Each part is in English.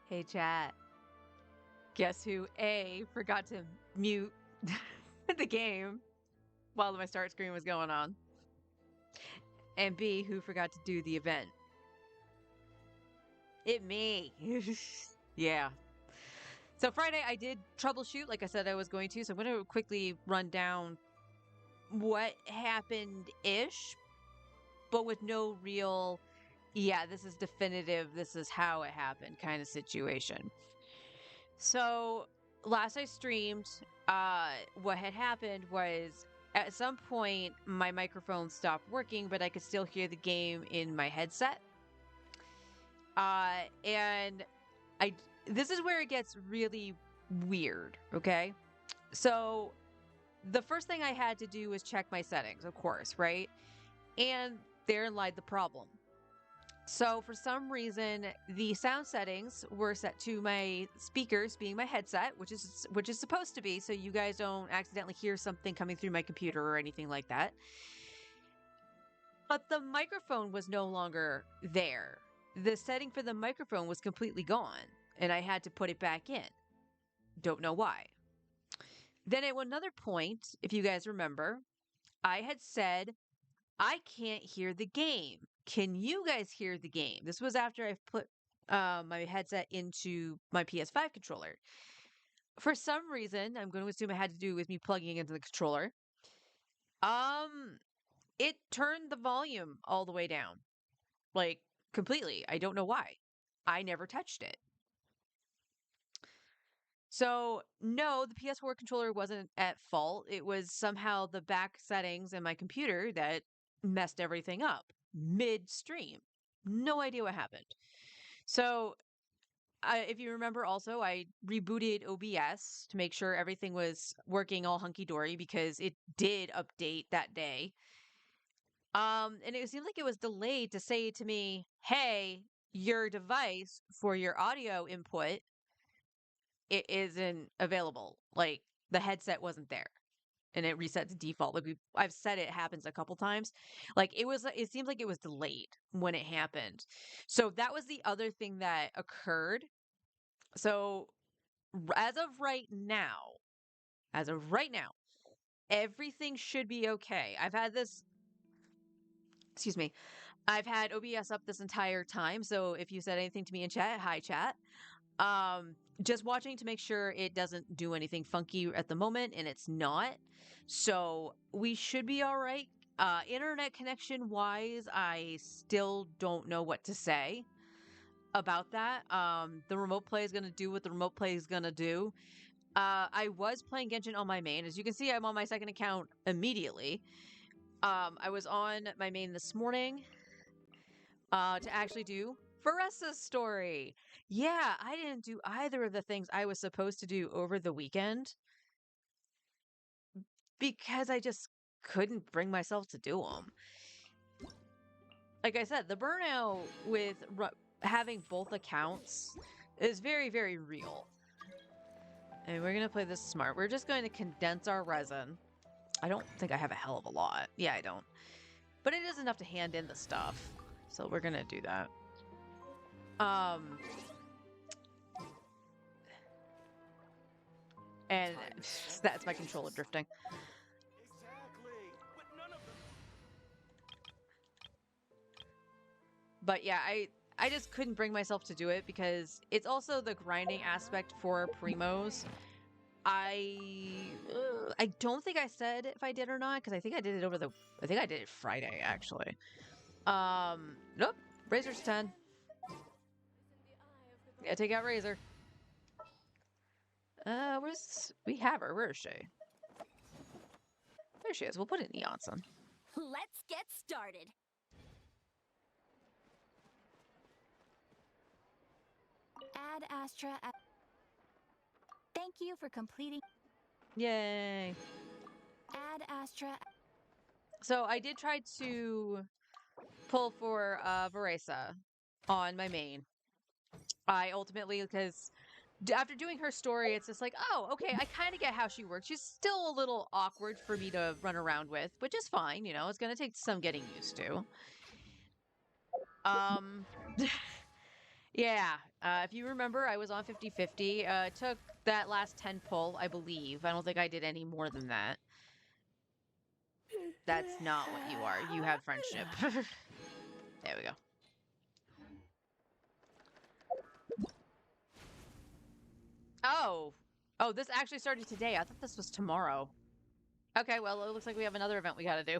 Hey, chat. Guess who A forgot to mute the game while my start screen was going on? And B, who forgot to do the event? It me. Yeah. So Friday I did troubleshoot like I said I was going to. So I'm going to quickly run down what happened-ish, but with no real, yeah, this is definitive, this is how it happened kind of situation. So last I streamed, what had happened was at some point my microphone stopped working, but I could still hear the game in my headset. And I this is where it gets really weird, okay? So the first thing I had to do was check my settings, of course, right? And therein lied the problem. So for some reason, the sound settings were set to my speakers being my headset, which is supposed to be, so you guys don't accidentally hear something coming through my computer or anything like that. But the microphone was no longer there. The setting for the microphone was completely gone, and I had to put it back in. Don't know why. Then at another point, if you guys remember, I had said I can't hear the game. Can you guys hear the game? This was after I put my headset into my PS5 controller. For some reason, I'm going to assume it had to do with me plugging into the controller. Um, it turned the volume all the way down, like completely. I don't know why. I never touched it. So, no, the PS4 controller wasn't at fault. It was somehow the back settings in my computer that messed everything up midstream. No idea what happened. So, if you remember, also, I rebooted OBS to make sure everything was working all hunky dory because it did update that day. And it seemed like it was delayed to say to me, hey, your device for your audio input it isn't available. Like the headset wasn't there and it reset to default. Like I've said it happens a couple times. Like it seems like it was delayed when it happened. So that was the other thing that occurred. So as of right now, everything should be okay. Excuse me. I've had OBS up this entire time. So if you said anything to me in chat, hi chat. Just watching to make sure it doesn't do anything funky at the moment, and it's not. So we should be all right. Internet connection wise, I still don't know what to say about that. The remote play is gonna do what the remote play is gonna do. I was playing Genshin on my main. As you can see, I'm on my second account immediately. I was on my main this morning to actually do Varessa's story. Yeah, I didn't do either of the things I was supposed to do over the weekend because I just couldn't bring myself to do them. Like I said, the burnout with having both accounts is very, very real. And we're going to play this smart. We're just going to condense our resin. I don't think I have a hell of a lot. Yeah, I don't. But it is enough to hand in the stuff. So we're going to do that. And that's my controller drifting. But yeah, I just couldn't bring myself to do it because it's also the grinding aspect for primos. I don't think I said if I did or not because I think I did it I think I did it Friday actually. Nope. Razor's 10. Yeah, take out Razor. We have her? Where is she? There she is. We'll put an Neon Sun. Let's get started. Ad Astra. Thank you for completing. Yay. Ad Astra. So I did try to pull for Varesa on my main. I ultimately, because after doing her story, it's just like, oh, okay, I kind of get how she works. She's still a little awkward for me to run around with, which is fine. You know, it's going to take some getting used to. Yeah, if you remember, I was on 50/50. It took that last 10 pull, I believe. I don't think I did any more than that. That's not what you are. You have friendship. There we go. Oh. Oh, this actually started today. I thought this was tomorrow. Okay, well, it looks like we have another event we gotta do.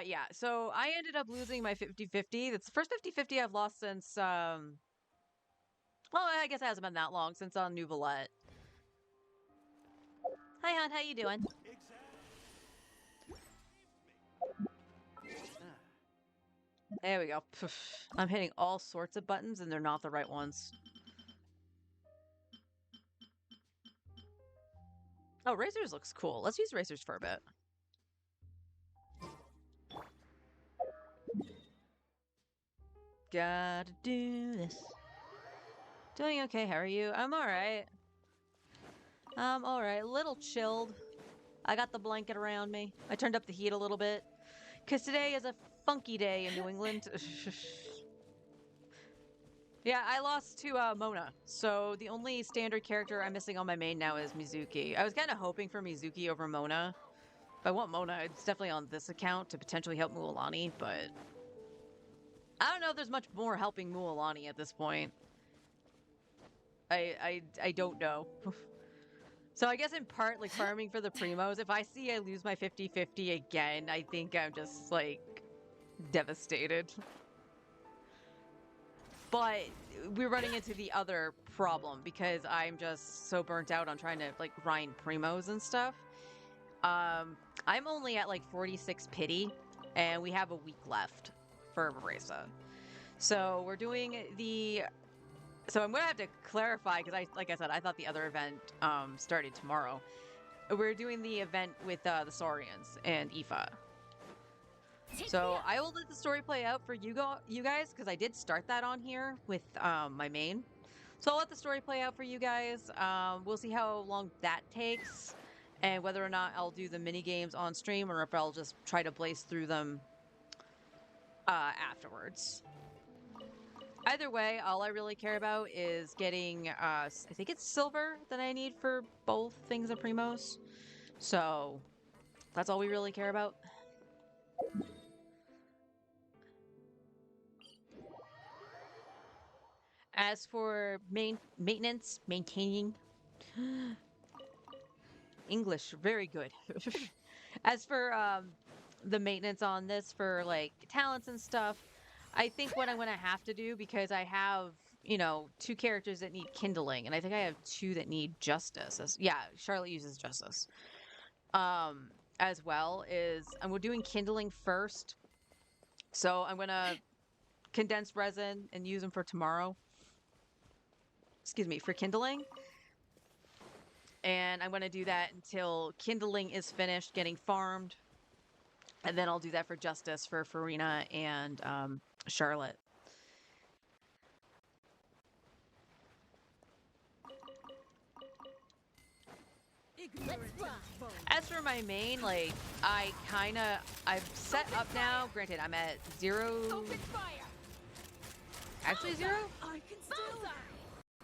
Yeah, so I ended up losing my 50/50. That's the first 50/50 I've lost since, well, I guess it hasn't been that long, since on Nouvellette. Hi, hon, how you doing? There we go. I'm hitting all sorts of buttons, and they're not the right ones. Oh, Razors looks cool. Let's use Razors for a bit. Gotta do this. Doing okay, how are you? I'm alright. I'm alright. A little chilled. I got the blanket around me. I turned up the heat a little bit. Because today is a funky day in New England. Yeah, I lost to Mona. So the only standard character I'm missing on my main now is Mizuki. I was kind of hoping for Mizuki over Mona. If I want Mona, it's definitely on this account to potentially help Mualani, but I don't know if there's much more helping Mualani at this point. I don't know. So I guess in part, like, farming for the primos, if I see I lose my 50/50 again, I think I'm just, like, devastated. But we're running into the other problem because I'm just so burnt out on trying to, like, grind primos and stuff. I'm only at, like, 46 pity, and we have a week left for Marisa. So we're doing the... So I'm gonna have to clarify because like I said, I thought the other event started tomorrow. We're doing the event with the Saurians and Aoife. So I will let the story play out for you guys because I did start that on here with my main. So I'll let the story play out for you guys. We'll see how long that takes and whether or not I'll do the mini games on stream or if I'll just try to blaze through them afterwards. Either way, all I really care about is getting, I think it's silver that I need for both things of Primos. So that's all we really care about. As for maintenance, maintaining, English, very good. As for the maintenance on this for like talents and stuff, I think what I'm going to have to do because I have, you know, 2 characters that need kindling, and I think I have 2 that need justice. Yeah, Charlotte uses justice. As well is we're doing kindling first. So I'm going to condense resin and use them for tomorrow. Excuse me, for kindling. And I'm going to do that until kindling is finished getting farmed. And then I'll do that for justice for Farina and Charlotte. As for my main, like, I've set up now. Granted, I'm at 0. Actually 0?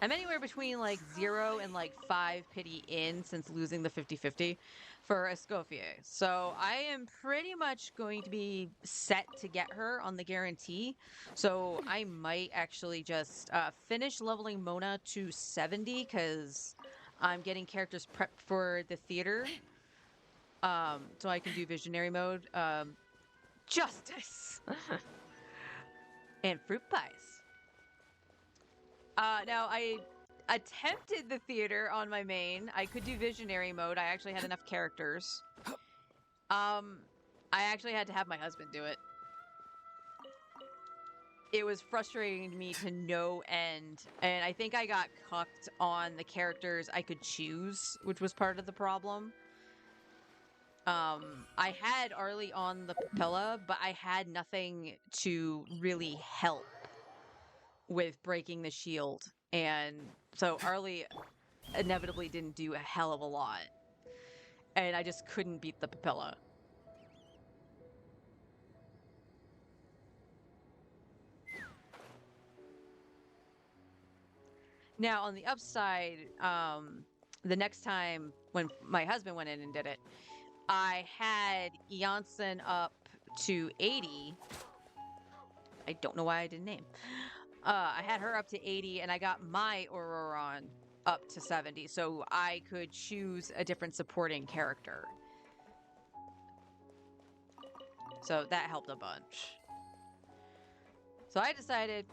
I'm anywhere between like 0 and like 5 pity in since losing the 50/50 for Escoffier. So I am pretty much going to be set to get her on the guarantee. So I might actually just finish leveling Mona to 70 because I'm getting characters prepped for the theater. So I can do visionary mode. Justice! And fruit pies. Now I attempted the theater on my main. I could do visionary mode. I actually had enough characters. I actually had to have my husband do it. It was frustrating me to no end, and I think I got cucked on the characters I could choose, which was part of the problem. I had Arlie on the Papilla, but I had nothing to really help with breaking the shield. And so Arlie inevitably didn't do a hell of a lot. And I just couldn't beat the Papilla. Now, on the upside, the next time when my husband went in and did it, I had Eonson up to 80. I don't know why I didn't name. I had her up to 80, and I got my Auroron up to 70, so I could choose a different supporting character. So that helped a bunch. So I decided,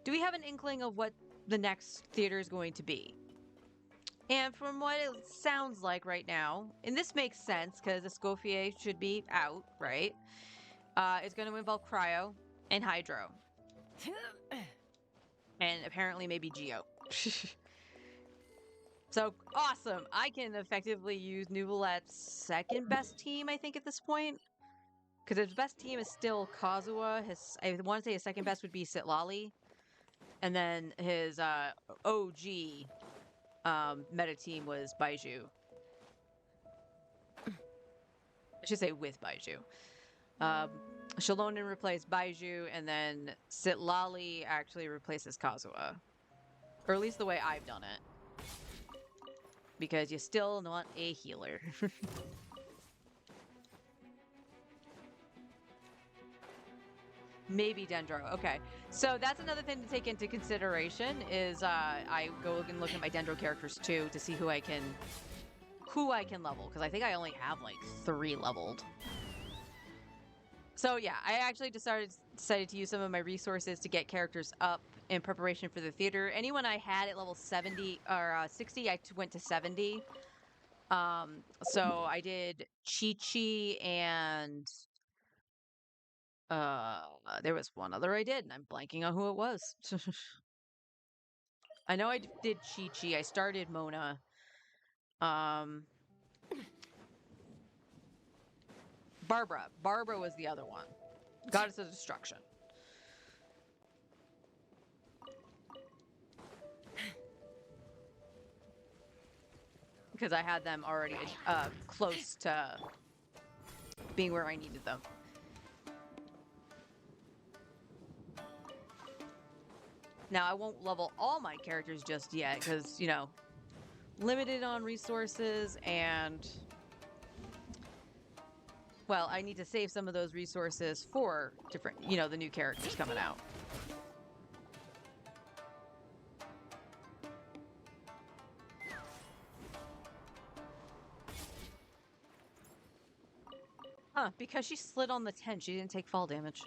do we have an inkling of what the next theater is going to be? And from what it sounds like right now, and this makes sense because Escoffier should be out, right? It's going to involve Cryo and Hydro. And apparently maybe Geo. So awesome. I can effectively use Nuvolet's second best team, I think, at this point. Because his best team is still Kazuha. I want to say his second best would be Sitlali. And then his OG meta team was Baiju. I should say with Baiju. Shalonen replaced Baiju, and then Sitlali actually replaces Kazuha. Or at least the way I've done it. Because you still want a healer. Maybe Dendro. Okay. So that's another thing to take into consideration is I go and look at my Dendro characters too to see who I can level, because I think I only have like 3 leveled. So yeah, I actually decided to use some of my resources to get characters up in preparation for the theater. Anyone I had at level 70 or 60, I went to 70. So I did Chi-Chi and there was one other I did, and I'm blanking on who it was. I know I did Chi-Chi. I started Mona. Barbara. Barbara was the other one. Goddess of Destruction. Because I had them already close to being where I needed them. Now, I won't level all my characters just yet, because, you know, limited on resources, and, well, I need to save some of those resources for different, you know, the new characters coming out. Huh, because she slid on the tent, she didn't take fall damage.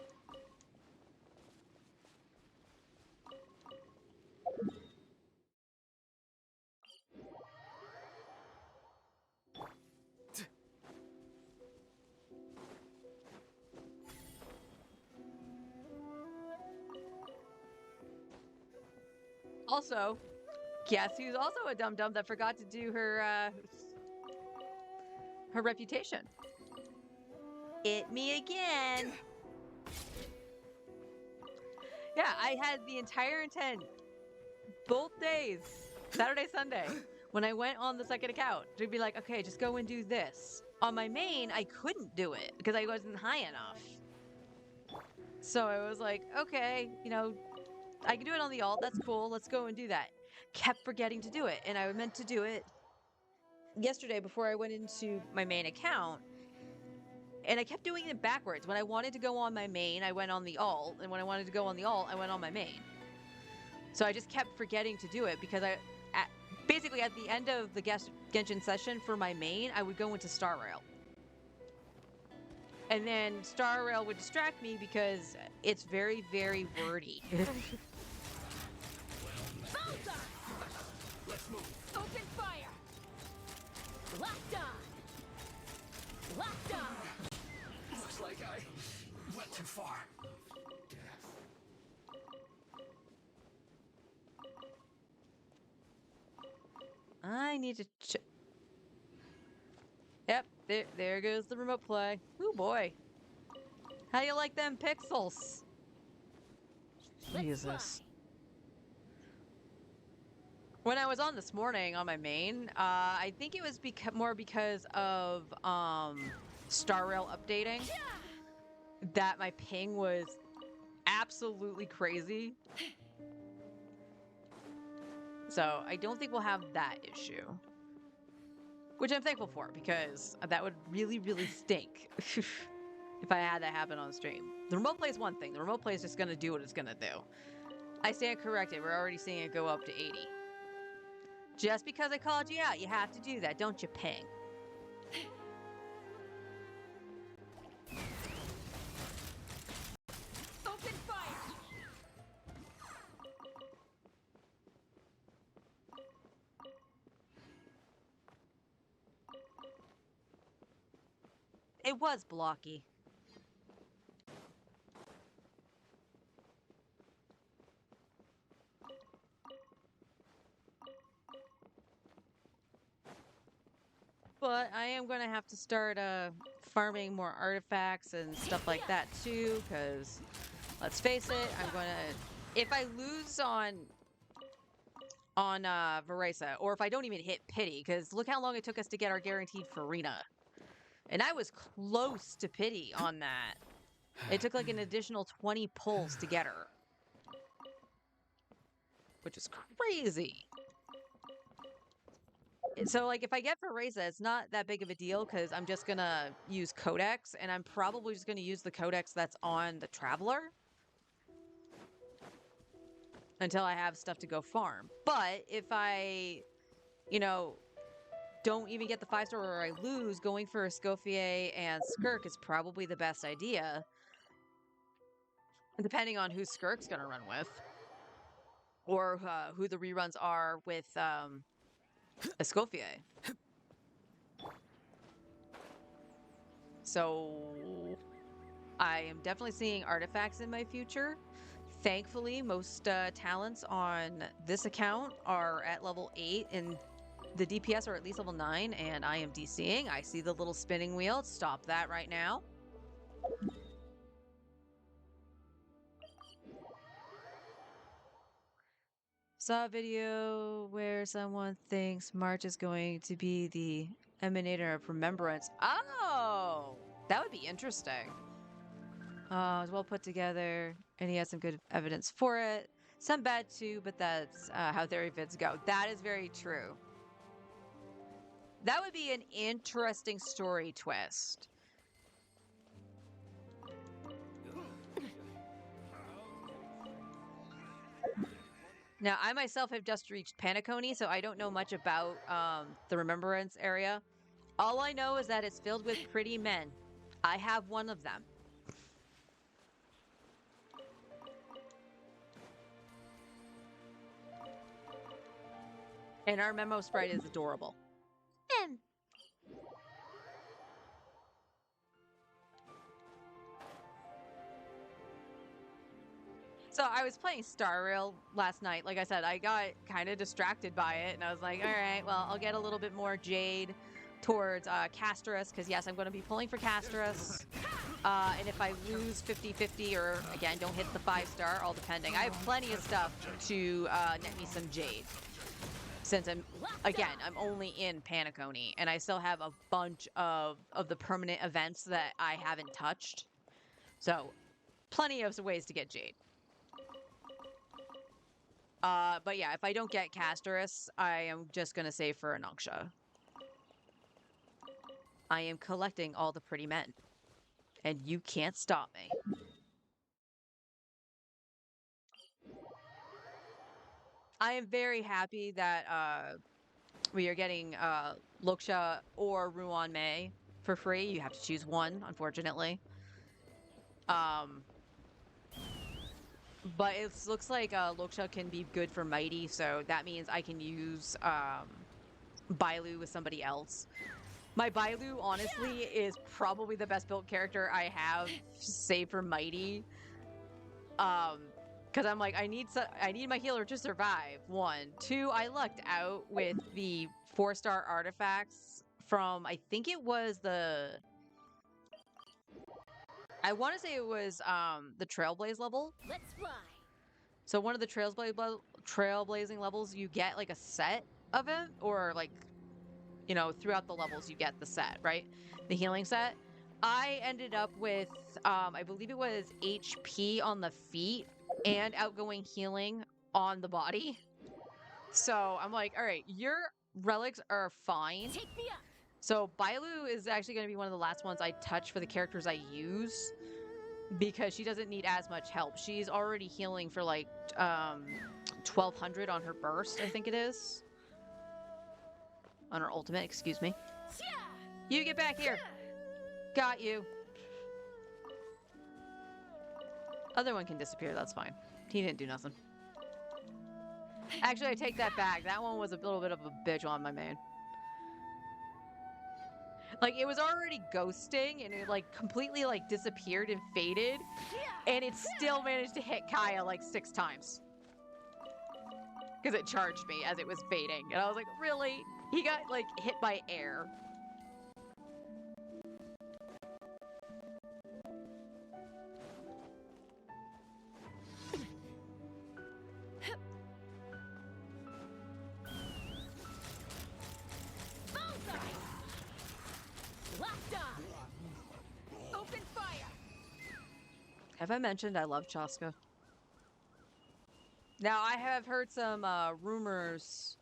Also, guess who's also a dum-dum that forgot to do her reputation? Me again. Yeah, I had the entire intent, both days, Saturday, Sunday, when I went on the second account, to be like, okay, just go and do this. On my main, I couldn't do it because I wasn't high enough. So I was like, okay, you know, I can do it on the alt. That's cool. Let's go and do that. Kept forgetting to do it. And I meant to do it yesterday before I went into my main account. And I kept doing it backwards. When I wanted to go on my main, I went on the alt. And when I wanted to go on the alt, I went on my main. So I just kept forgetting to do it because basically at the end of the Genshin session for my main, I would go into Star Rail. And then Star Rail would distract me because it's very, very wordy. Let's move. Open fire. Locked on. Locked on. Looks like I went too far. I need to Yep, there goes the remote play. Ooh, boy. How you like them pixels? Jesus. When I was on this morning on my main, I think it was more because of Star Rail updating that my ping was absolutely crazy. So I don't think we'll have that issue. Which I'm thankful for, because that would really, really stink if I had that happen on stream. The remote play is one thing. The remote play is just going to do what it's going to do. I stand corrected. We're already seeing it go up to 80. Just because I called you out, you have to do that, don't you, Ping? Open fire! It was blocky. But I am going to have to start farming more artifacts and stuff like that too, because let's face it, I'm going to... If I lose on Veresa, or if I don't even hit Pity, because look how long it took us to get our guaranteed Farina. And I was close to Pity on that. It took like an additional 20 pulls to get her. Which is crazy. So, like, if I get Veresa, it's not that big of a deal because I'm just going to use Codex, and I'm probably just going to use the Codex that's on the Traveler until I have stuff to go farm. But if I, you know, don't even get the 5-star or I lose, going for Escoffier and Skirk is probably the best idea. Depending on who Skirk's going to run with. Or who the reruns are with Escoffier. So I am definitely seeing artifacts in my future. Thankfully, most talents on this account are at level 8 and the DPS are at least level 9, and I am DCing. I see the little spinning wheel. Stop that right now. Saw a video where someone thinks March is going to be the Emanator of Remembrance. Oh, that would be interesting. It's well put together, and he has some good evidence for it. Some bad too, but that's how theory vids go. That is very true. That would be an interesting story twist. Now, I myself have just reached Paniconi, so I don't know much about the Remembrance area. All I know is that it's filled with pretty men. I have one of them. And our memo sprite is adorable. So I was playing Star Rail last night. Like I said, I got kind of distracted by it, and I was like, all right, well, I'll get a little bit more Jade towards Castris, because yes, I'm going to be pulling for Castris. And if I lose 50-50 or, again, don't hit the 5-star, all depending. I have plenty of stuff to net me some Jade. Since I'm only in Paniconi, and I still have a bunch of the permanent events that I haven't touched. So, plenty of ways to get Jade. But yeah, if I don't get Castris, I am just going to save for Anunksha. I am collecting all the pretty men. And you can't stop me. I am very happy that we are getting Loksha or Ruan Mei for free. You have to choose one, unfortunately. But it looks like Loksha can be good for Mighty, so that means I can use Bailu with somebody else. My Bailu, honestly, is probably the best built character I have, save for Mighty. Because I'm like, I need my healer to survive, 1. 2, I lucked out with the 4-star artifacts from, I think it was I want to say it was the Trailblaze level. Let's fly. So one of the trailblazing levels, you get like a set of it, or like, you know, throughout the levels you get the set, right? The healing set. I ended up with, I believe it was HP on the feet and outgoing healing on the body. So I'm like, all right, your relics are fine. Take me up. So Bailu is actually going to be one of the last ones I touch for the characters I use because she doesn't need as much help. She's already healing for like 1200 on her burst, I think it is. On her ultimate, excuse me. You get back here. Got you. Other one can disappear, that's fine. He didn't do nothing. Actually, I take that back. That one was a little bit of a bitch on my main. Like, it was already ghosting, and it, like, completely, like, disappeared and faded. And it still managed to hit Kaya, like, 6 times. Because it charged me as it was fading. And I was like, really? He got, like, hit by air. Have I mentioned I love Chaska? Now, I have heard some rumors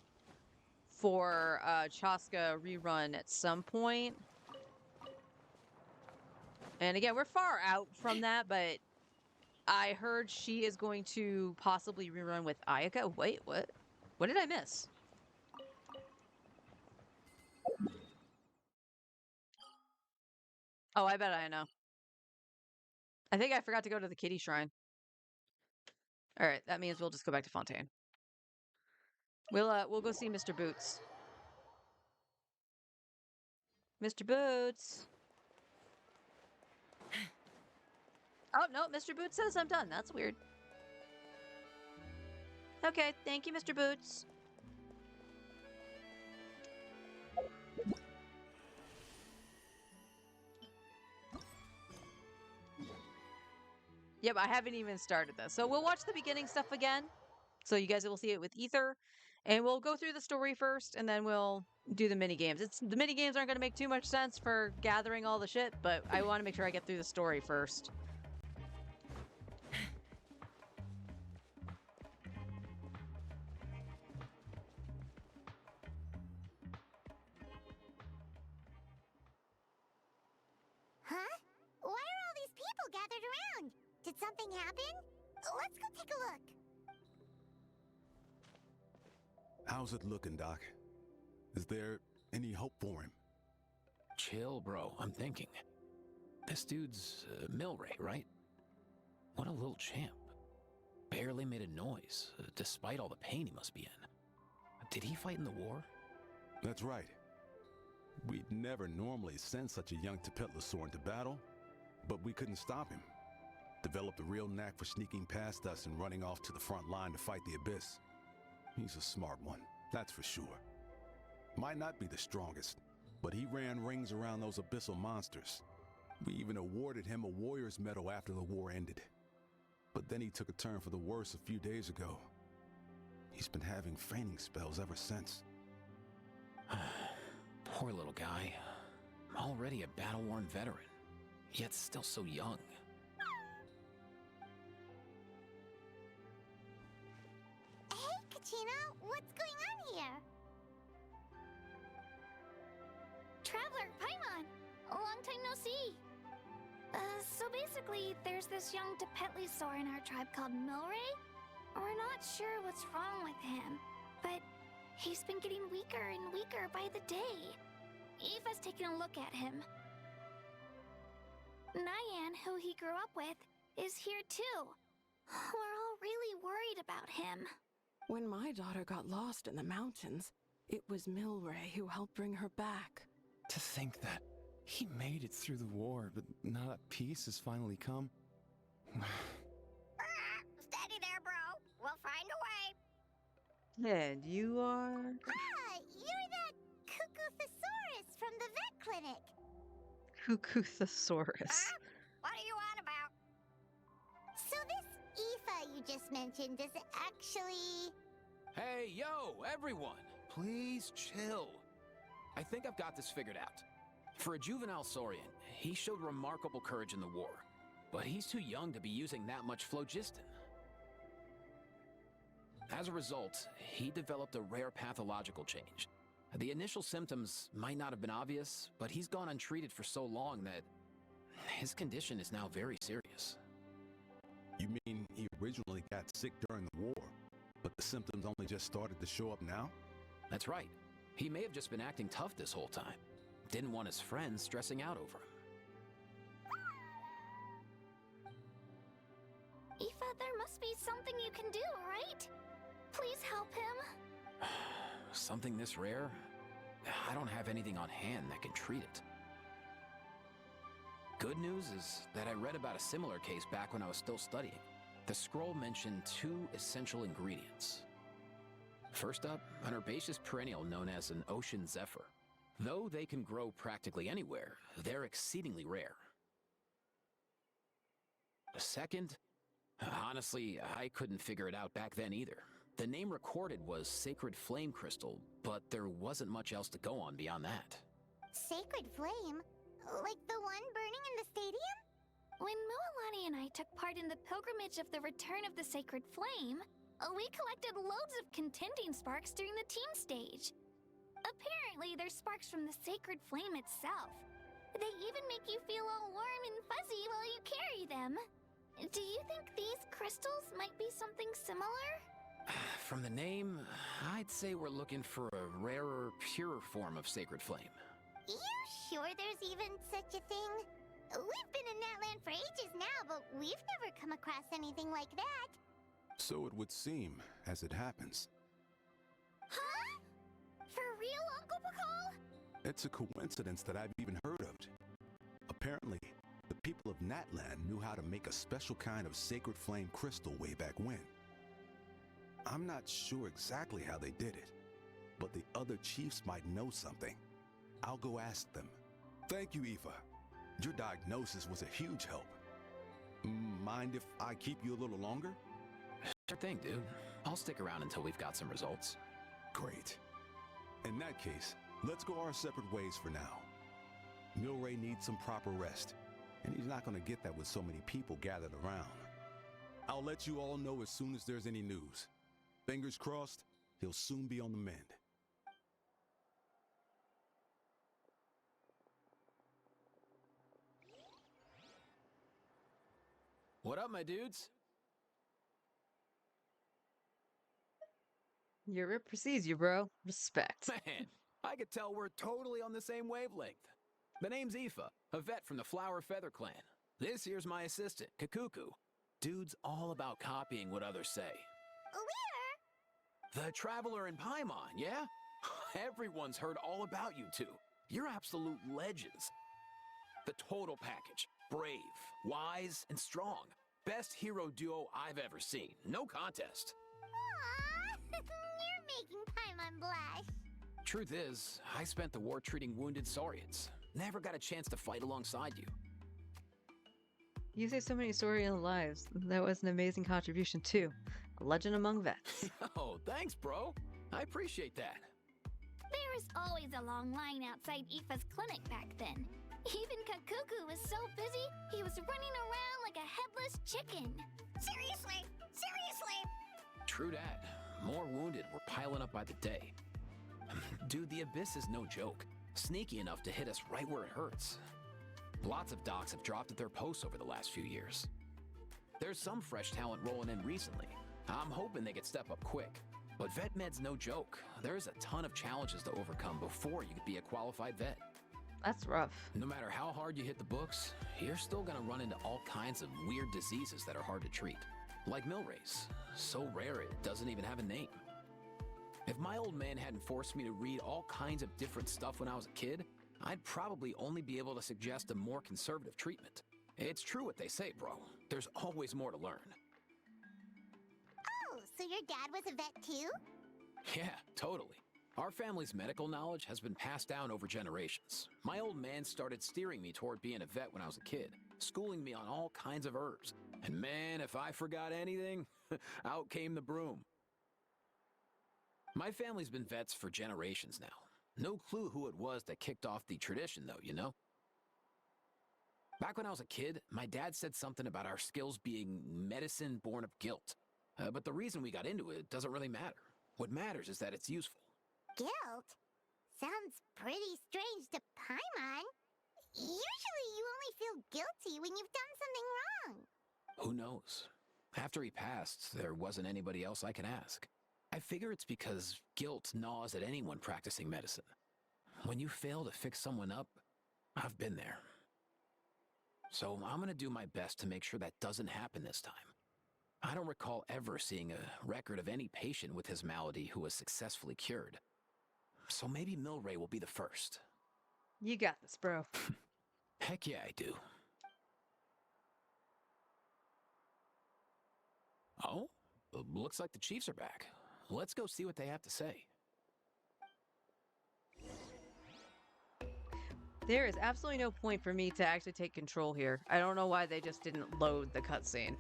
for Chaska rerun at some point. And again, we're far out from that, but I heard she is going to possibly rerun with Ayaka. Wait, what? What did I miss? Oh, I bet I know. I think I forgot to go to the kitty shrine. All right, that means we'll just go back to Fontaine. We'll go see Mr. Boots. Mr. Boots. Oh, no, Mr. Boots says I'm done. That's weird. Okay, thank you, Mr. Boots. Yep, I haven't even started this. So we'll watch the beginning stuff again. So you guys will see it with Ether. And we'll go through the story first, and then we'll do the mini games. The mini games aren't going to make too much sense for gathering all the shit, but I want to make sure I get through the story first. Huh? Why are all these people gathered around? Did something happen? Let's go take a look. How's it looking, Doc? Is there any hope for him? Chill, bro. I'm thinking. This dude's Milray, right? What a little champ. Barely made a noise, despite all the pain he must be in. Did he fight in the war? That's right. We'd never normally send such a young Tepetlosaur into battle, but we couldn't stop him. Developed a real knack for sneaking past us and running off to the front line to fight the Abyss. He's a smart one, that's for sure. Might not be the strongest, but he ran rings around those abyssal monsters. We even awarded him a Warrior's Medal after the war ended. But then he took a turn for the worse a few days ago. He's been having fainting spells ever since. Poor little guy. Already a battle-worn veteran, yet still so young. Hey, Kachina, what's going on here? Traveler, Paimon, a long time no see. So basically, there's this young Tepetlosaur in our tribe called Milray. We're not sure what's wrong with him, but he's been getting weaker and weaker by the day. Eva's taking a look at him. Nyan, who he grew up with, is here too. We're all really worried about him. When my daughter got lost in the mountains, it was Milray who helped bring her back. To think that he made it through the war, but now that peace has finally come. Steady there, bro. We'll find a way. And you are... Ah, you're that Cuckoo-thesaurus from the vet clinic. Cuckoo-thesaurus. What are you on about? So this Aoife you just mentioned, does it actually... Hey, yo, everyone! Please chill. I think I've got this figured out. For a juvenile Saurian, he showed remarkable courage in the war, but he's too young to be using that much phlogiston. As a result, he developed a rare pathological change. The initial symptoms might not have been obvious, but he's gone untreated for so long that his condition is now very serious. You mean he originally got sick during the war, but the symptoms only just started to show up now? That's right. He may have just been acting tough this whole time. Didn't want his friends stressing out over him. Aoife, there must be something you can do, right? Please help him. Something this rare? I don't have anything on hand that can treat it. Good news is that I read about a similar case back when I was still studying. The scroll mentioned 2 essential ingredients. First up, an herbaceous perennial known as an ocean zephyr. Though they can grow practically anywhere, they're exceedingly rare. Second, honestly, I couldn't figure it out back then either. The name recorded was Sacred Flame Crystal, but there wasn't much else to go on beyond that. Sacred Flame? Like the one burning in the stadium? When Mualani and I took part in the pilgrimage of the Return of the Sacred Flame, we collected loads of contending sparks during the team stage. Apparently, they're sparks from the Sacred Flame itself. They even make you feel all warm and fuzzy while you carry them. Do you think these crystals might be something similar? From the name, I'd say we're looking for a rarer, purer form of Sacred Flame. You sure there's even such a thing? We've been in that land for ages now, but we've never come across anything like that. So it would seem, as it happens. Huh? For real, Uncle Pakal? It's a coincidence that I've even heard of it. Apparently, the people of Natlan knew how to make a special kind of sacred flame crystal way back when. I'm not sure exactly how they did it, but the other chiefs might know something. I'll go ask them. Thank you, Aoife. Your diagnosis was a huge help. Mind if I keep you a little longer? Sure thing, dude. I'll stick around until we've got some results. Great. In that case, let's go our separate ways for now. Milray needs some proper rest, and he's not going to get that with so many people gathered around. I'll let you all know as soon as there's any news. Fingers crossed, he'll soon be on the mend. What up, my dudes? Europe precedes you, bro. Respect. Man, I could tell we're totally on the same wavelength. The name's Aoife, a vet from the Flower Feather Clan. This here's my assistant, Kakuku. Dude's all about copying what others say. Where? The Traveler in Paimon, yeah? Everyone's heard all about you two. You're absolute legends. The total package. Brave, wise, and strong. Best hero duo I've ever seen. No contest. Aww, you're making Paimon blush. Truth is, I spent the war treating wounded Saurians. Never got a chance to fight alongside you. You saved so many Saurian lives. That was an amazing contribution, too. A legend among vets. Oh, thanks, bro. I appreciate that. There was always a long line outside Aoife's clinic back then. Even Kakuku was so busy, he was running around like a headless chicken. Seriously! Seriously! True that. More wounded were piling up by the day. Dude, the Abyss is no joke. Sneaky enough to hit us right where it hurts. Lots of docs have dropped at their posts over the last few years. There's some fresh talent rolling in recently. I'm hoping they could step up quick. But vet med's no joke. There's a ton of challenges to overcome before you could be a qualified vet. That's rough. No matter how hard you hit the books, you're still gonna run into all kinds of weird diseases that are hard to treat. Like Milray's. So rare it doesn't even have a name. If my old man hadn't forced me to read all kinds of different stuff when I was a kid, I'd probably only be able to suggest a more conservative treatment. It's true what they say, bro. There's always more to learn. Oh, so your dad was a vet too? Yeah, totally. Our family's medical knowledge has been passed down over generations. My old man started steering me toward being a vet when I was a kid, schooling me on all kinds of herbs. And man, if I forgot anything, out came the broom. My family's been vets for generations now. No clue who it was that kicked off the tradition, though, you know? Back when I was a kid, my dad said something about our skills being medicine born of guilt. But the reason we got into it doesn't really matter. What matters is that it's useful. Guilt? Sounds pretty strange to Paimon. Usually you only feel guilty when you've done something wrong. Who knows? After he passed, there wasn't anybody else I could ask. I figure it's because guilt gnaws at anyone practicing medicine. When you fail to fix someone up, I've been there. So I'm gonna do my best to make sure that doesn't happen this time. I don't recall ever seeing a record of any patient with his malady who was successfully cured. So maybe Milray will be the first. You got this, bro. Heck yeah, I do. Oh? Looks like the Chiefs are back. Let's go see what they have to say. There is absolutely no point for me to actually take control here. I don't know why they just didn't load the cutscene.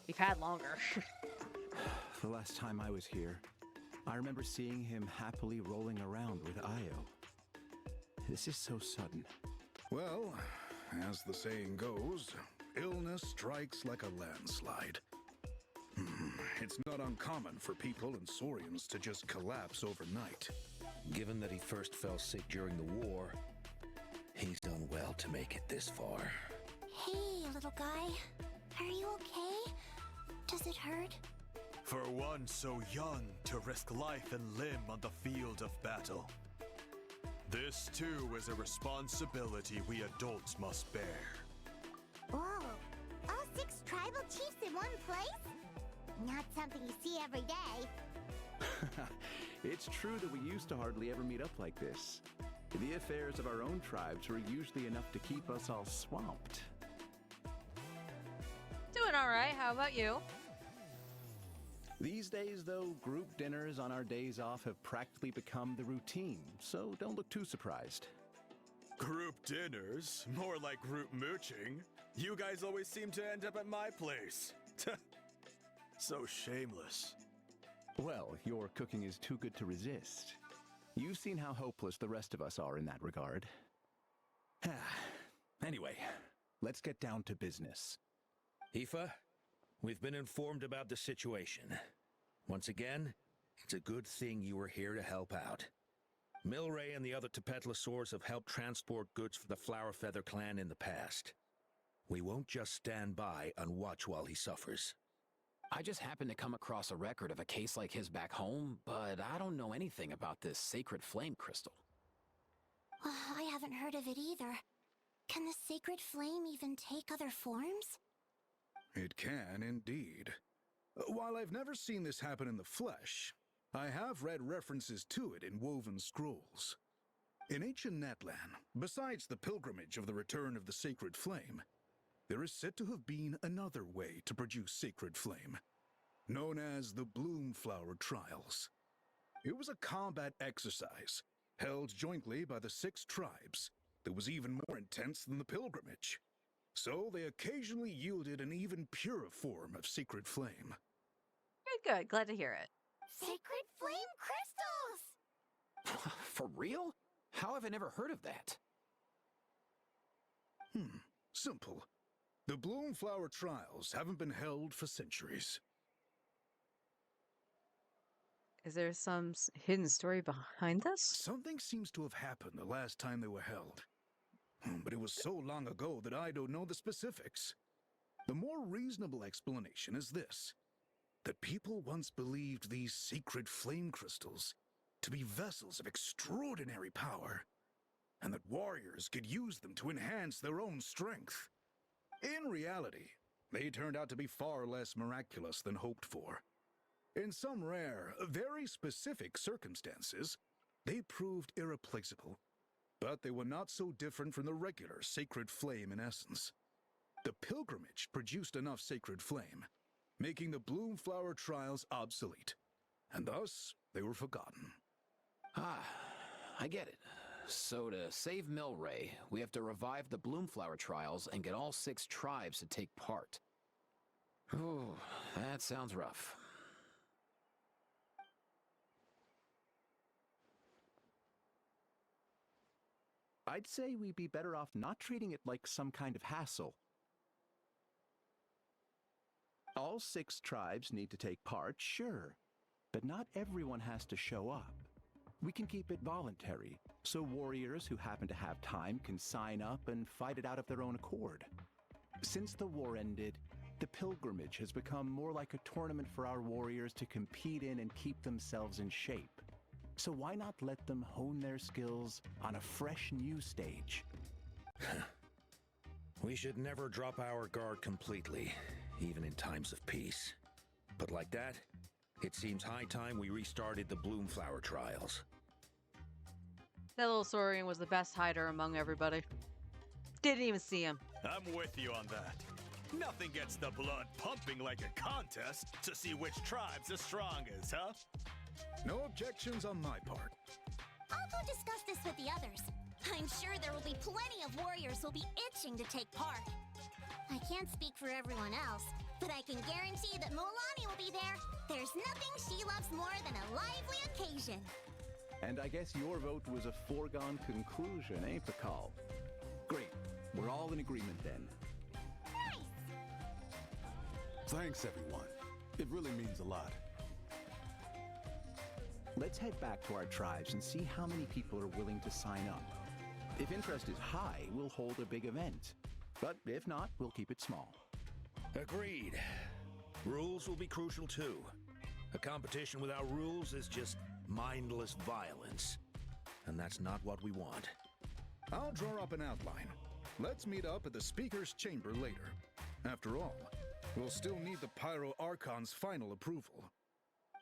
We've had longer. The last time I was here, I remember seeing him happily rolling around with Io. This is so sudden. Well, as the saying goes, illness strikes like a landslide. It's not uncommon for people and Saurians to just collapse overnight. Given that he first fell sick during the war, he's done well to make it this far. Hey, little guy. Are you okay? Does it hurt? For one so young to risk life and limb on the field of battle. This too is a responsibility we adults must bear. Whoa. All 6 tribal chiefs in one place? Not something you see every day. It's true that we used to hardly ever meet up like this. The affairs of our own tribes were usually enough to keep us all swamped. Doing all right. How about you? These days, though, group dinners on our days off have practically become the routine, so don't look too surprised. Group dinners? More like group mooching. You guys always seem to end up at my place. So shameless. Well, your cooking is too good to resist. You've seen how hopeless the rest of us are in that regard. Anyway, let's get down to business. Aoife, we've been informed about the situation. Once again, it's a good thing you were here to help out. Milray and the other Tepetlosaurs have helped transport goods for the Flowerfeather clan in the past. We won't just stand by and watch while he suffers. I just happened to come across a record of a case like his back home, but I don't know anything about this sacred flame crystal. I haven't heard of it either. Can the sacred flame even take other forms? It can indeed. While I've never seen this happen in the flesh, I have read references to it in woven scrolls. In ancient Natlan, besides the pilgrimage of the return of the sacred flame, there is said to have been another way to produce sacred flame, known as the Bloomflower Trials. It was a combat exercise held jointly by the 6 tribes that was even more intense than the pilgrimage. So they occasionally yielded an even purer form of sacred flame. Good, good. Glad to hear it. Sacred flame crystals! For real? How have I never heard of that? Simple. The Bloomflower Trials haven't been held for centuries. Is there some hidden story behind this? Something seems to have happened the last time they were held. But it was so long ago that I don't know the specifics. The more reasonable explanation is this: that people once believed these sacred flame crystals to be vessels of extraordinary power, and that warriors could use them to enhance their own strength. In reality, they turned out to be far less miraculous than hoped for. In some rare, very specific circumstances, they proved irreplaceable, but they were not so different from the regular sacred flame in essence. The pilgrimage produced enough sacred flame, making the Bloomflower Trials obsolete, and thus they were forgotten. Ah, I get it. So to save Milray, we have to revive the Bloomflower Trials and get all 6 tribes to take part. Ooh, that sounds rough. I'd say we'd be better off not treating it like some kind of hassle. All 6 tribes need to take part, sure, but not everyone has to show up. We can keep it voluntary, so warriors who happen to have time can sign up and fight it out of their own accord. Since the war ended, the pilgrimage has become more like a tournament for our warriors to compete in and keep themselves in shape. So why not let them hone their skills on a fresh new stage? We should never drop our guard completely, even in times of peace. But like that, it seems high time we restarted the Bloomflower trials. That little Saurian was the best hider among everybody. Didn't even see him. I'm with you on that. Nothing gets the blood pumping like a contest to see which tribe's the strongest, huh? No objections on my part. I'll go discuss this with the others. I'm sure there will be plenty of warriors who'll be itching to take part. I can't speak for everyone else, but I can guarantee that Mualani will be there. There's nothing she loves more than a lively occasion. And I guess your vote was a foregone conclusion, eh, Pakal? Great. We're all in agreement then. Nice! Thanks, everyone. It really means a lot. Let's head back to our tribes and see how many people are willing to sign up. If interest is high, we'll hold a big event. But if not, we'll keep it small. Agreed. Rules will be crucial too. A competition without rules is just mindless violence. And that's not what we want. I'll draw up an outline. Let's meet up at the Speaker's Chamber later. After all, we'll still need the Pyro Archon's final approval.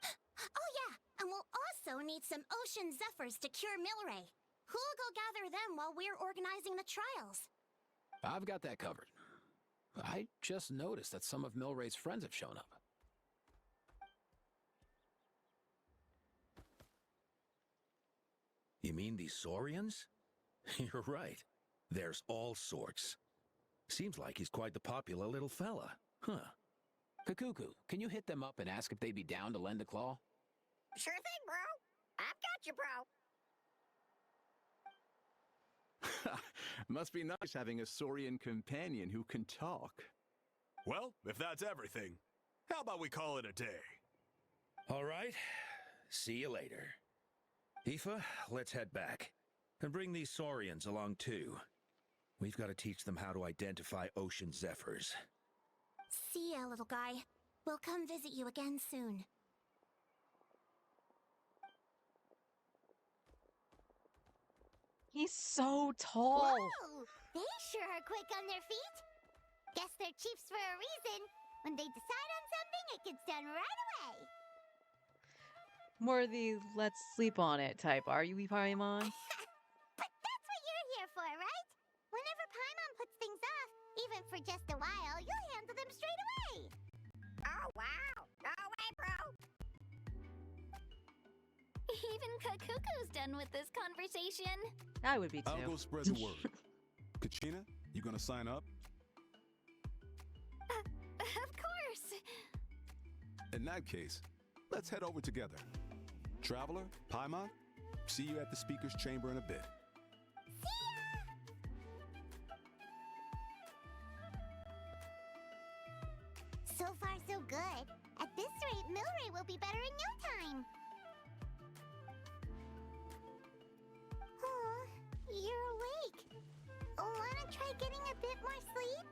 Oh yeah, and we'll also need some Ocean Zephyrs to cure Milray. Who'll go gather them while we're organizing the trials? I've got that covered. I just noticed that some of Milray's friends have shown up. You mean these Saurians? You're right. There's all sorts. Seems like he's quite the popular little fella. Huh. Kakuku, can you hit them up and ask if they'd be down to lend a claw? Sure thing, bro. I've got you, bro. Must be nice having a Saurian companion who can talk. Well, if that's everything, how about we call it a day? All right. See you later. Aoife, let's head back. And bring these Saurians along too. We've got to teach them how to identify Ocean Zephyrs. See ya, little guy. We'll come visit you again soon. He's so tall. Whoa! They sure are quick on their feet. Guess they're chiefs for a reason. When they decide on something, it gets done right away. More the let's sleep on it type. Are you, Paimon? But that's what you're here for, right? Whenever Paimon puts things off, even for just a while, you'll handle them straight away. Oh, wow. Go away, bro. Even Kakuku's done with this conversation. I would be too. I'll go spread the word. Kachina, you gonna sign up? Of course. In that case, let's head over together. Traveler, Paimon, see you at the Speaker's Chamber in a bit. So far, so good. At this rate, Milray will be better in no time. Aw, you're awake. Wanna try getting a bit more sleep?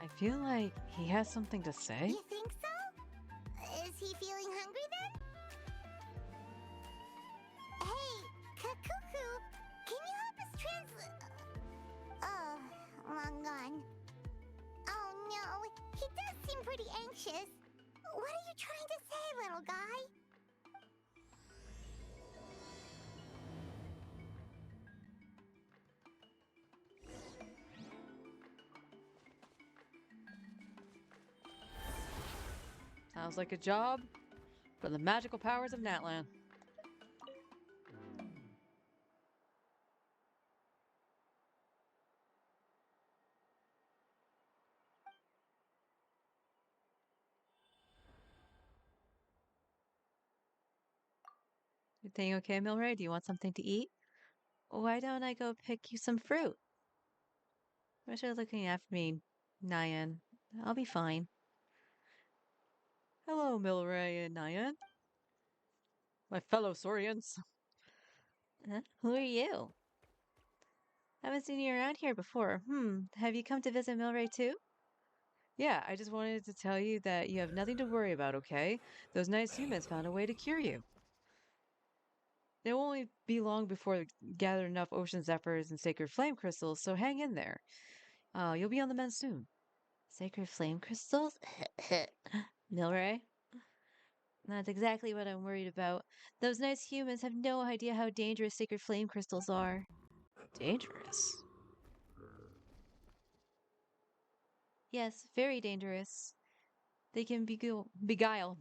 I feel like he has something to say. You think so? Is he feeling hungry then? Hey, Kakuku, can you help us Oh, long gone. Oh no, he does seem pretty anxious. What are you trying to say, little guy? Sounds like a job for the magical powers of Natlan. Everything okay, Milray? Do you want something to eat? Why don't I go pick you some fruit? I wish you were looking after me Nyan. I'll be fine. Hello, Milray and Nyan. My fellow Saurians. Huh? Who are you? Haven't seen you around here before. Have you come to visit Milray too? Yeah, I just wanted to tell you that you have nothing to worry about, okay? Those nice humans found a way to cure you. It won't only be long before they gather enough ocean zephyrs and sacred flame crystals, so hang in there. You'll be on the mend soon. Sacred flame crystals? Milray? That's exactly what I'm worried about. Those nice humans have no idea how dangerous sacred flame crystals are. Dangerous? Yes, very dangerous. They can beguile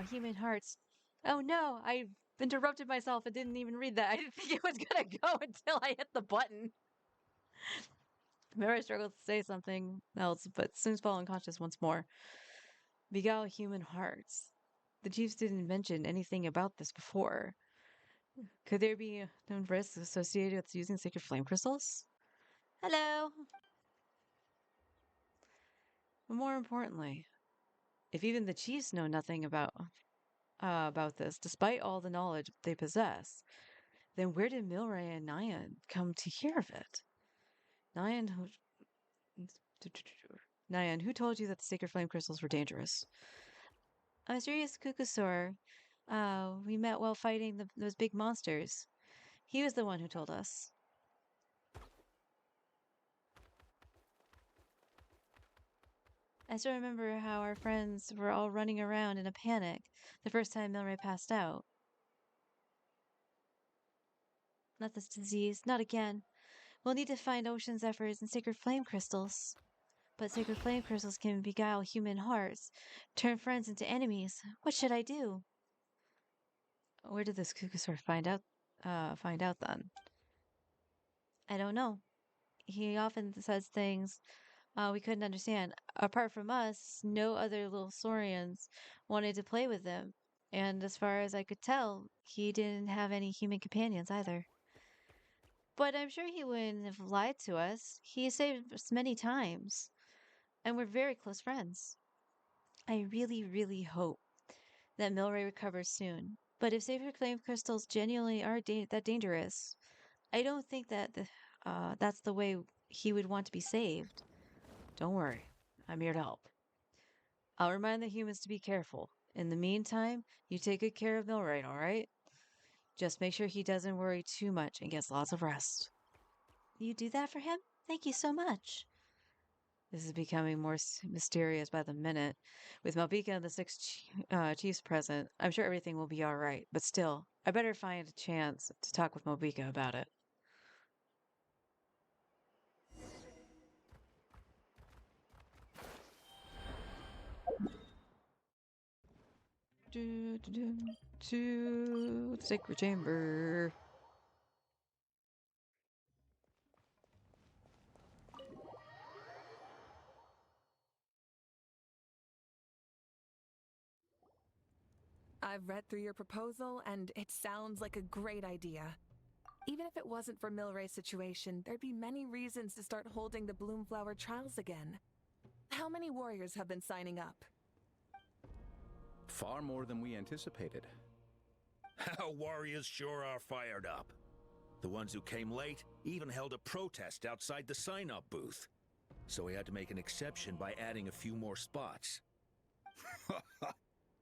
human hearts. Oh no, I interrupted myself and didn't even read that. I didn't think it was gonna go until I hit the button. Mary struggled to say something else, but soon fell unconscious once more. Beguile human hearts. The chiefs didn't mention anything about this before. Could there be known risks associated with using sacred flame crystals? Hello. But more importantly, if even the chiefs know nothing about this, despite all the knowledge they possess, then where did Milray and Nyan come to hear of it? Nyan, who told you that the sacred flame crystals were dangerous? Mysterious Kukusaur. We met while fighting those big monsters. He was the one who told us. I still remember how our friends were all running around in a panic the first time Milray passed out. Not this disease, not again. We'll need to find ocean zephyrs and sacred flame crystals. But sacred flame crystals can beguile human hearts, turn friends into enemies. What should I do? Where did this Kukusaur find out then? I don't know. He often says things we couldn't understand. Apart from us, no other little Saurians wanted to play with them. And as far as I could tell, he didn't have any human companions either. But I'm sure he wouldn't have lied to us. He saved us many times. And we're very close friends. I really, really hope that Milray recovers soon. But if sacred flame crystals genuinely are that dangerous, I don't think that that's the way he would want to be saved. Don't worry. I'm here to help. I'll remind the humans to be careful. In the meantime, you take good care of Milray, all right? Just make sure he doesn't worry too much and gets lots of rest. You do that for him? Thank you so much. This is becoming more mysterious by the minute. With Malvika and the six chiefs present, I'm sure everything will be all right. But still, I better find a chance to talk with Malvika about it. To the sacred chamber. I've read through your proposal, and it sounds like a great idea. Even if it wasn't for Milray's situation, there'd be many reasons to start holding the Bloomflower trials again. How many warriors have been signing up? Far more than we anticipated. Our warriors sure are fired up. The ones who came late even held a protest outside the sign-up booth. So we had to make an exception by adding a few more spots.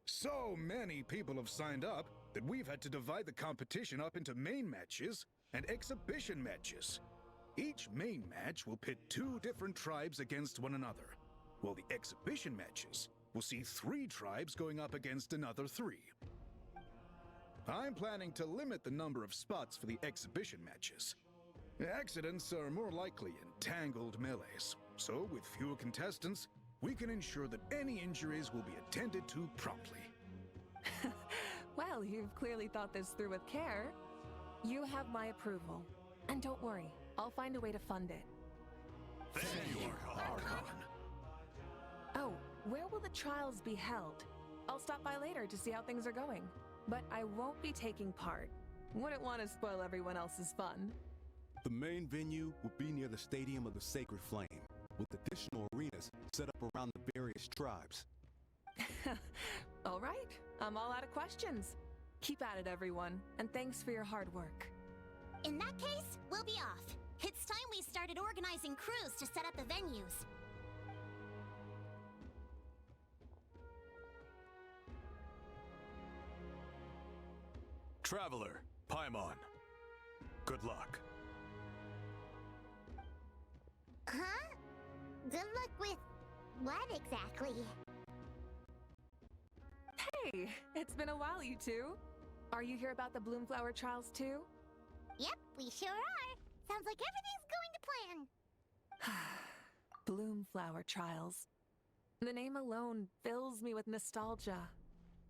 So many people have signed up that we've had to divide the competition up into main matches and exhibition matches. Each main match will pit 2 different tribes against one another, while the exhibition matches will see 3 tribes going up against another 3. I'm planning to limit the number of spots for the exhibition matches. Accidents are more likely in tangled melees, so with fewer contestants, we can ensure that any injuries will be attended to promptly. Well, you've clearly thought this through with care. You have my approval. And don't worry, I'll find a way to fund it. Thank you, Archon. Oh, where will the trials be held? I'll stop by later to see how things are going. But I won't be taking part. Wouldn't want to spoil everyone else's fun. The main venue will be near the Stadium of the Sacred Flame. with additional arenas set up around the various tribes. All right, I'm all out of questions. Keep at it, everyone, and thanks for your hard work. In that case, we'll be off. It's time we started organizing crews to set up the venues. Traveler, Paimon. Good luck. Huh? Good luck with what exactly? Hey, it's been a while, you two. Are you here about the Bloomflower trials too? Yep, we sure are. Sounds like everything's going to plan. Bloomflower trials. The name alone fills me with nostalgia.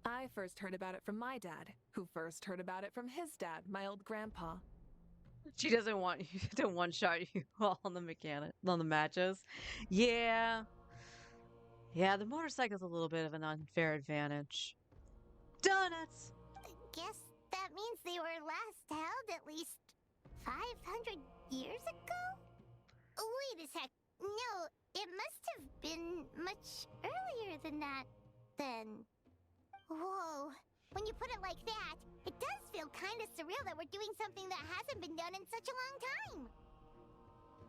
I first heard about it from my dad, who first heard about it from his dad, my old grandpa. She doesn't want you to one-shot you all on the matches. Yeah. Yeah, the motorcycle's a little bit of an unfair advantage. Donuts! Guess that means they were last held at least 500 years ago? Wait a sec. No, it must have been much earlier than that, then. Whoa. When you put it like that, it does feel kind of surreal that we're doing something that hasn't been done in such a long time.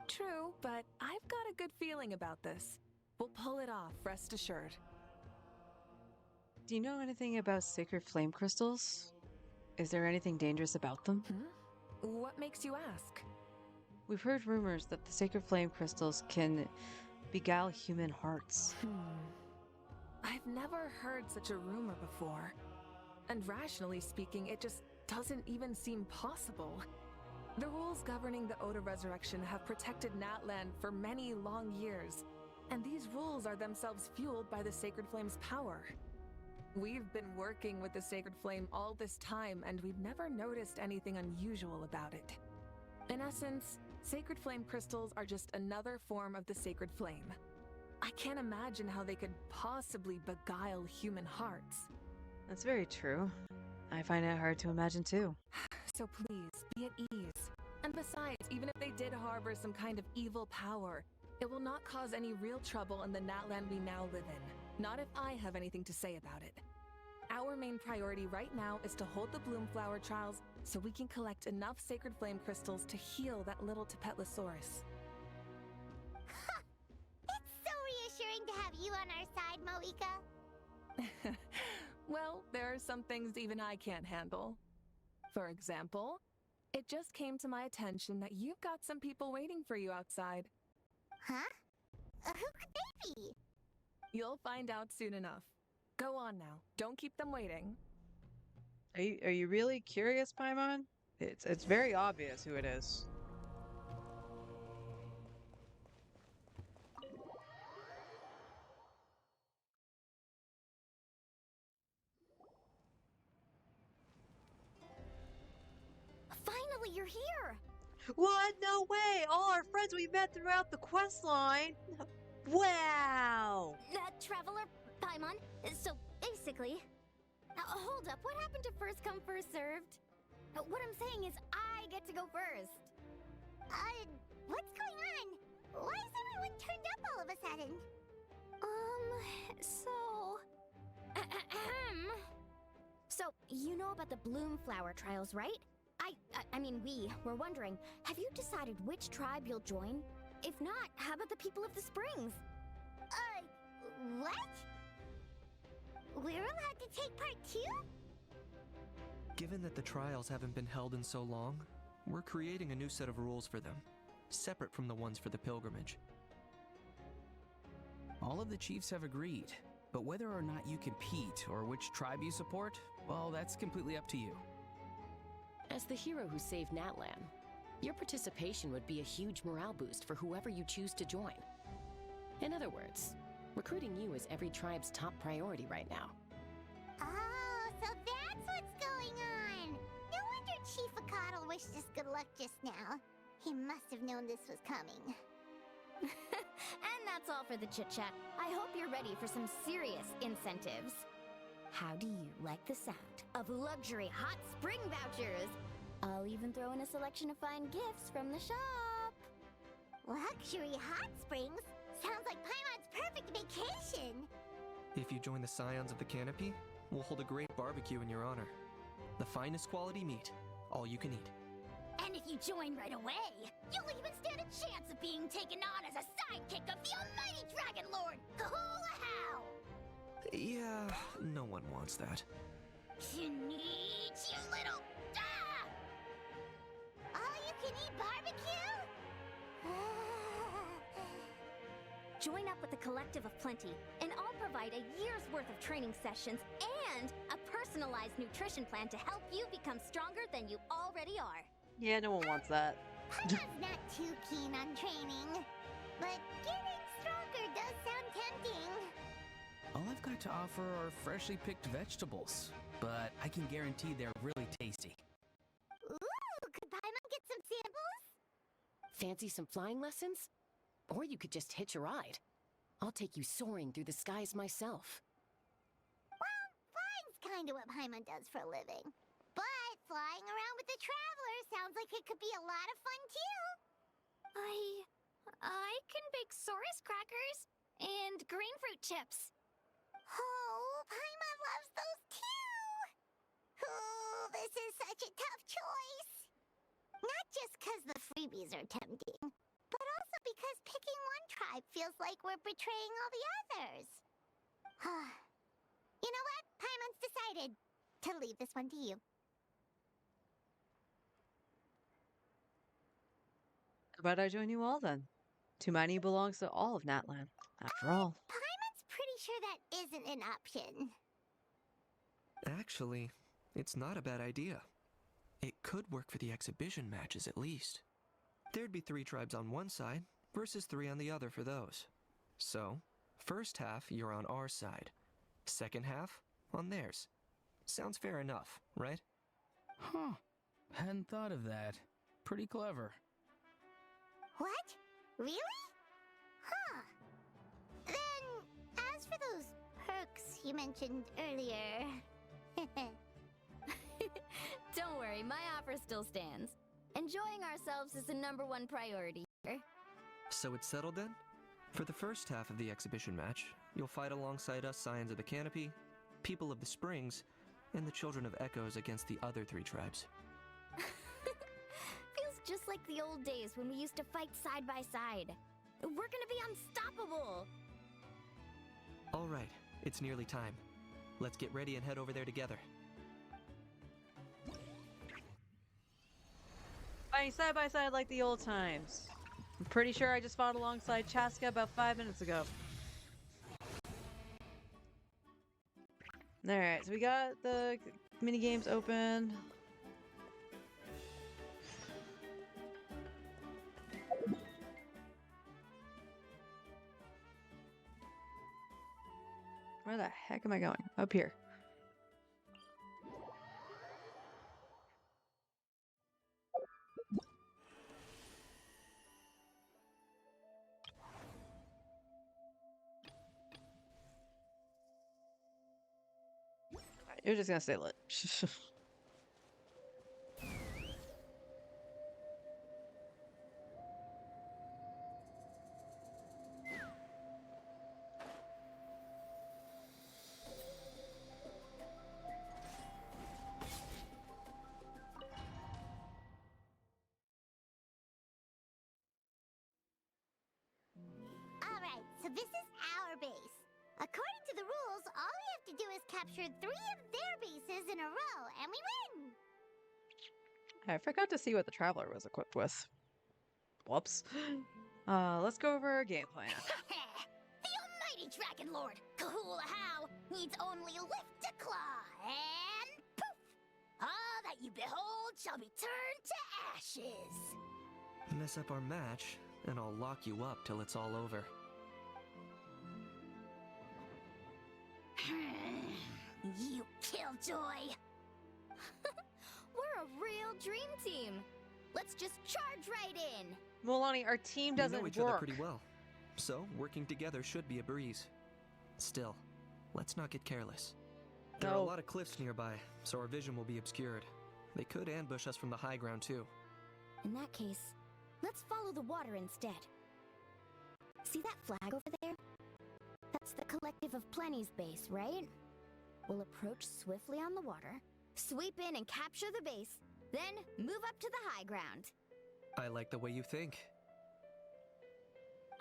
True, but I've got a good feeling about this. We'll pull it off, rest assured. Do you know anything about sacred flame crystals? Is there anything dangerous about them? What makes you ask? We've heard rumors that the sacred flame crystals can beguile human hearts. I've never heard such a rumor before. And rationally speaking, it just doesn't even seem possible. The rules governing the Oda resurrection have protected Natlan for many long years, and these rules are themselves fueled by the Sacred Flame's power. We've been working with the Sacred Flame all this time, and we've never noticed anything unusual about it. In essence, Sacred Flame crystals are just another form of the Sacred Flame. I can't imagine how they could possibly beguile human hearts. That's very true. I find it hard to imagine too. So please, be at ease. And besides, even if they did harbor some kind of evil power, it will not cause any real trouble in the Natlan we now live in. Not if I have anything to say about it. Our main priority right now is to hold the Bloomflower trials so we can collect enough Sacred Flame crystals to heal that little Tepetlosaurus. It's so reassuring to have you on our side, Moika. Well, there are some things even I can't handle. For example, it just came to my attention that you've got some people waiting for you outside. Huh? Who could they be? You'll find out soon enough. Go on now. Don't keep them waiting. Are you really curious, Paimon? It's very obvious who it is. Finally, you're here! What? No way! All our friends we met throughout the quest line! Wow! Traveler, Paimon, so basically... hold up, what happened to first come, first served? What I'm saying is I get to go first. What's going on? Why is everyone turned up all of a sudden? So, you know about the Bloomflower trials, right? I mean, we were wondering, have you decided which tribe you'll join? If not, how about the people of the Springs? What? We're allowed to take part too? Given that the trials haven't been held in so long, we're creating a new set of rules for them, separate from the ones for the pilgrimage. All of the chiefs have agreed, but whether or not you compete or which tribe you support, well, that's completely up to you. As the hero who saved Natlan, your participation would be a huge morale boost for whoever you choose to join. In other words, recruiting you is every tribe's top priority right now. Oh, so that's what's going on! No wonder Chief Akatl wished us good luck just now. He must have known this was coming. And that's all for the chit-chat. I hope you're ready for some serious incentives. How do you like the sound of luxury hot spring vouchers? I'll even throw in a selection of fine gifts from the shop. Luxury hot springs? Sounds like Paimon's perfect vacation. If you join the Scions of the Canopy, we'll hold a great barbecue in your honor. The finest quality meat, all you can eat. And if you join right away, you'll even stand a chance of being taken on as a sidekick of the almighty Dragon Lord, Kahula-How! Yeah, no one wants that. You little... Ah! All-you-can-eat barbecue? Join up with the Collective of Plenty, and I'll provide a year's worth of training sessions and a personalized nutrition plan to help you become stronger than you already are. Yeah, no one wants that. Paimon's not too keen on training, but getting stronger does sound tempting. All I've got to offer are freshly picked vegetables, but I can guarantee they're really tasty. Ooh, could Paimon get some samples? Fancy some flying lessons? Or you could just hitch a ride. I'll take you soaring through the skies myself. Well, flying's kind of what Paimon does for a living. But flying around with the Traveler sounds like it could be a lot of fun too. I can bake Saurus crackers and green fruit chips. Oh, Paimon loves those too. Oh, this is such a tough choice. Not just because the freebies are tempting, but also because picking one tribe feels like we're betraying all the others. You know what? Paimon's decided to leave this one to you. How about I join you all then? Tumani belongs to all of Natlan, after all. Paimon's pretty sure that isn't an option. Actually, it's not a bad idea. It could work for the exhibition matches at least. There'd be 3 tribes on one side versus 3 on the other for those. So, first half you're on our side, second half on theirs. Sounds fair enough, right? Huh. Hadn't thought of that. Pretty clever. What? Really? Huh. Then, as for those perks you mentioned earlier... Don't worry, my offer still stands. Enjoying ourselves is the #1 priority here. So it's settled then? For the first half of the exhibition match, you'll fight alongside us Scions of the Canopy, People of the Springs, and the Children of Echoes against the other 3 tribes. Feels just like the old days when we used to fight side by side. We're gonna be unstoppable! Alright, it's nearly time. Let's get ready and head over there together. Fighting side by side like the old times. I'm pretty sure I just fought alongside Chaska about 5 minutes ago. Alright, so we got the mini games open. Where the heck am I going? Up here. You're just gonna stay lit. Alright, so this is our base. According to the rules, all we have to do is capture 3 of their bases in a row, and we win! I forgot to see what the Traveler was equipped with. Whoops. Let's go over our game plan. The almighty Dragon Lord, Kahula-How, needs only lift a claw, and poof! All that you behold shall be turned to ashes. Mess up our match, and I'll lock you up till it's all over. You killjoy! We're a real dream team. Let's just charge right in. Milani, our team We doesn't know each work. other pretty well, so working together should be a breeze. Still, let's not get careless. There are a No. lot of cliffs nearby, so our vision will be obscured. They could ambush us from the high ground too. In that case, let's follow the water instead. See that flag over there? That's the Collective of Plenty's base, right? We'll approach swiftly on the water, sweep in and capture the base, then move up to the high ground. I like the way you think.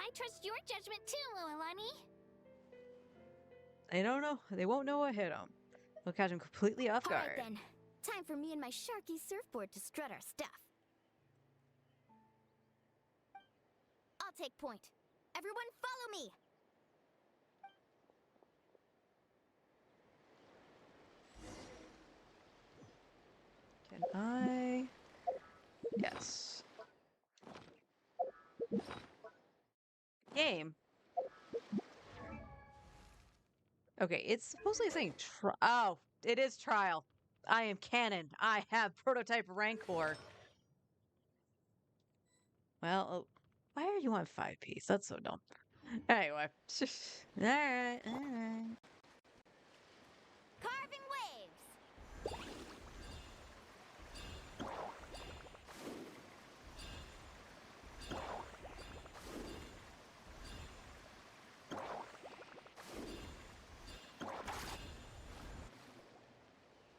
I trust your judgment too, Lualani. They don't know. They won't know what hit them. They'll catch them completely off All guard. right then. Time for me and my Sharky surfboard to strut our stuff. I'll take point. Everyone follow me! Can I? Yes. Game. Okay, it's supposedly saying oh, it is trial. I am canon. I have prototype Rancor. Well, why are you on 5-piece? That's so dumb. Anyway. Alright, alright. Carving waves!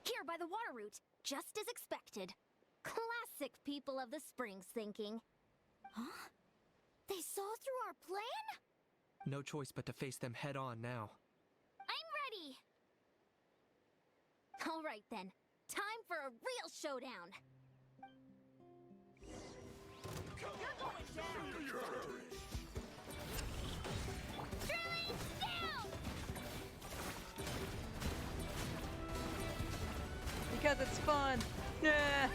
Here by the water route, just as expected. Classic people of the Springs thinking. Huh? They saw through our plan? No choice but to face them head on now. I'm ready! All right then, time for a real showdown. You're going down! Drilling down! Because it's fun. Yeah.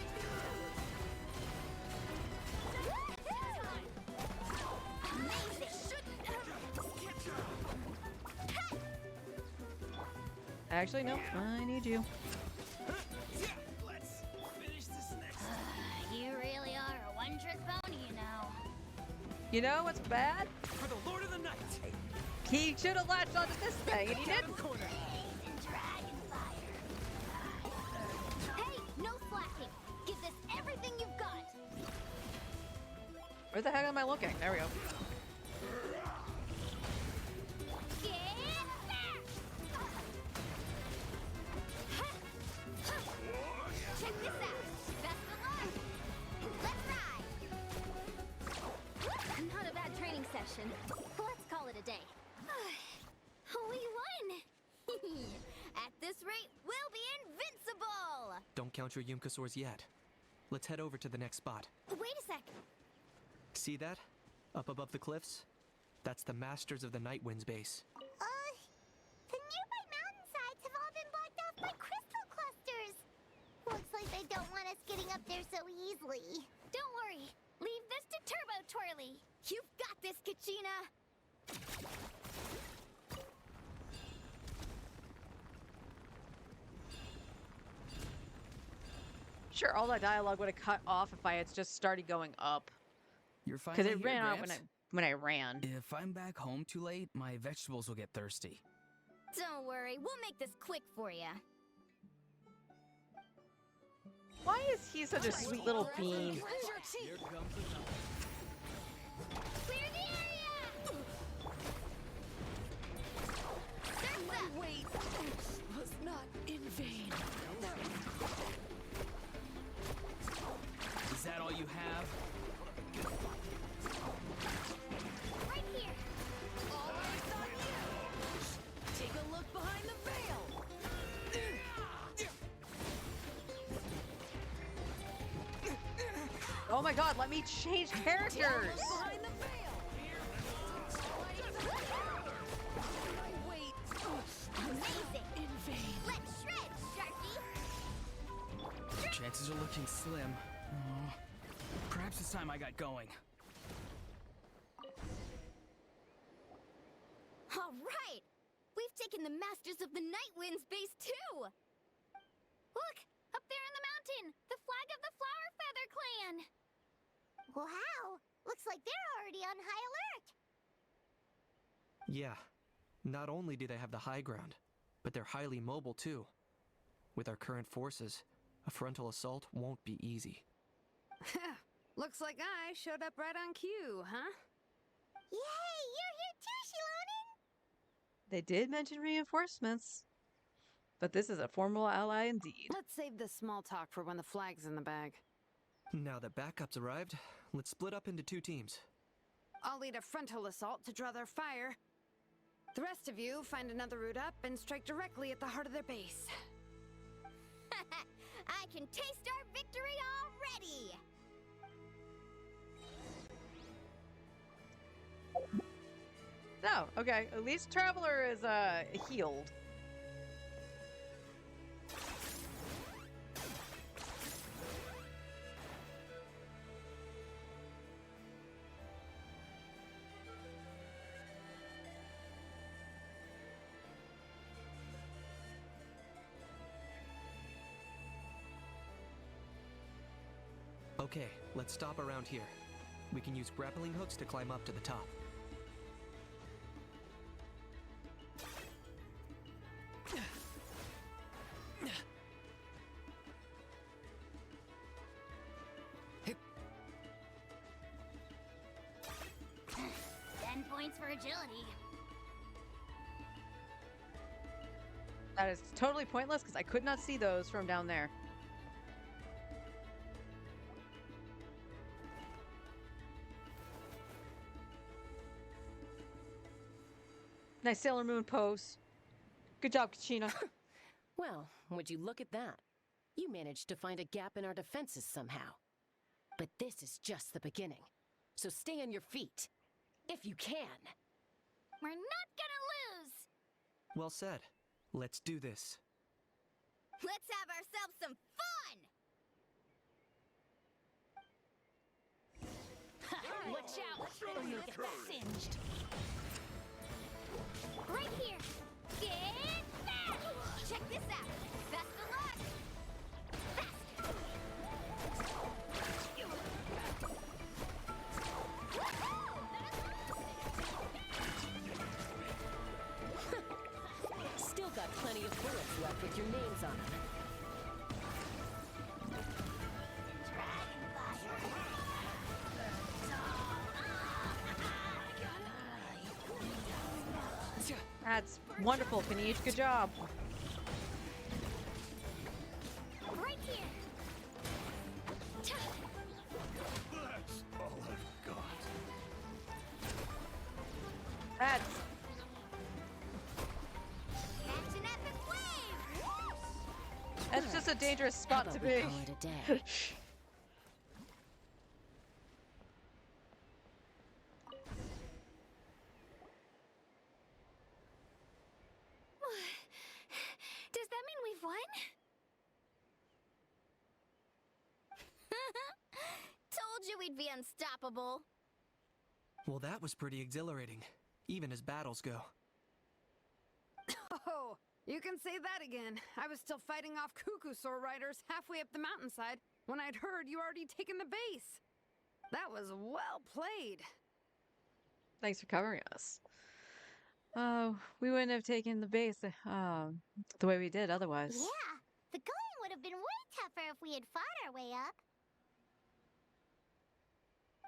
Actually, no. I need you. Let's finish this next. You really are a one-trick pony, you know. You know what's bad? For the Lord of the Night. He should have latched onto this thing, and he didn't. Hey, no slacking. Give this everything you've got. Where the heck am I looking? There we go. Get back! Check this out. Best of luck. Let's ride. Not a bad training session. Let's call it a day. We won! At this rate, we'll be invincible! Don't count your Yumkasaurs yet. Let's head over to the next spot. Wait a sec. See that? Up above the cliffs? That's the Masters of the Night Wind's base. The nearby mountainsides have all been blocked off by crystal clusters. Looks like they don't want us getting up there so easily. Don't worry. Leave this to Turbo Twirly. You've got this, Kachina. Sure, all that dialogue would have cut off if I had just started going up. You're Because finally it here, ran out Gramps. when I ran. If I'm back home too late, my vegetables will get thirsty. Don't worry, we'll make this quick for you. Why is he such a sweet little bean? Here comes another. Clear the area! My wait was not in vain. Is that all you have? right here. All eyes on you! Take a look behind the veil! Oh my god, let me change characters! Behind the veil! My weight Amazing. in vain. Let's shred, Sharky. Chances are looking slim. Oh, perhaps it's time I got going. All right. We've taken the Masters of the Night Wind's base too. Look, up there in the mountain, the flag of the Flower Feather Clan. Wow, looks like they're already on high alert. Yeah. Not only do they have the high ground, but they're highly mobile too. With our current forces, a frontal assault won't be easy. Looks like I showed up right on cue, huh? Yay! You're here too, Shilonen! They did mention reinforcements, but this is a formal ally indeed. Let's save this small talk for when the flag's in the bag. Now that backup's arrived, let's split up into 2 teams. I'll lead a frontal assault to draw their fire. The rest of you find another route up and strike directly at the heart of their base. I can taste our victory already! No, okay. At least Traveler is healed. Okay, let's stop around here. We can use grappling hooks to climb up to the top. Points for agility. That is totally pointless because I could not see those from down there. Nice Sailor Moon pose. Good job, Kachina. Well, would you look at that? You managed to find a gap in our defenses somehow. But this is just the beginning. So stay on your feet. If you can. We're not gonna lose! Well said. Let's do this. Let's have ourselves some fun! Watch out, or you'll get singed. Right here! Get back! Check this out! Best of luck! Faster! Still got plenty of bullets left with your names on them. That's wonderful, Kanish. Good job. Right here! That's all I've got. That's Catch an epic wave! that's just a dangerous spot How to about we be. call it a day? Does that mean we've won? Told you we'd be unstoppable. Well, that was pretty exhilarating, even as battles go. Oh, you can say that again. I was still fighting off Cuckoosaur riders halfway up the mountainside when I'd heard you already taken the base. That was well played. Thanks for covering us. Oh, we wouldn't have taken the base the way we did otherwise. Yeah, the going would have been way tougher if we had fought our way up.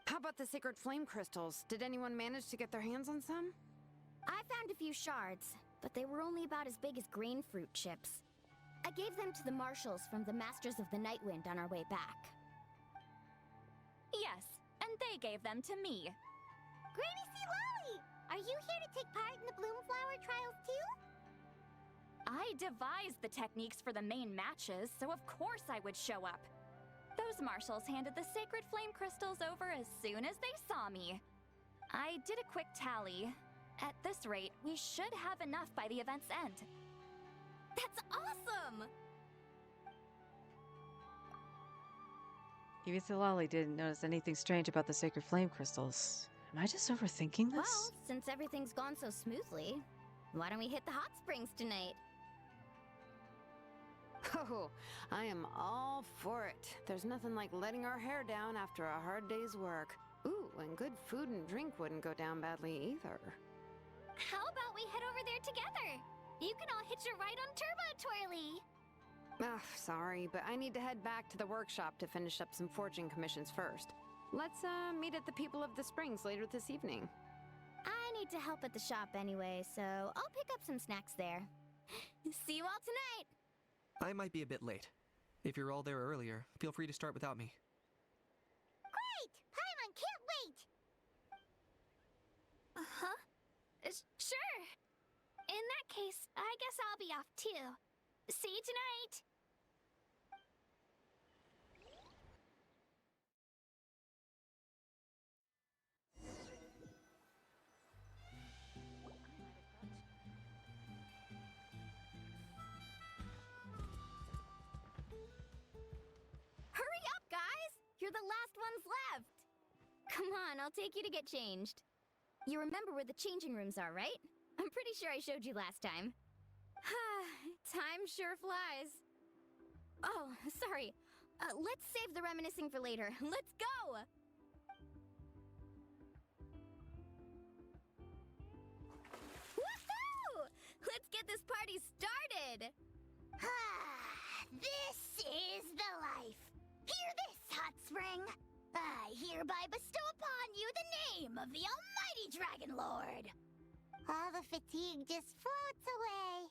How about the sacred flame crystals? Did anyone manage to get their hands on some? I found a few shards, but they were only about as big as grain fruit chips. I gave them to the marshals from the Masters of the Nightwind on our way back. Yes, and they gave them to me. Granny C. Lolly! Are you here to take part in the Bloomflower trials too? I devised the techniques for the main matches, so of course I would show up. Those marshals handed the sacred flame crystals over as soon as they saw me. I did a quick tally. At this rate, we should have enough by the event's end. That's awesome! Even Lolly didn't notice anything strange about the sacred flame crystals. Am I just overthinking this? Well, since everything's gone so smoothly, why don't we hit the hot springs tonight? Oh, I am all for it. There's nothing like letting our hair down after a hard day's work. Ooh, and good food and drink wouldn't go down badly either. How about we head over there together? You can all hitch a ride on Turbo Twirly. Ugh, sorry, but I need to head back to the workshop to finish up some forging commissions first. Let's, meet at the People of the Springs later this evening. need to help at the shop anyway, so I'll pick up some snacks there. See you all tonight! I might be a bit late. If you're all there earlier, feel free to start without me. Great! Paimon can't wait! Uh-huh. Sure. In that case, I guess I'll be off too. See you tonight! Hurry up, guys! You're the last ones left! Come on, I'll take you to get changed. You remember where the changing rooms are, right? I'm pretty sure I showed you last time. Time sure flies. Oh, sorry. Let's save the reminiscing for later. Let's go! Woohoo! Let's get this party started! This is the life. Hear this, Hot Spring. I hereby bestow upon you the name of the Almighty Dragon Lord. All the fatigue just floats away.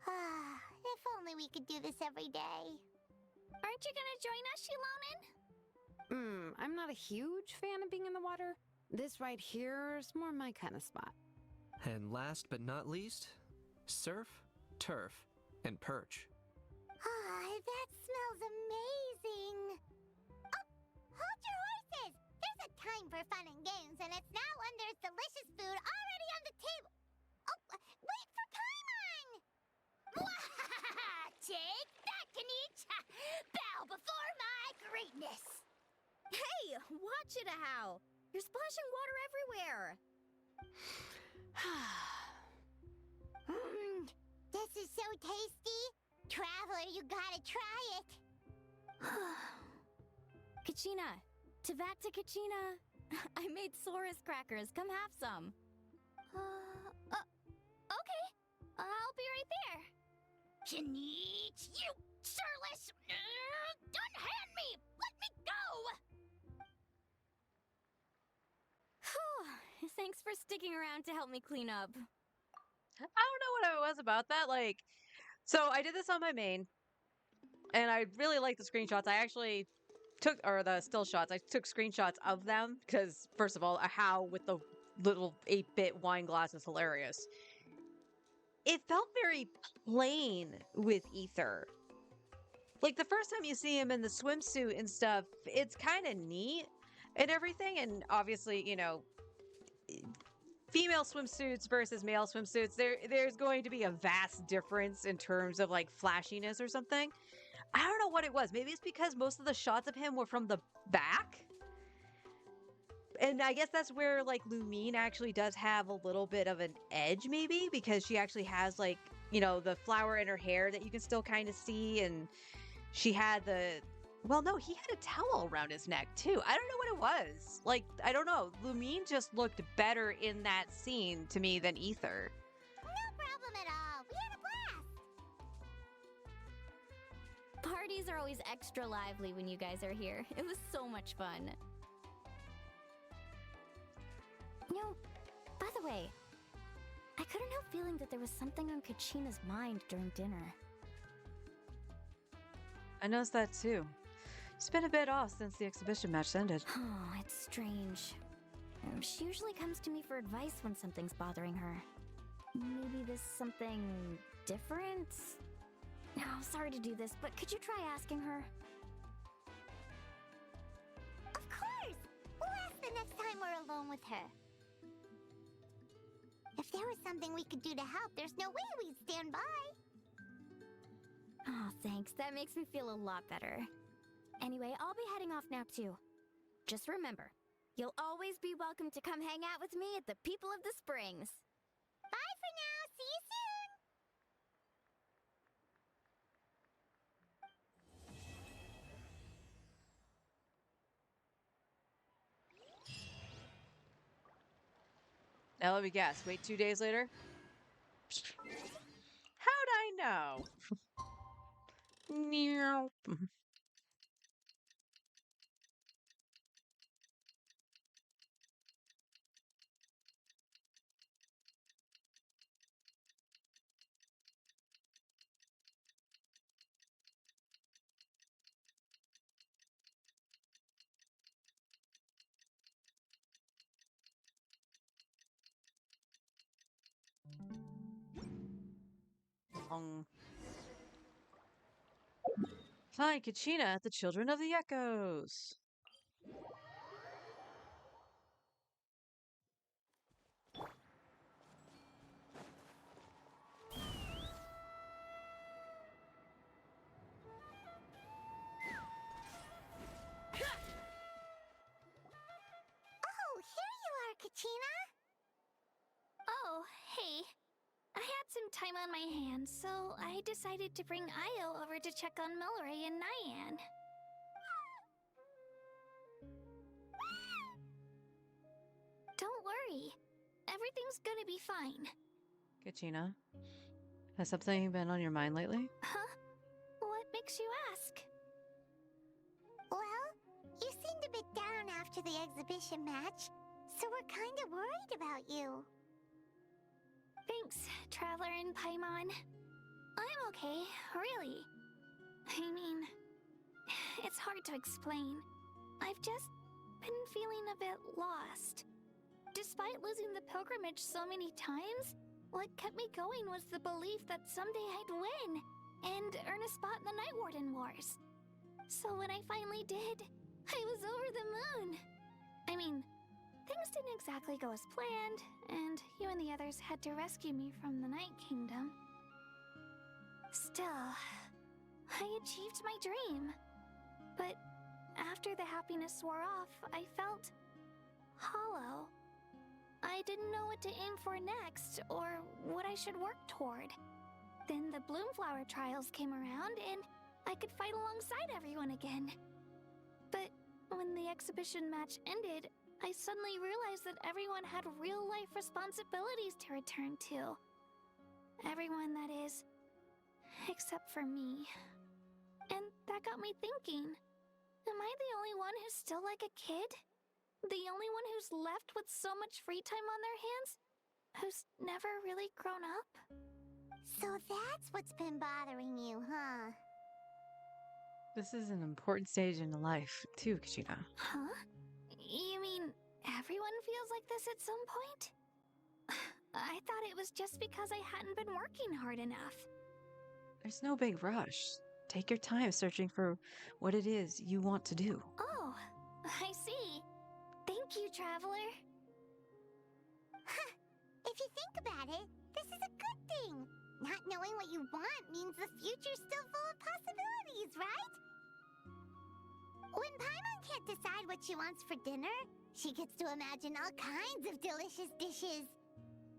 If only we could do this every day. Aren't you gonna join us, Shilonen? I'm not a huge fan of being in the water. This right here is more my kind of spot. And last but not least, surf, turf, and perch. That smells amazing. Oh, hold your horses. There's a time for fun and games, and it's now when there's delicious food already on the table. Oh, wait for Paimon! Take that, Kanich! Bow before my greatness! Hey, watch it, How! You're splashing water everywhere! This is so tasty. Traveler, you gotta try it. Kachina! Tavata Kachina! I made Saurus crackers. Come have some. Okay. I'll be right there. Kanich, you surless! Unhand me! Let me go! Thanks for sticking around to help me clean up. I don't know what it was about that. Like, so I did this on my main, and I really like the screenshots. I actually took, or the still shots, I took screenshots of them because, first of all, a How with the little 8-bit wine glass is hilarious. It felt very plain with Ether. Like, the first time you see him in the swimsuit and stuff, it's kind of neat and everything, and obviously, you know, female swimsuits versus male swimsuits, there's going to be a vast difference in terms of like flashiness or something. I don't know what it was. Maybe it's because most of the shots of him were from the back. And I guess that's where like Lumine actually does have a little bit of an edge, maybe, because she actually has like, you know, the flower in her hair that you can still kind of see, and she had the, well, no, he had a towel around his neck too. I don't know what it was. Like, I don't know. Lumine just looked better in that scene to me than Ether. No problem at all. We had a blast. Parties are always extra lively when you guys are here. It was so much fun. No, by the way, I couldn't help feeling that there was something on Kachina's mind during dinner. I noticed that too. She's been a bit off since the exhibition match ended. Oh, it's strange. She usually comes to me for advice when something's bothering her. Maybe this something different? No, sorry to do this, but could you try asking her? Of course! We'll ask the next time we're alone with her. If there was something we could do to help, there's no way we'd stand by. Oh, thanks. That makes me feel a lot better. Anyway, I'll be heading off now too. Just remember, you'll always be welcome to come hang out with me at the People of the Springs. Bye for now. See you soon. Now let me guess. Wait 2 days later? How'd I know? Meow. Pong. Find Kachina at the Children of the Echoes. Oh, here you are, Kachina. Oh, hey. I had some time on my hands, so I decided to bring Io over to check on Milray and Nyan. Don't worry. Everything's gonna be fine. Kachina, has something been on your mind lately? Huh? What makes you ask? Well, you seemed a bit down after the exhibition match, so we're kind of worried about you. Thanks, Traveler and Paimon. I'm okay, really. I mean, it's hard to explain. I've just been feeling a bit lost. Despite losing the pilgrimage so many times, what kept me going was the belief that someday I'd win and earn a spot in the Night Warden Wars. So when I finally did, I was over the moon. I mean, things didn't exactly go as planned, and you and the others had to rescue me from the Night Kingdom. Still, I achieved my dream. But after the happiness wore off, I felt hollow. I didn't know what to aim for next, or what I should work toward. Then the Bloomflower trials came around, and I could fight alongside everyone again. But when the exhibition match ended, I suddenly realized that everyone had real-life responsibilities to return to. Everyone, that is. Except for me. And that got me thinking, am I the only one who's still like a kid? The only one who's left with so much free time on their hands? Who's never really grown up? So that's what's been bothering you, huh? This is an important stage in life, too, Kachina. Huh? You mean everyone feels like this at some point? I thought it was just because I hadn't been working hard enough. There's no big rush. Take your time searching for what it is you want to do. Oh, I see. Thank you, Traveler. Huh. If you think about it, this is a good thing. Not knowing what you want means the future's still full of possibilities, right? When Paimon can't decide what she wants for dinner, she gets to imagine all kinds of delicious dishes.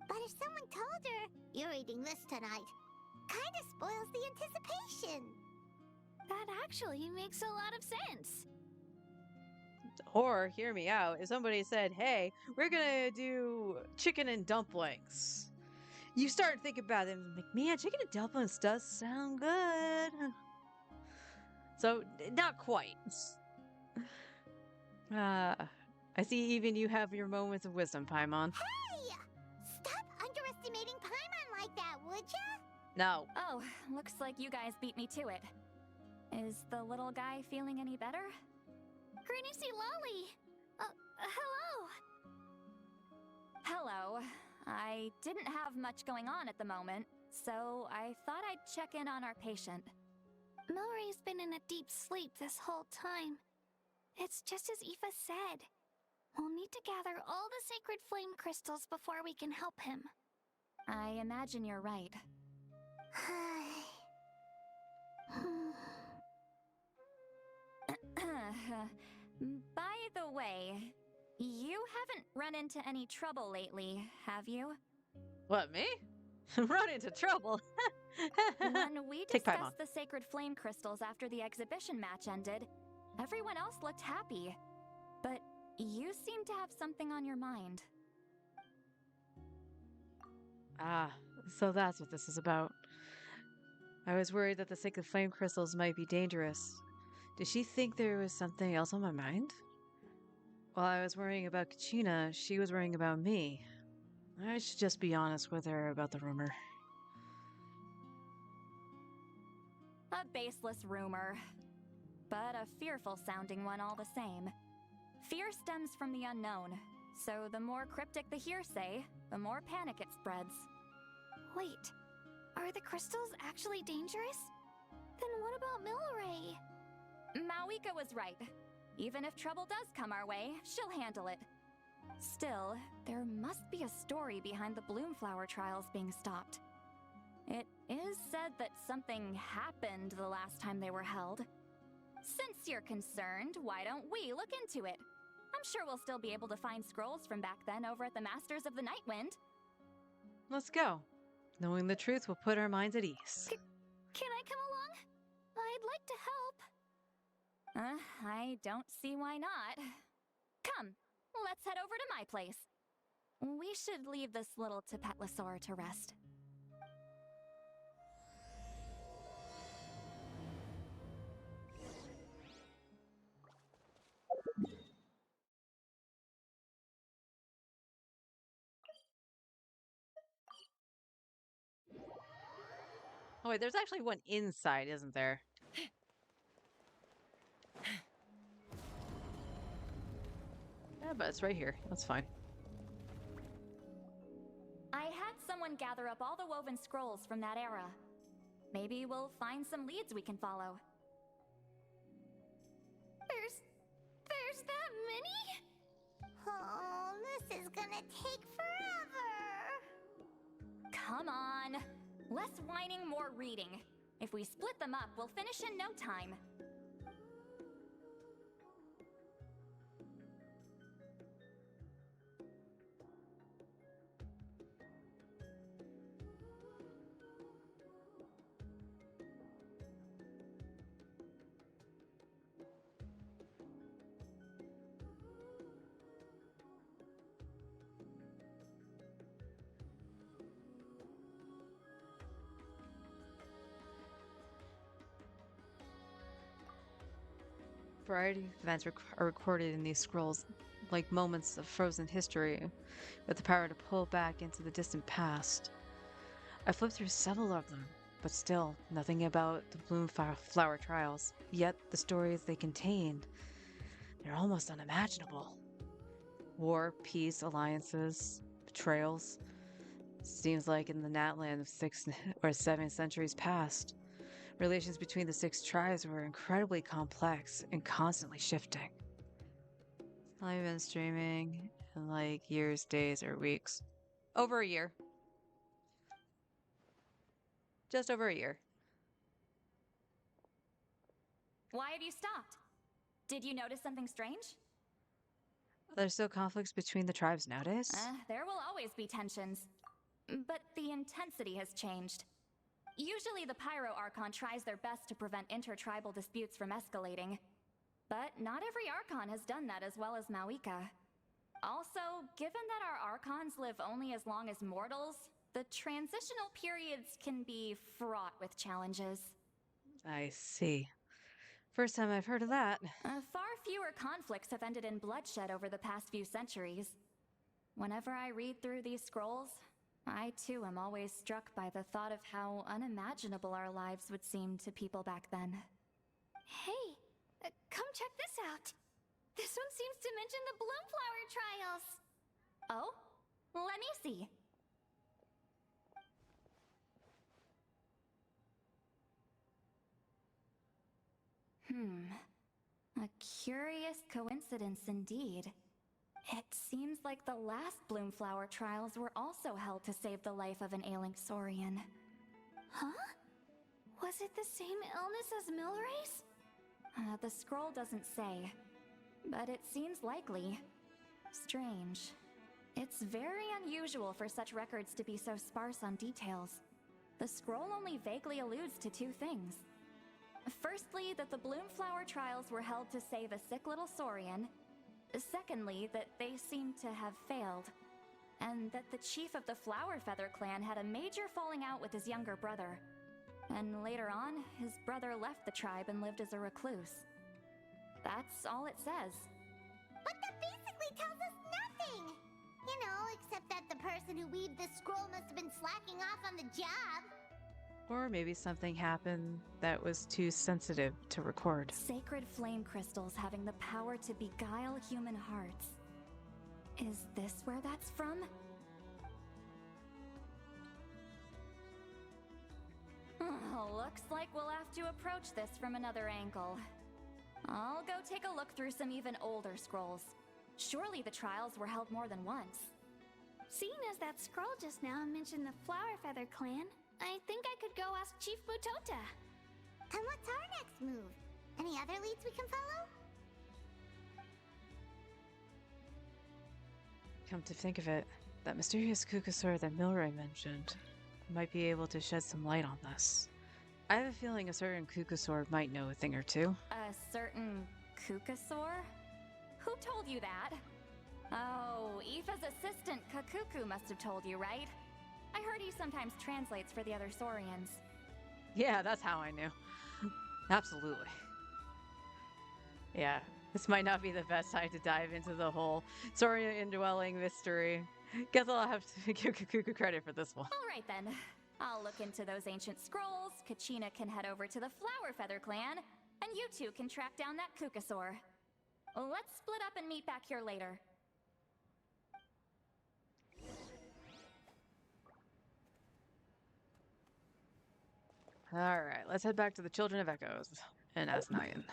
But if someone told her, "You're eating this tonight," kinda spoils the anticipation. That actually makes a lot of sense. Or, hear me out, if somebody said, hey, we're gonna do chicken and dumplings. You start thinking about it and like, man, chicken and dumplings does sound good. So, not quite. I see even you have your moments of wisdom, Paimon. Hey! Stop underestimating Paimon like that, would ya? No. Oh, looks like you guys beat me to it. Is the little guy feeling any better? Granny C. Lolly! Hello! Hello. I didn't have much going on at the moment, so I thought I'd check in on our patient. Milray's been in a deep sleep this whole time. It's just as Aoife said. We'll need to gather all the sacred flame crystals before we can help him. I imagine you're right. By the way, you haven't run into any trouble lately, have you? What, me? Run into trouble? When we Take Paimon. discussed the sacred flame crystals after the exhibition match ended, everyone else looked happy. But you seem to have something on your mind. Ah, so that's what this is about. I was worried that the sacred flame crystals might be dangerous. Did she think there was something else on my mind? While I was worrying about Kachina, she was worrying about me. I should just be honest with her about the rumor. A baseless rumor, but a fearful-sounding one all the same. Fear stems from the unknown, so the more cryptic the hearsay, the more panic it spreads. Wait, Are the crystals actually dangerous? Then what about Milray? Mawika was right. Even if trouble does come our way, she'll handle it. Still, there must be a story behind the Bloomflower trials being stopped. It is said that something happened the last time they were held. Since you're concerned, why don't we look into it? I'm sure we'll still be able to find scrolls from back then over at the Masters of the Nightwind. Let's go. Knowing the truth will put our minds at ease. Can I come along? I'd like to help. I don't see why not. Come, let's head over to my place. We should leave this little Tapetlosaur to rest. Oh wait, there's actually one inside, isn't there? Yeah, but it's right here. That's fine. I had someone gather up all the woven scrolls from that era. Maybe we'll find some leads we can follow. There's that many? Oh, this is gonna take forever. Come on. Less whining, more reading. If we split them up, we'll finish in no time. Variety of events are recorded in these scrolls, like moments of frozen history, with the power to pull back into the distant past. I flipped through several of them, but still nothing about the Bloomflower trials. Yet the stories they contained, they're almost unimaginable. War, peace, alliances, betrayals. Seems like in the Natland of 6 or 7 centuries past, relations between the 6 tribes were incredibly complex and constantly shifting. I've been streaming in like years, days, or weeks. Over a year. Just over a year. Why have you stopped? Did you notice something strange? There's still conflicts between the tribes nowadays? There will always be tensions. But the intensity has changed. Usually the Pyro Archon tries their best to prevent intertribal disputes from escalating. But not every Archon has done that as well as Mawika. Also, given that our Archons live only as long as mortals, the transitional periods can be fraught with challenges. I see. First time I've heard of that. Far fewer conflicts have ended in bloodshed over the past few centuries. Whenever I read through these scrolls, I too am always struck by the thought of how unimaginable our lives would seem to people back then. Hey, come check this out. This one seems to mention the Bloomflower trials. Oh? Let me see. A curious coincidence indeed. It seems like the last Bloomflower trials were also held to save the life of an ailing Saurian. Huh? Was it the same illness as Milray's? The scroll doesn't say, but it seems likely. Strange. It's very unusual for such records to be so sparse on details. The scroll only vaguely alludes to 2 things. Firstly, that the Bloomflower trials were held to save a sick little Saurian. Secondly, that they seem to have failed. And that the chief of the Flower Feather clan had a major falling out with his younger brother. And later on, his brother left the tribe and lived as a recluse. That's all it says. But that basically tells us nothing! You know, except that the person who weaved this scroll must have been slacking off on the job. Or maybe something happened that was too sensitive to record. Sacred flame crystals having the power to beguile human hearts. Is this where that's from? Looks like we'll have to approach this from another angle. I'll go take a look through some even older scrolls. Surely the trials were held more than once. Seeing as that scroll just now mentioned the Flower Feather clan, I think I could go ask Chief Mutota. And what's our next move? Any other leads we can follow? Come to think of it, that mysterious Kukasaur that Milray mentioned might be able to shed some light on this. I have a feeling a certain Kukasaur might know a thing or two. A certain Kukasaur? Who told you that? Oh, Aoife's assistant, Kakuku, must have told you, right? I heard he sometimes translates for the other Saurians. Yeah, that's how I knew. Absolutely. Yeah, this might not be the best time to dive into the whole Saurian indwelling mystery. Guess I'll have to give Kakuku credit for this one. All right then. I'll look into those ancient scrolls, Kachina can head over to the Flower Feather clan, and you two can track down that Kukasaur. Let's split up and meet back here later. Alright, let's head back to the Children of Echoes and ask Nyan.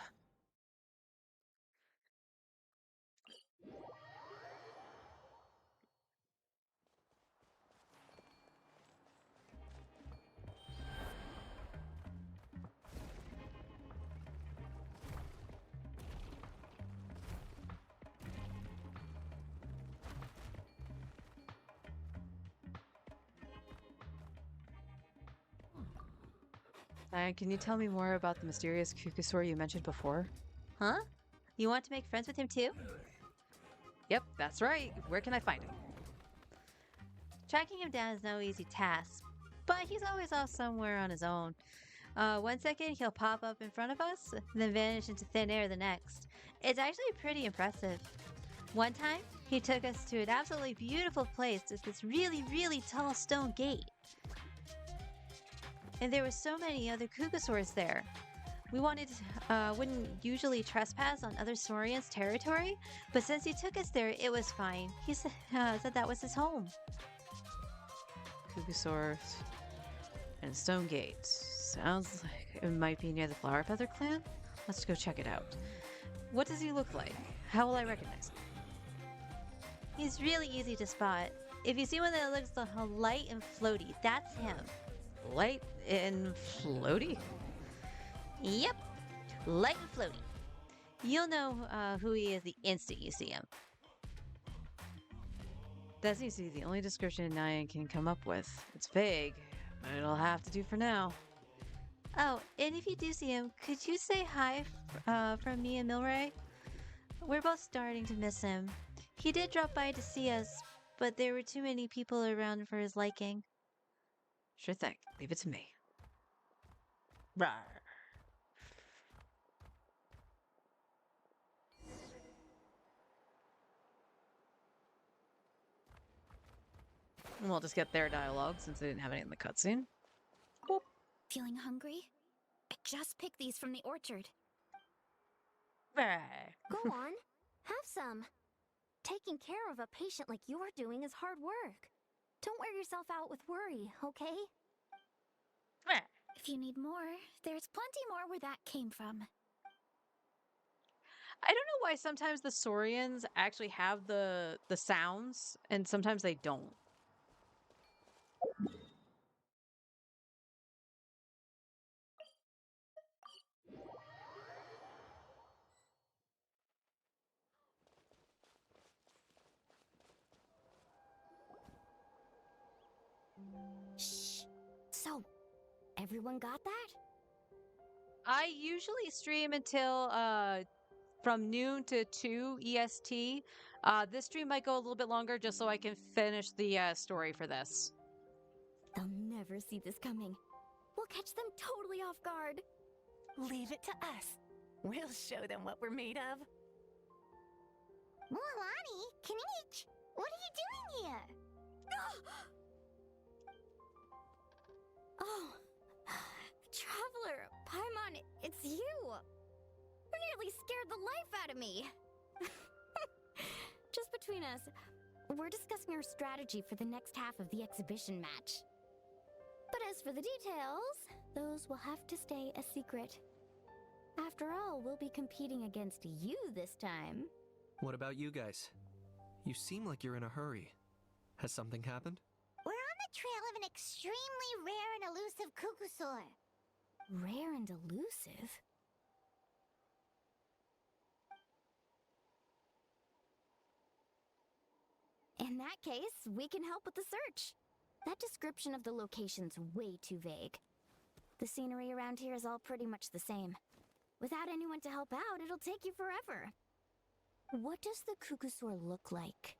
Nyan, can you tell me more about the mysterious Kukasaur you mentioned before? Huh? You want to make friends with him too? Yep, that's right. Where can I find him? Tracking him down is no easy task, but he's always off somewhere on his own. 1 second he'll pop up in front of us, then vanish into thin air the next. It's actually pretty impressive. One time, he took us to an absolutely beautiful place with this really, really tall stone gate. And there were so many other Kukasaurs there. We wouldn't usually trespass on other Saurians' territory, but since he took us there, it was fine. He said that was his home. Kukasaur and Stone Gate. Sounds like it might be near the Flower Feather clan. Let's go check it out. What does he look like? How will I recognize him? He's really easy to spot. If you see one that looks light and floaty, that's him. Light and floaty? Yep, light and floaty. You'll know who he is the instant you see him. That seems to be the only description Nyan can come up with. It's vague, but it'll have to do for now. Oh, and if you do see him, could you say hi from me and Milray? We're both starting to miss him. He did drop by to see us, but there were too many people around for his liking. Sure thing. Leave it to me. Rawr. And we'll just get their dialogue since they didn't have any in the cutscene. Boop. Feeling hungry? I just picked these from the orchard. Go on, have some. Taking care of a patient like you're doing is hard work. Don't wear yourself out with worry, okay? If you need more, there's plenty more where that came from. I don't know why sometimes the Saurians actually have the sounds and sometimes they don't. Shh. So, everyone got that? I usually stream until from noon to 2 EST. This stream might go a little bit longer just so I can finish the story for this. They'll never see this coming. We'll catch them totally off guard. Leave it to us. We'll show them what we're made of. Mualani, Kinich, what are you doing here? Oh, Traveler, Paimon, it's you. You nearly scared the life out of me. Just between us, we're discussing our strategy for the next half of the exhibition match. But as for the details, those will have to stay a secret. After all, we'll be competing against you this time. What about you guys? You seem like you're in a hurry. Has something happened? We're on the trail of an extremely rare and elusive Kukusaur. Rare and elusive? In that case, we can help with the search. That description of the location's way too vague. The scenery around here is all pretty much the same. Without anyone to help out, it'll take you forever. What does the Kukusaur look like?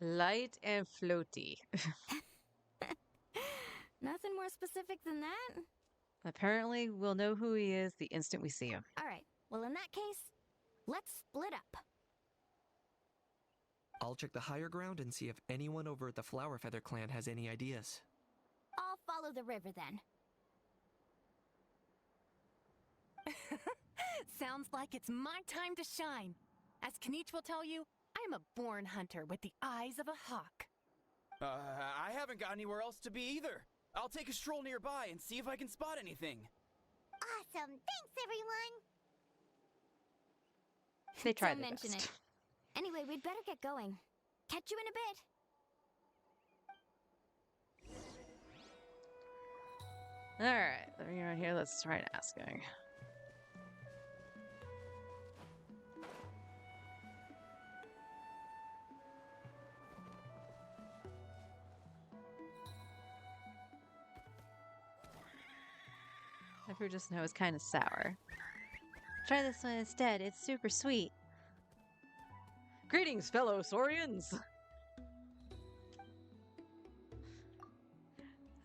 Light and floaty. Nothing more specific than that? Apparently, we'll know who he is the instant we see him. Alright, well in that case, let's split up. I'll check the higher ground and see if anyone over at the Flower Feather clan has any ideas. I'll follow the river then. Sounds like it's my time to shine. As Kniech will tell you, I'm a born hunter with the eyes of a hawk. I haven't got anywhere else to be either. I'll take a stroll nearby and see if I can spot anything. Awesome. Thanks, everyone. They tried Don't their mention best. it. Anyway, we'd better get going. Catch you in a bit. Alright, let me around here. Let's try asking. I just know it's kind of sour. Try this one instead. It's super sweet. Greetings, fellow Saurians!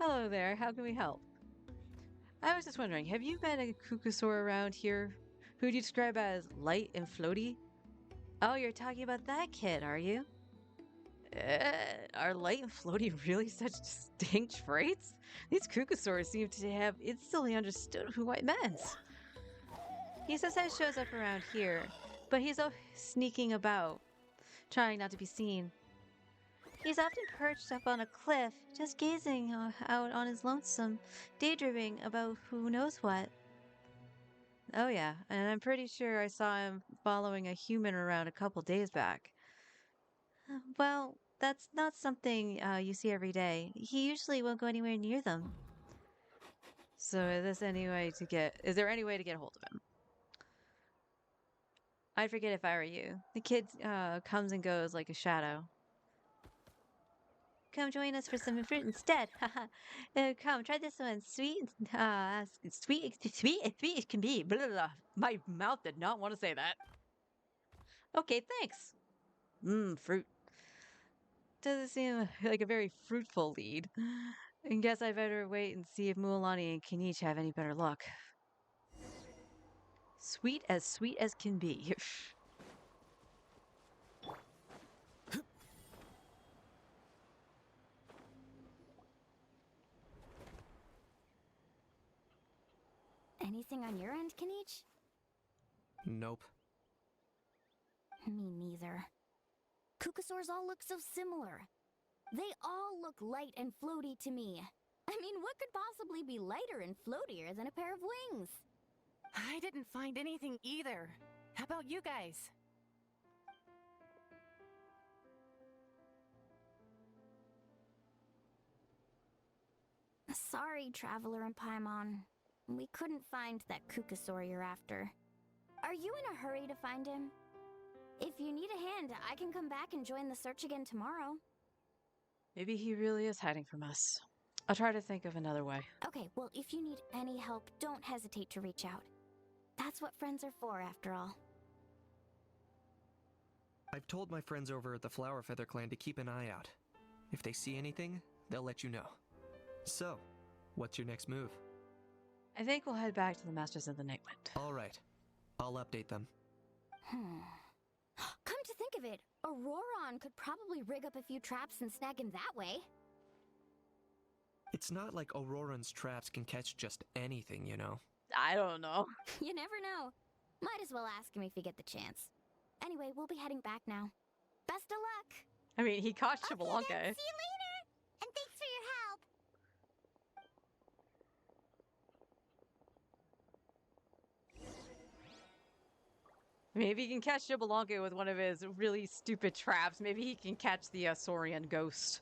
Hello there, how can we help? I was just wondering, have you met a Kukusaur around here who you describe as light and floaty? Oh, you're talking about that kid, are you? Are light and floaty really such distinct traits? These Kukusaurs seem to have instantly understood who I meant. He sometimes shows up around here, but he's always sneaking about, trying not to be seen. He's often perched up on a cliff, just gazing out on his lonesome, daydreaming about who knows what. Oh yeah, and I'm pretty sure I saw him following a human around a couple days back. Well, that's not something you see every day. He usually won't go anywhere near them. So is there any way to get a hold of him? I'd forget if I were you. The kid comes and goes like a shadow. Come join us for some fruit instead. Come, try this one. Sweet as it can be. Blah, blah, blah. My mouth did not want to say that. Okay, thanks. Fruit. Doesn't seem like a very fruitful lead. I guess I better wait and see if Mualani and Kniech have any better luck. Sweet as can be. Anything on your end, Kniech? Nope. Me neither. Kukusaurs all look so similar. They all look light and floaty to me. I mean, what could possibly be lighter and floatier than a pair of wings? I didn't find anything either. How about you guys? Sorry, Traveler and Paimon. We couldn't find that Kukusaur you're after. Are you in a hurry to find him? If you need a hand, I can come back and join the search again tomorrow. Maybe he really is hiding from us. I'll try to think of another way. Okay, well, if you need any help, don't hesitate to reach out. That's what friends are for, after all. I've told my friends over at the Flower Feather clan to keep an eye out. If they see anything, they'll let you know. So, what's your next move? I think we'll head back to the Masters of the Nightwind. All right. I'll update them. Come to think of it, Auroron could probably rig up a few traps and snag him that way. It's not like Auroran's traps can catch just anything, you know. I don't know. You never know. Might as well ask him if you get the chance. Anyway, we'll be heading back now. Best of luck! I mean, he caught Xbalanque. See you later! And thanks for your help! Maybe he can catch Jabberwocky with one of his really stupid traps. Maybe he can catch the Saurian ghost.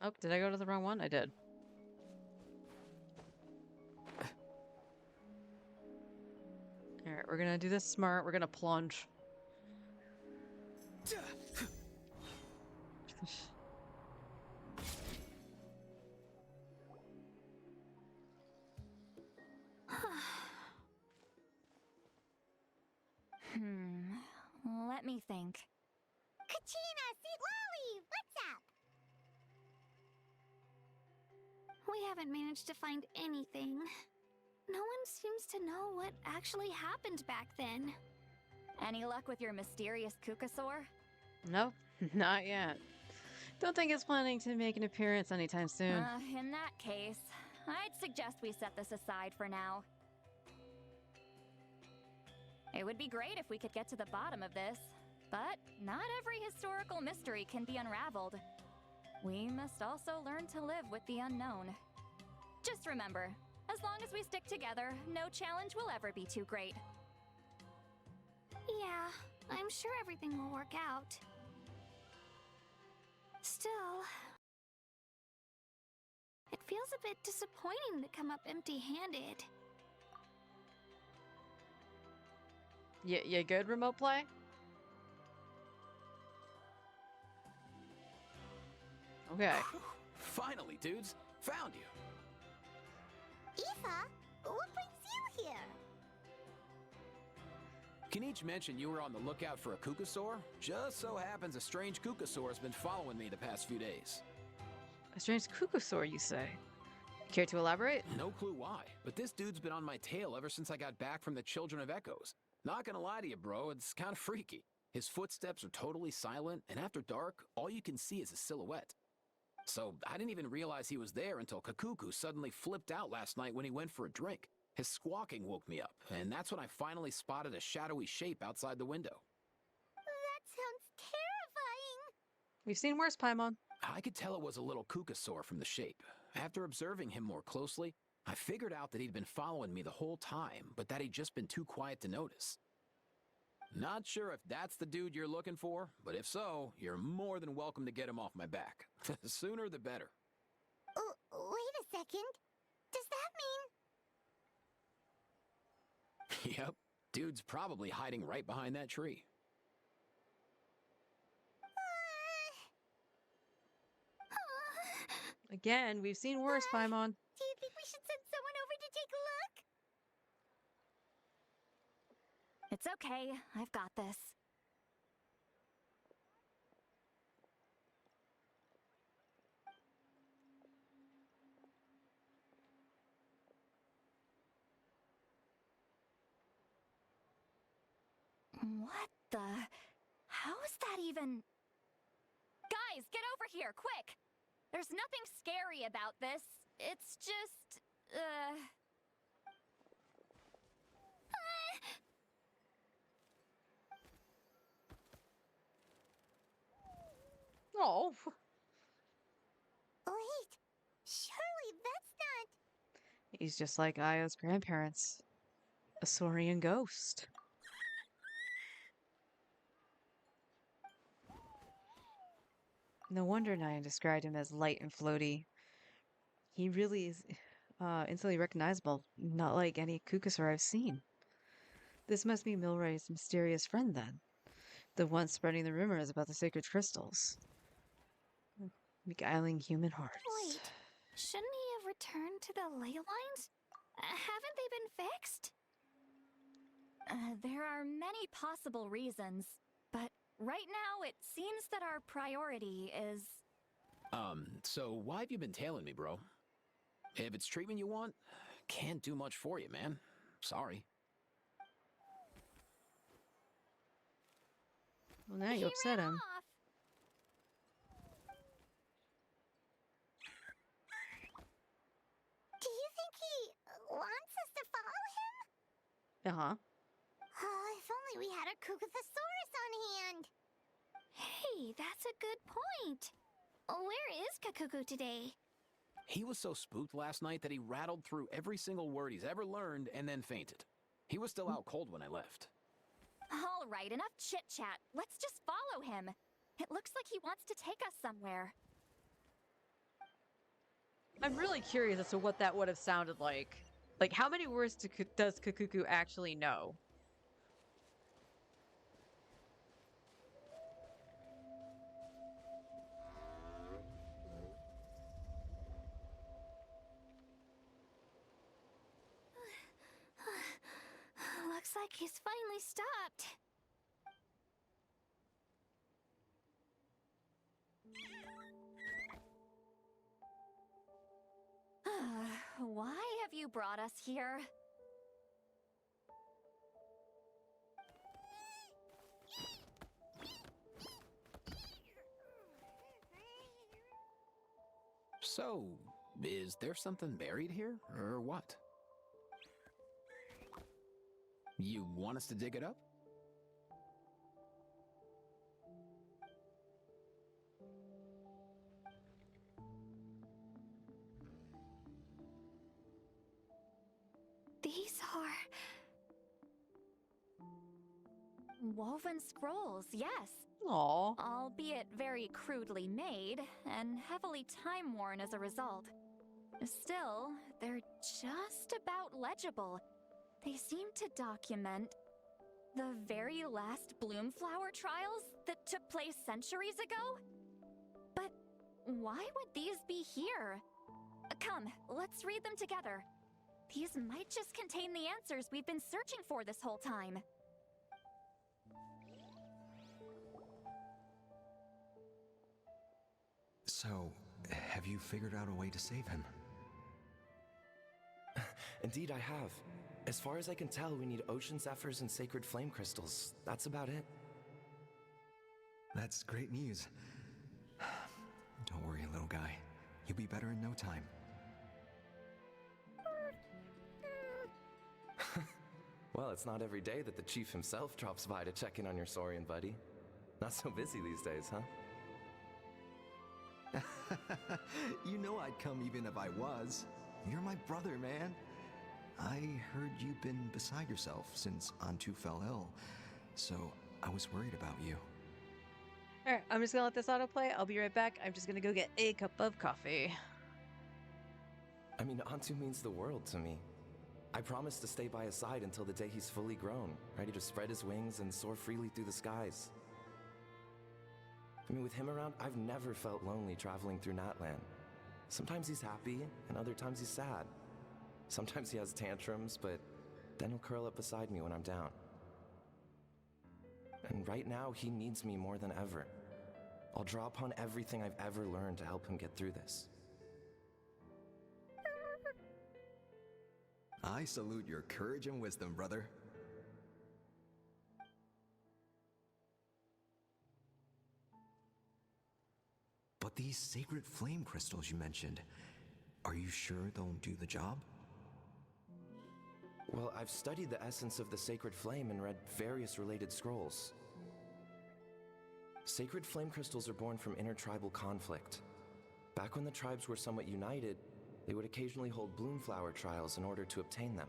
Oh, did I go to the wrong one? I did. Alright, we're gonna do this smart. We're gonna plunge. Let me think. Kachina, Seat Lolly, what's up? We haven't managed to find anything. No one seems to know what actually happened back then. Any luck with your mysterious Kukasaur? Nope, not yet. Don't think it's planning to make an appearance anytime soon. In that case, I'd suggest we set this aside for now. It would be great if we could get to the bottom of this, but not every historical mystery can be unraveled. We must also learn to live with the unknown. Just remember, as long as we stick together, no challenge will ever be too great. Yeah, I'm sure everything will work out. Still, it feels a bit disappointing to come up empty-handed. You good, remote play? Okay. Finally, dudes. Found you. Aoife, what brings you here? Kinich mentioned you were on the lookout for a Kukasaur. Just so happens a strange Kukasaur has been following me the past few days. A strange Kukasaur, you say? Care to elaborate? No clue why, but this dude's been on my tail ever since I got back from the Children of Echoes. Not gonna lie to you, bro, it's kind of freaky. His footsteps are totally silent, and after dark, all you can see is a silhouette. So I didn't even realize he was there until Kakuku suddenly flipped out last night when he went for a drink. His squawking woke me up, and that's when I finally spotted a shadowy shape outside the window. That sounds terrifying. We've seen worse, Paimon. I could tell it was a little Kukasaur from the shape. After observing him more closely, I figured out that he'd been following me the whole time, but that he'd just been too quiet to notice. Not sure if that's the dude you're looking for, but if so, you're more than welcome to get him off my back. The sooner the better. Wait a second. Does that mean... Yep, dude's probably hiding right behind that tree. Again, we've seen worse, Paimon. Do you think we should send someone over to take a look? It's okay, I've got this. What the... How is that even... Guys, get over here, quick! There's nothing scary about this. It's just... Oh. Wait, surely that's not... He's just like Aya's grandparents. A Saurian ghost. No wonder Nyan described him as light and floaty. He really is instantly recognizable, not like any Kukasaur I've seen. This must be Milray's mysterious friend, then. The one spreading the rumors about the sacred crystals. Beguiling human hearts. Wait, shouldn't he have returned to the ley lines? Haven't they been fixed? There are many possible reasons, but right now it seems that our priority is... So why have you been tailing me, bro? If it's treatment you want, can't do much for you, man. Sorry. Well, now you upset him. Do you think he wants us to follow him? Uh-huh. Oh, if only we had a Kukathosaurus on hand. Hey, that's a good point. Where is Kakuku today? He was so spooked last night that he rattled through every single word he's ever learned and then fainted. He was still out cold when I left. All right, enough chit-chat. Let's just follow him. It looks like he wants to take us somewhere. I'm really curious as to what that would have sounded like. Like, how many words does Kakuku actually know? Looks like he's finally stopped. Why have you brought us here? So, is there something buried here, or what? You want us to dig it up? These are... Woven scrolls, yes. Aww. Albeit very crudely made, and heavily time-worn as a result. Still, they're just about legible. They seem to document the very last Bloomflower trials that took place centuries ago? But why would these be here? Come, let's read them together. These might just contain the answers we've been searching for this whole time. So, have you figured out a way to save him? Indeed, I have. As far as I can tell, we need ocean zephyrs and sacred flame crystals. That's about it. That's great news. Don't worry, little guy. You'll be better in no time. Well, it's not every day that the chief himself drops by to check in on your Saurian buddy. Not so busy these days, huh? You know I'd come even if I was. You're my brother, man. I heard you've been beside yourself since Antu fell ill, so I was worried about you. Alright, I'm just gonna let this autoplay. I'll be right back. I'm just gonna go get a cup of coffee. I mean, Antu means the world to me. I promise to stay by his side until the day he's fully grown, ready to spread his wings and soar freely through the skies. I mean, with him around, I've never felt lonely traveling through Natlan. Sometimes he's happy, and other times he's sad. Sometimes he has tantrums, but then he'll curl up beside me when I'm down. And right now, he needs me more than ever. I'll draw upon everything I've ever learned to help him get through this. I salute your courage and wisdom, brother. But these sacred flame crystals you mentioned, are you sure they'll do the job? Well, I've studied the essence of the sacred flame and read various related scrolls. Sacred flame crystals are born from intertribal conflict. Back when the tribes were somewhat united, they would occasionally hold Bloomflower trials in order to obtain them.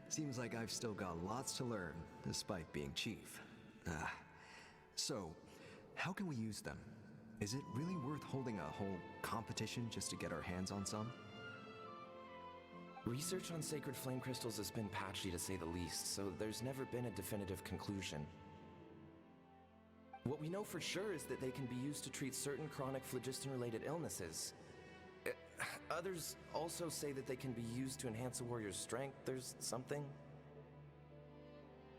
Seems like I've still got lots to learn, despite being chief. So, how can we use them? Is it really worth holding a whole competition just to get our hands on some? Research on sacred flame crystals has been patchy to say the least, so there's never been a definitive conclusion. What we know for sure is that they can be used to treat certain chronic phlogiston-related illnesses. Others also say that they can be used to enhance a warrior's strength. There's something.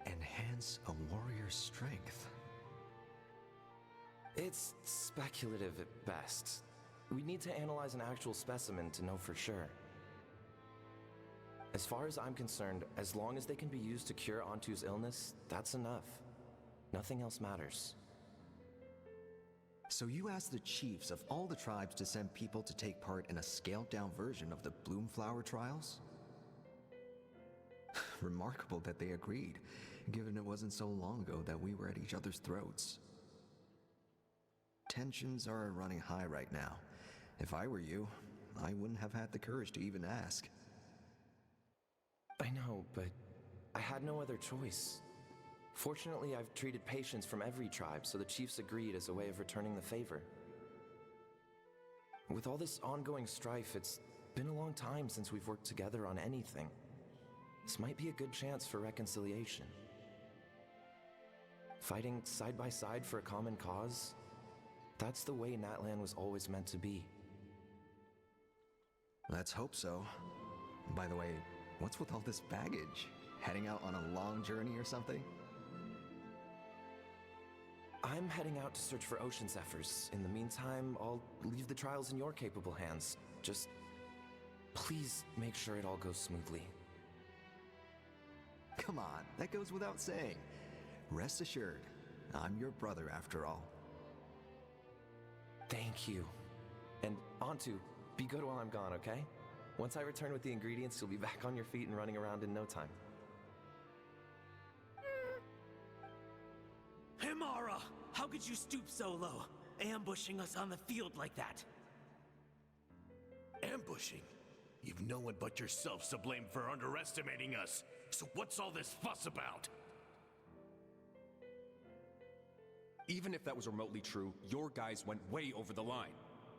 Enhance a warrior's strength? It's speculative at best. We need to analyze an actual specimen to know for sure. As far as I'm concerned, as long as they can be used to cure Antu's illness, that's enough. Nothing else matters. So you asked the chiefs of all the tribes to send people to take part in a scaled-down version of the Bloomflower trials? Remarkable that they agreed, given it wasn't so long ago that we were at each other's throats. tensions are running high right now. If I were you, I wouldn't have had the courage to even ask. I know, but I had no other choice. Fortunately, I've treated patients from every tribe, so the chiefs agreed as a way of returning the favor. With all this ongoing strife, it's been a long time since we've worked together on anything. This might be a good chance for reconciliation. Fighting side by side for a common cause, that's the way Natlan was always meant to be. Let's hope so. By the way, what's with all this baggage? Heading out on a long journey or something? I'm heading out to search for Ocean Zephyrs. In the meantime, I'll leave the trials in your capable hands. Just please make sure it all goes smoothly. Come on, that goes without saying. Rest assured, I'm your brother after all. Thank you. And Antu, be good while I'm gone, okay? Once I return with the ingredients, you'll be back on your feet and running around in no time. Himara! How could you stoop so low, ambushing us on the field like that? Ambushing? You've no one but yourselves to blame for underestimating us. So what's all this fuss about? Even if that was remotely true, your guys went way over the line.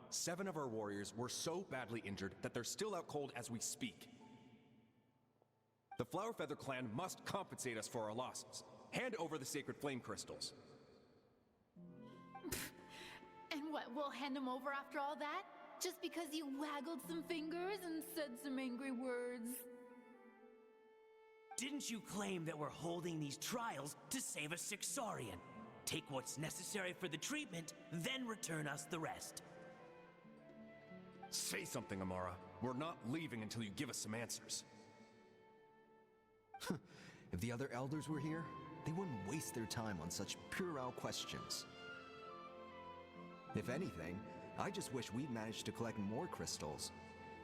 7 of our warriors were so badly injured that they're still out cold as we speak. The Flower Feather clan must compensate us for our losses. Hand over the sacred flame crystals. And what, we'll hand them over after all that? Just because you waggled some fingers and said some angry words? Didn't you claim that we're holding these trials to save a sick Saurian? Take what's necessary for the treatment, then return us the rest. Say something, Amara. We're not leaving until you give us some answers. If the other elders were here, they wouldn't waste their time on such puerile questions. If anything, I just wish we'd managed to collect more crystals.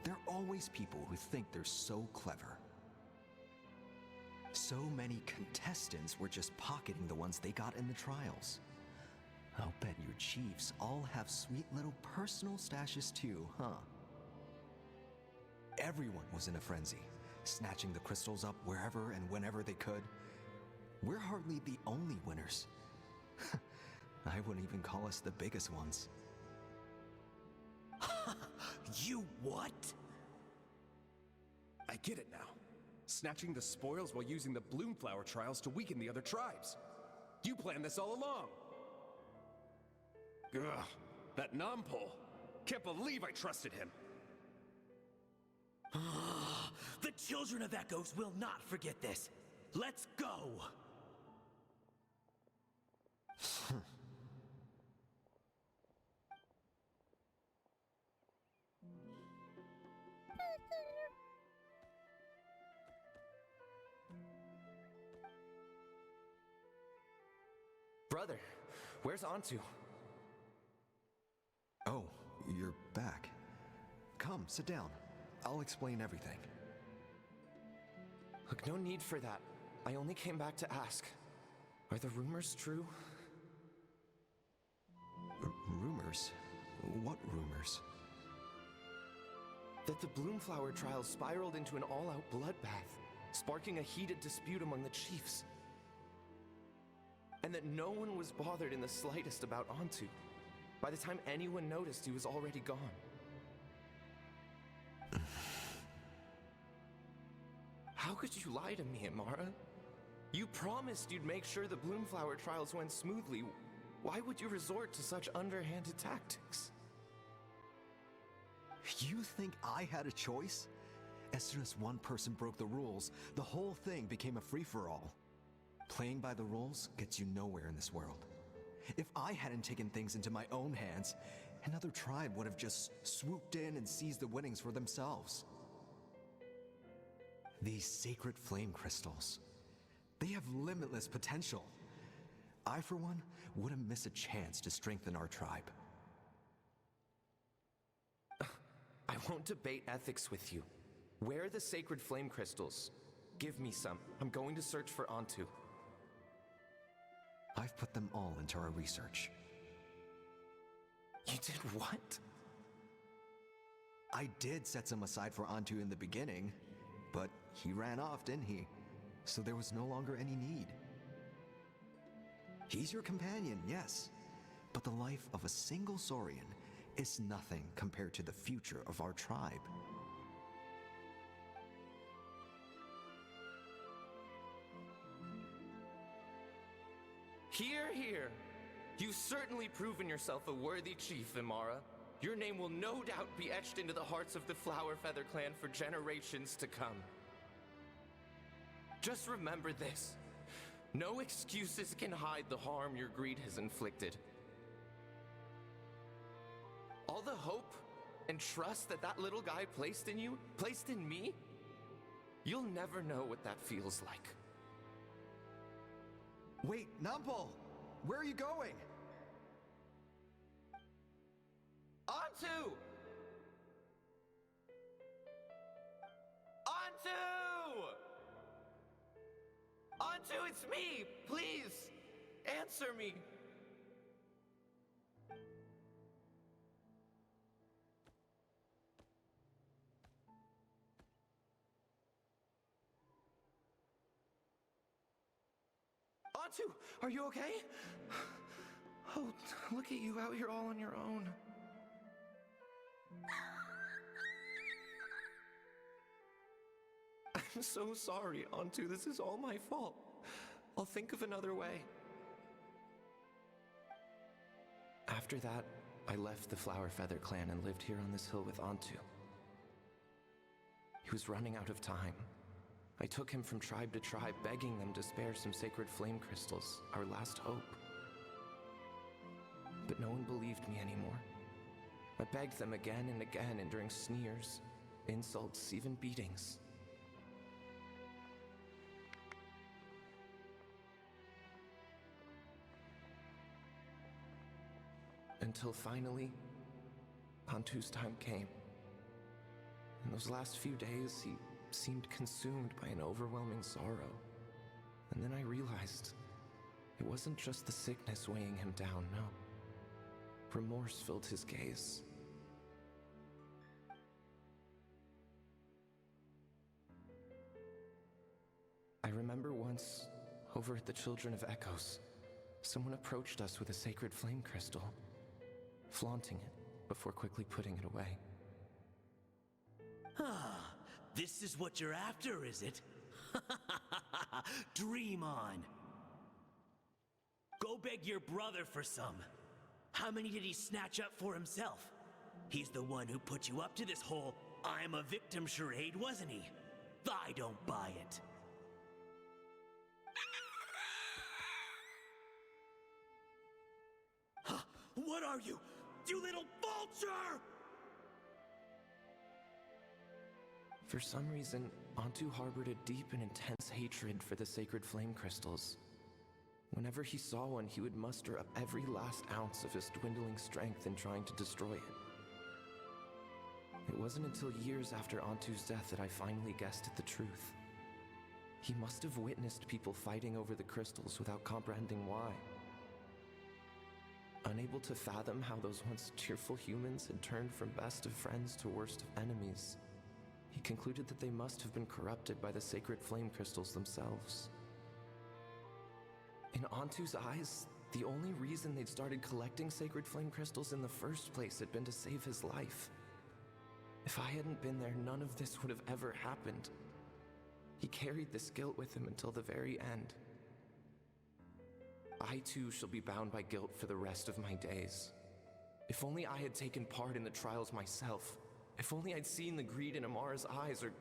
There are always people who think they're so clever. So many contestants were just pocketing the ones they got in the trials. I'll bet your chiefs all have sweet little personal stashes too, huh? Everyone was in a frenzy, snatching the crystals up wherever and whenever they could. We're hardly the only winners. I wouldn't even call us the biggest ones. You what? I get it now. Snatching the spoils while using the Bloomflower trials to weaken the other tribes. You planned this all along. Ugh, that Nompole. Can't believe I trusted him. The children of Echoes will not forget this. Let's go! Brother, where's Antu? Oh, you're back. Come, sit down. I'll explain everything. Look, no need for that. I only came back to ask. Are the rumors true? Rumors? What rumors? That the Bloomflower trials spiraled into an all-out bloodbath, sparking a heated dispute among the chiefs. And that no one was bothered in the slightest about Antu. By the time anyone noticed, he was already gone. How could you lie to me, Amara? You promised you'd make sure the Bloomflower trials went smoothly. Why would you resort to such underhanded tactics? You think I had a choice? As soon as one person broke the rules, the whole thing became a free-for-all. Playing by the rules gets you nowhere in this world. If I hadn't taken things into my own hands, another tribe would have just swooped in and seized the winnings for themselves. These sacred flame crystals, they have limitless potential. I, for one, wouldn't miss a chance to strengthen our tribe. I won't debate ethics with you. Where are the sacred flame crystals? Give me some. I'm going to search for Antu. I've put them all into our research. You did what? I did set some aside for Antu in the beginning, but he ran off, didn't he? So there was no longer any need. He's your companion, yes, but the life of a single Saurian is nothing compared to the future of our tribe. Hear, hear. You've certainly proven yourself a worthy chief, Imara. Your name will no doubt be etched into the hearts of the Flower Feather clan for generations to come. Just remember this. No excuses can hide the harm your greed has inflicted. All the hope and trust that that little guy placed in you, placed in me, you'll never know what that feels like. Wait, Nampal! Where are you going? Antu! Antu! Antu, it's me! Please, answer me! Antu, are you okay? Oh, look at you out here all on your own. I'm so sorry, Antu. This is all my fault. I'll think of another way. After that, I left the Flower Feather clan and lived here on this hill with Antu. He was running out of time. I took him from tribe to tribe, begging them to spare some sacred flame crystals, our last hope. But no one believed me anymore. I begged them again and again, enduring sneers, insults, even beatings. Until finally, Antu's time came. In those last few days, he seemed consumed by an overwhelming sorrow. And then I realized it wasn't just the sickness weighing him down, no. Remorse filled his gaze. I remember once, over at the Children of Echoes, someone approached us with a sacred flame crystal, flaunting it before quickly putting it away. Ah, this is what you're after, is it? Dream on. Go beg your brother for some. How many did he snatch up for himself? He's the one who put you up to this whole I'm a victim charade, wasn't he? I don't buy it. Huh, what are you? You little vulture! For some reason, Antu harbored a deep and intense hatred for the sacred flame crystals. Whenever he saw one, he would muster up every last ounce of his dwindling strength in trying to destroy it. It wasn't until years after Antu's death that I finally guessed at the truth. He must have witnessed people fighting over the crystals without comprehending why. Unable to fathom how those once cheerful humans had turned from best of friends to worst of enemies, he concluded that they must have been corrupted by the sacred flame crystals themselves. In Antu's eyes, the only reason they'd started collecting sacred flame crystals in the first place had been to save his life. If I hadn't been there, none of this would have ever happened. He carried this guilt with him until the very end. I too shall be bound by guilt for the rest of my days. If only I had taken part in the trials myself. If only I'd seen the greed in Amara's eyes, or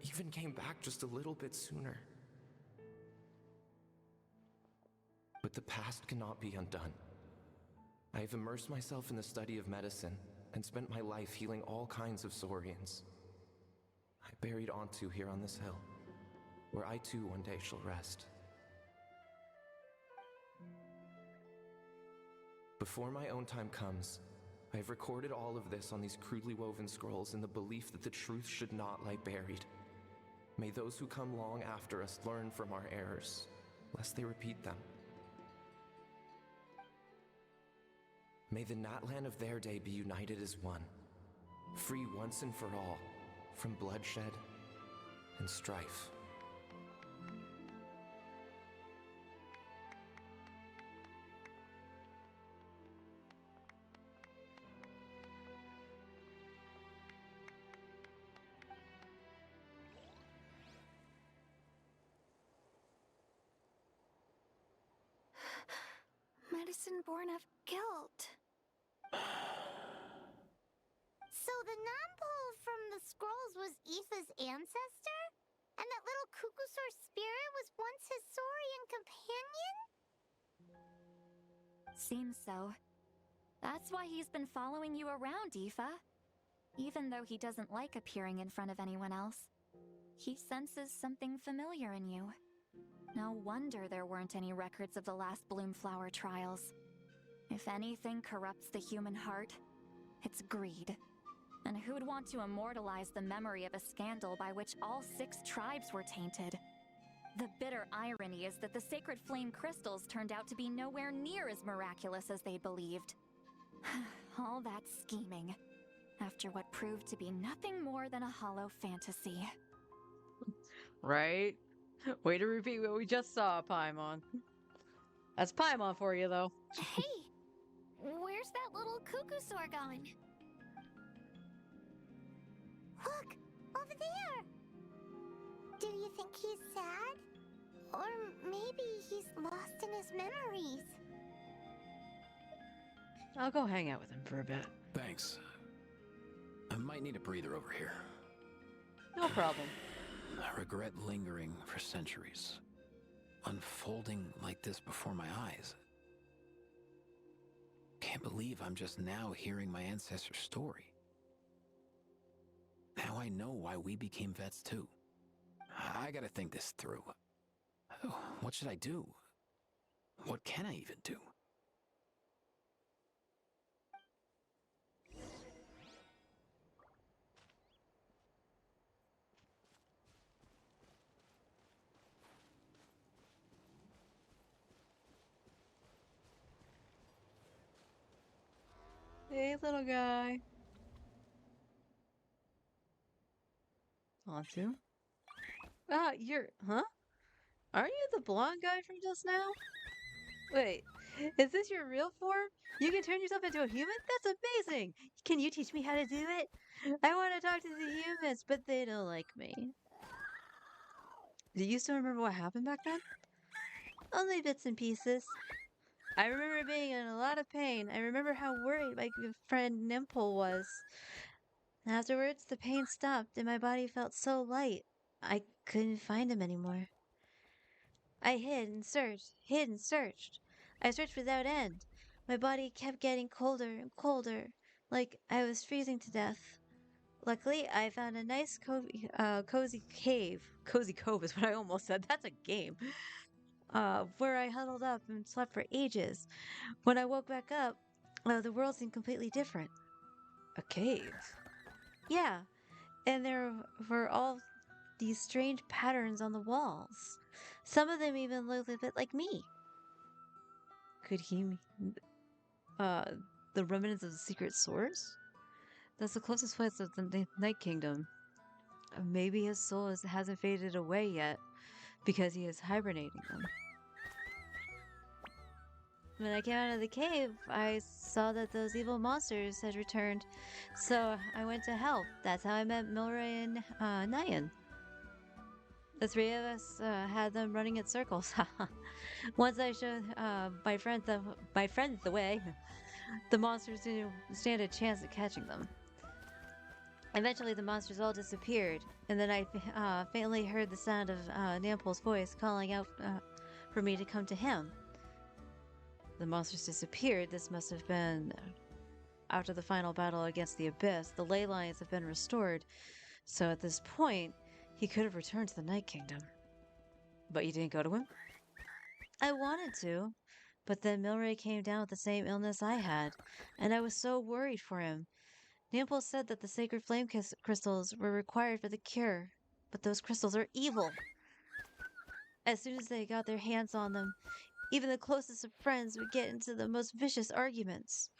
even came back just a little bit sooner. But the past cannot be undone. I have immersed myself in the study of medicine and spent my life healing all kinds of Saurians. I buried Antu here on this hill, where I too one day shall rest. Before my own time comes, I have recorded all of this on these crudely woven scrolls in the belief that the truth should not lie buried. May those who come long after us learn from our errors, lest they repeat them. May the Natlan of their day be united as one, free once and for all from bloodshed and strife. Medicine born of guilt. So the Nampole from the scrolls was Aoife's ancestor? And that little Kukusor spirit was once his Saurian companion? Seems so. That's why he's been following you around, Aoife. Even though he doesn't like appearing in front of anyone else, he senses something familiar in you. No wonder there weren't any records of the last Bloomflower trials. If anything corrupts the human heart, it's greed. And who'd want to immortalize the memory of a scandal by which all 6 tribes were tainted? The bitter irony is that the sacred flame crystals turned out to be nowhere near as miraculous as they believed. All that scheming, after what proved to be nothing more than a hollow fantasy. Right? Way to repeat what we just saw, Paimon. That's Paimon for you, though. Hey, where's that little Kukusor going? Look, over there! Do you think he's sad? Or maybe he's lost in his memories? I'll go hang out with him for a bit. Thanks. I might need a breather over here. No problem. I regret lingering for centuries, unfolding like this before my eyes. Can't believe I'm just now hearing my ancestor's story. Now I know why we became vets too. I gotta think this through. What should I do? What can I even do? Hey, little guy. Antu? Ah, huh? Aren't you the blonde guy from just now? Wait, is this your real form? You can turn yourself into a human? That's amazing! Can you teach me how to do it? I want to talk to the humans, but they don't like me. Do you still remember what happened back then? Only bits and pieces. I remember being in a lot of pain. I remember how worried my friend Nimple was. Afterwards, the pain stopped and my body felt so light. I couldn't find him anymore. I hid and searched, hid and searched. I searched without end. My body kept getting colder and colder, like I was freezing to death. Luckily, I found a nice cozy cave. Cozy Cove is what I almost said. That's a game. Where I huddled up and slept for ages. When I woke back up, the world seemed completely different. A cave? Yeah, and there were all these strange patterns on the walls. Some of them even looked a bit like me. Could he mean the remnants of the secret source? That's the closest place to the Night Kingdom. Maybe his soul hasn't faded away yet because he is hibernating them. When I came out of the cave, I saw that those evil monsters had returned, so I went to help. That's how I met Milray and Nyan. The 3 of us had them running in circles. Once I showed my friend the way, the monsters didn't stand a chance at catching them. Eventually, the monsters all disappeared, and then I faintly heard the sound of Nampole's voice calling out for me to come to him. The monsters disappeared. This must have been after the final battle against the Abyss. The ley lines have been restored, so at this point, he could have returned to the Night Kingdom. But you didn't go to him? I wanted to, but then Milray came down with the same illness I had, and I was so worried for him. Nampole said that the sacred flame crystals were required for the cure, but those crystals are evil. As soon as they got their hands on them, even the closest of friends would get into the most vicious arguments.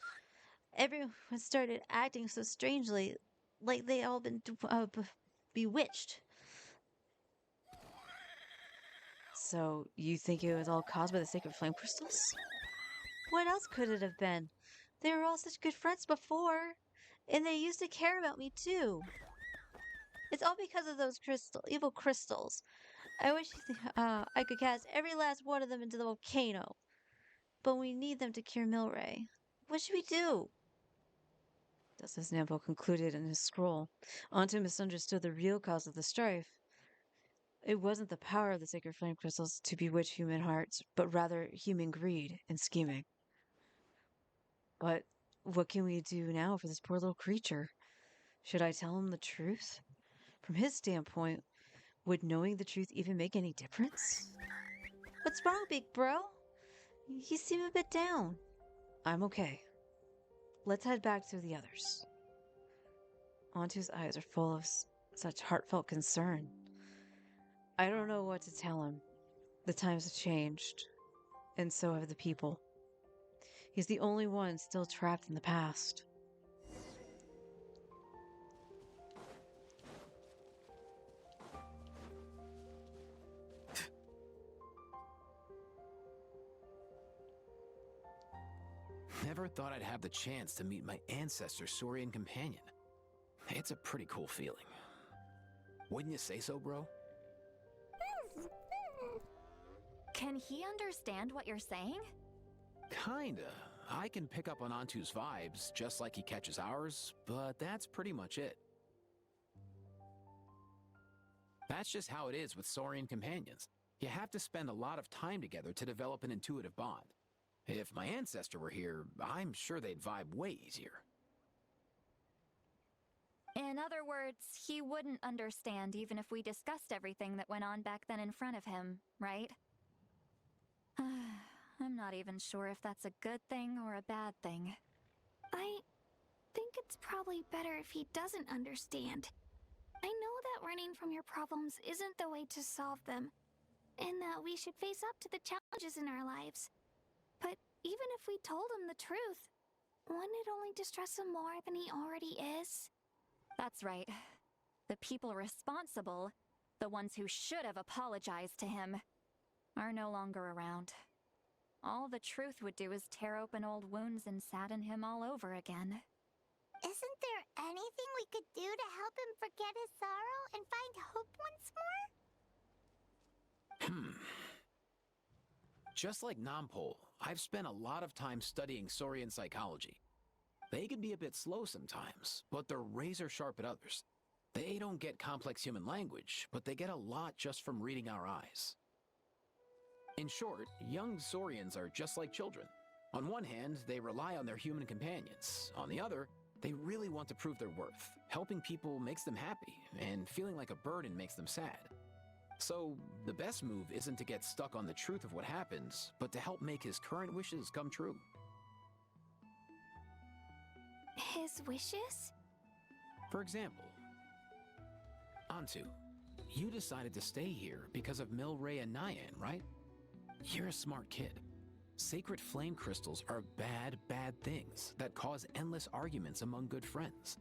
Everyone started acting so strangely, like they all been bewitched. So, you think it was all caused by the sacred flame crystals? What else could it have been? They were all such good friends before, and they used to care about me too. It's all because of those evil crystals. I wish I could cast every last one of them into the volcano. But we need them to cure Milray. What should we do? Just as Nampo concluded in his scroll, Antu misunderstood the real cause of the strife. It wasn't the power of the sacred flame crystals to bewitch human hearts, but rather human greed and scheming. But what can we do now for this poor little creature? Should I tell him the truth? From his standpoint, would knowing the truth even make any difference? What's wrong, big bro? You seem a bit down. I'm okay. Let's head back to the others. Antu's eyes are full of such heartfelt concern. I don't know what to tell him. The times have changed, and so have the people. He's the only one still trapped in the past. Never thought I'd have the chance to meet my ancestor Saurian companion. It's a pretty cool feeling. Wouldn't you say so, bro? Can he understand what you're saying? Kinda. I can pick up on Antu's vibes, just like he catches ours, but that's pretty much it. That's just how it is with Saurian companions. You have to spend a lot of time together to develop an intuitive bond. If my ancestor were here, I'm sure they'd vibe way easier. In other words, he wouldn't understand even if we discussed everything that went on back then in front of him, right? I'm not even sure if that's a good thing or a bad thing. I think it's probably better if he doesn't understand. I know that running from your problems isn't the way to solve them, and that we should face up to the challenges in our lives. But even if we told him the truth, wouldn't it only distress him more than he already is? That's right. The people responsible, the ones who should have apologized to him, are no longer around. All the truth would do is tear open old wounds and sadden him all over again. Isn't there anything we could do to help him forget his sorrow and find hope once more? Just like Nampol, I've spent a lot of time studying Saurian psychology. They can be a bit slow sometimes, but they're razor sharp at others. They don't get complex human language, but they get a lot just from reading our eyes. In short, young Saurians are just like children. On one hand, they rely on their human companions. On the other, they really want to prove their worth. Helping people makes them happy, and feeling like a burden makes them sad. So, the best move isn't to get stuck on the truth of what happens, but to help make his current wishes come true. His wishes? For example, Antu, you decided to stay here because of Milray and Nyan, right? You're a smart kid. Sacred flame crystals are bad, bad things that cause endless arguments among good friends.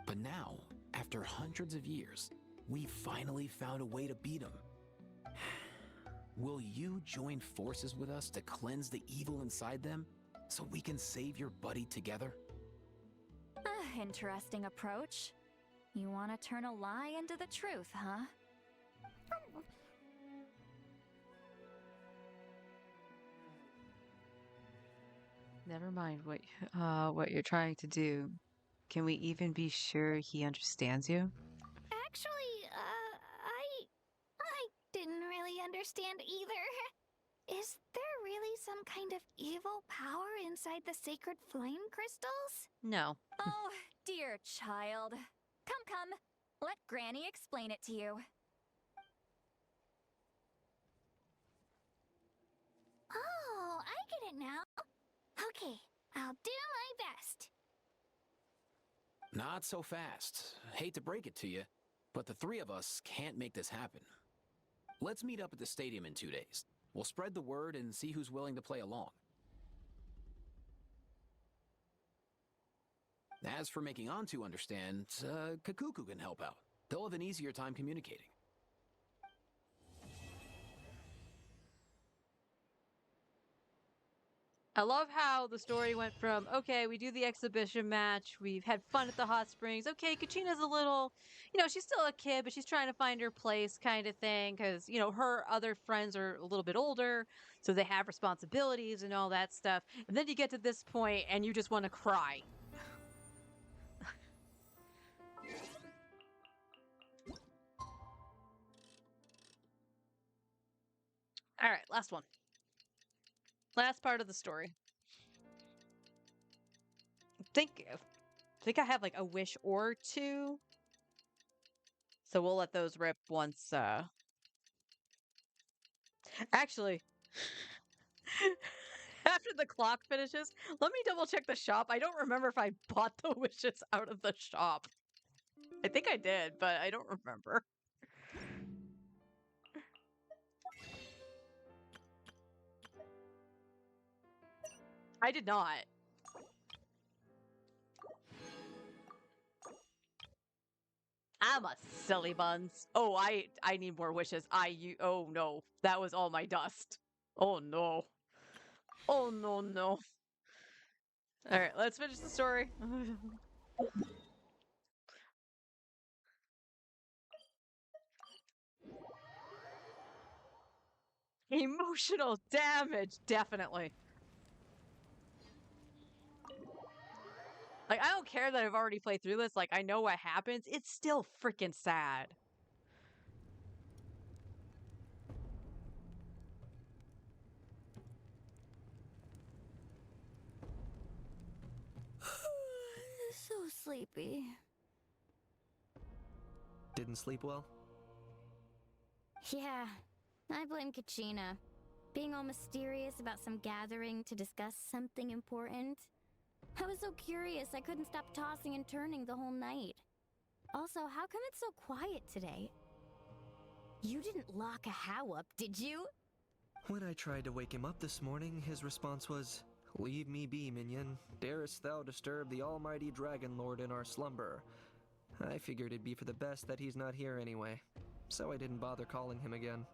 But now, after hundreds of years, we finally found a way to beat them. Will you join forces with us to cleanse the evil inside them so we can save your buddy together? Interesting approach. You want to turn a lie into the truth, huh? Never mind what you're trying to do. Can we even be sure he understands you? Actually, I didn't really understand either. Is there really some kind of evil power inside the sacred flame crystals? No. Oh, dear child. Come. Let Granny explain it to you. Oh, I get it now. Okay, I'll do my best. Not so fast. Hate to break it to you, but the three of us can't make this happen. Let's meet up at the stadium in 2 days. We'll spread the word and see who's willing to play along. As for making Antu understand, Kakuku can help out. They'll have an easier time communicating. I love how the story went from, okay, we do the exhibition match, we've had fun at the hot springs. Okay, Kachina's a little, she's still a kid, but she's trying to find her place kind of thing because, her other friends are a little bit older, so they have responsibilities and all that stuff. And then you get to this point and you just want to cry. All right, last one. Last part of the story. I think I have like a wish or two. So we'll let those rip once actually after the clock finishes, let me double check the shop. I don't remember if I bought the wishes out of the shop. I think I did, but I don't remember. I did not. I'm a silly buns. Oh, I need more wishes. Oh no, that was all my dust. Oh no. Oh no, no. All right, let's finish the story. Emotional damage, definitely. Like, I don't care that I've already played through this. Like, I know what happens. It's still freaking sad. So sleepy. Didn't sleep well? Yeah, I blame Kachina. Being all mysterious about some gathering to discuss something important. I was so curious I couldn't stop tossing and turning the whole night. Also, how come it's so quiet today? You didn't lock a How up, did you? When I tried to wake him up this morning, his response was, "Leave me be, minion. Darest thou disturb the almighty Dragon Lord in our slumber?" I figured it'd be for the best that he's not here anyway, so I didn't bother calling him again.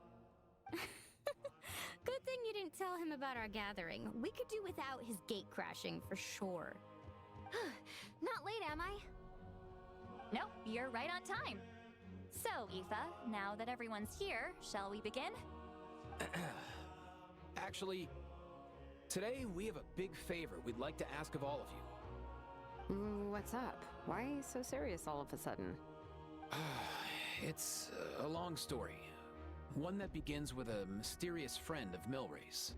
Good thing you didn't tell him about our gathering. We could do without his gate crashing for sure. Not late, am I? Nope, you're right on time. So, Aoife, now that everyone's here, shall we begin? Actually, today we have a big favor we'd like to ask of all of you. What's up? Why so serious all of a sudden? It's a long story. One that begins with a mysterious friend of Milray's.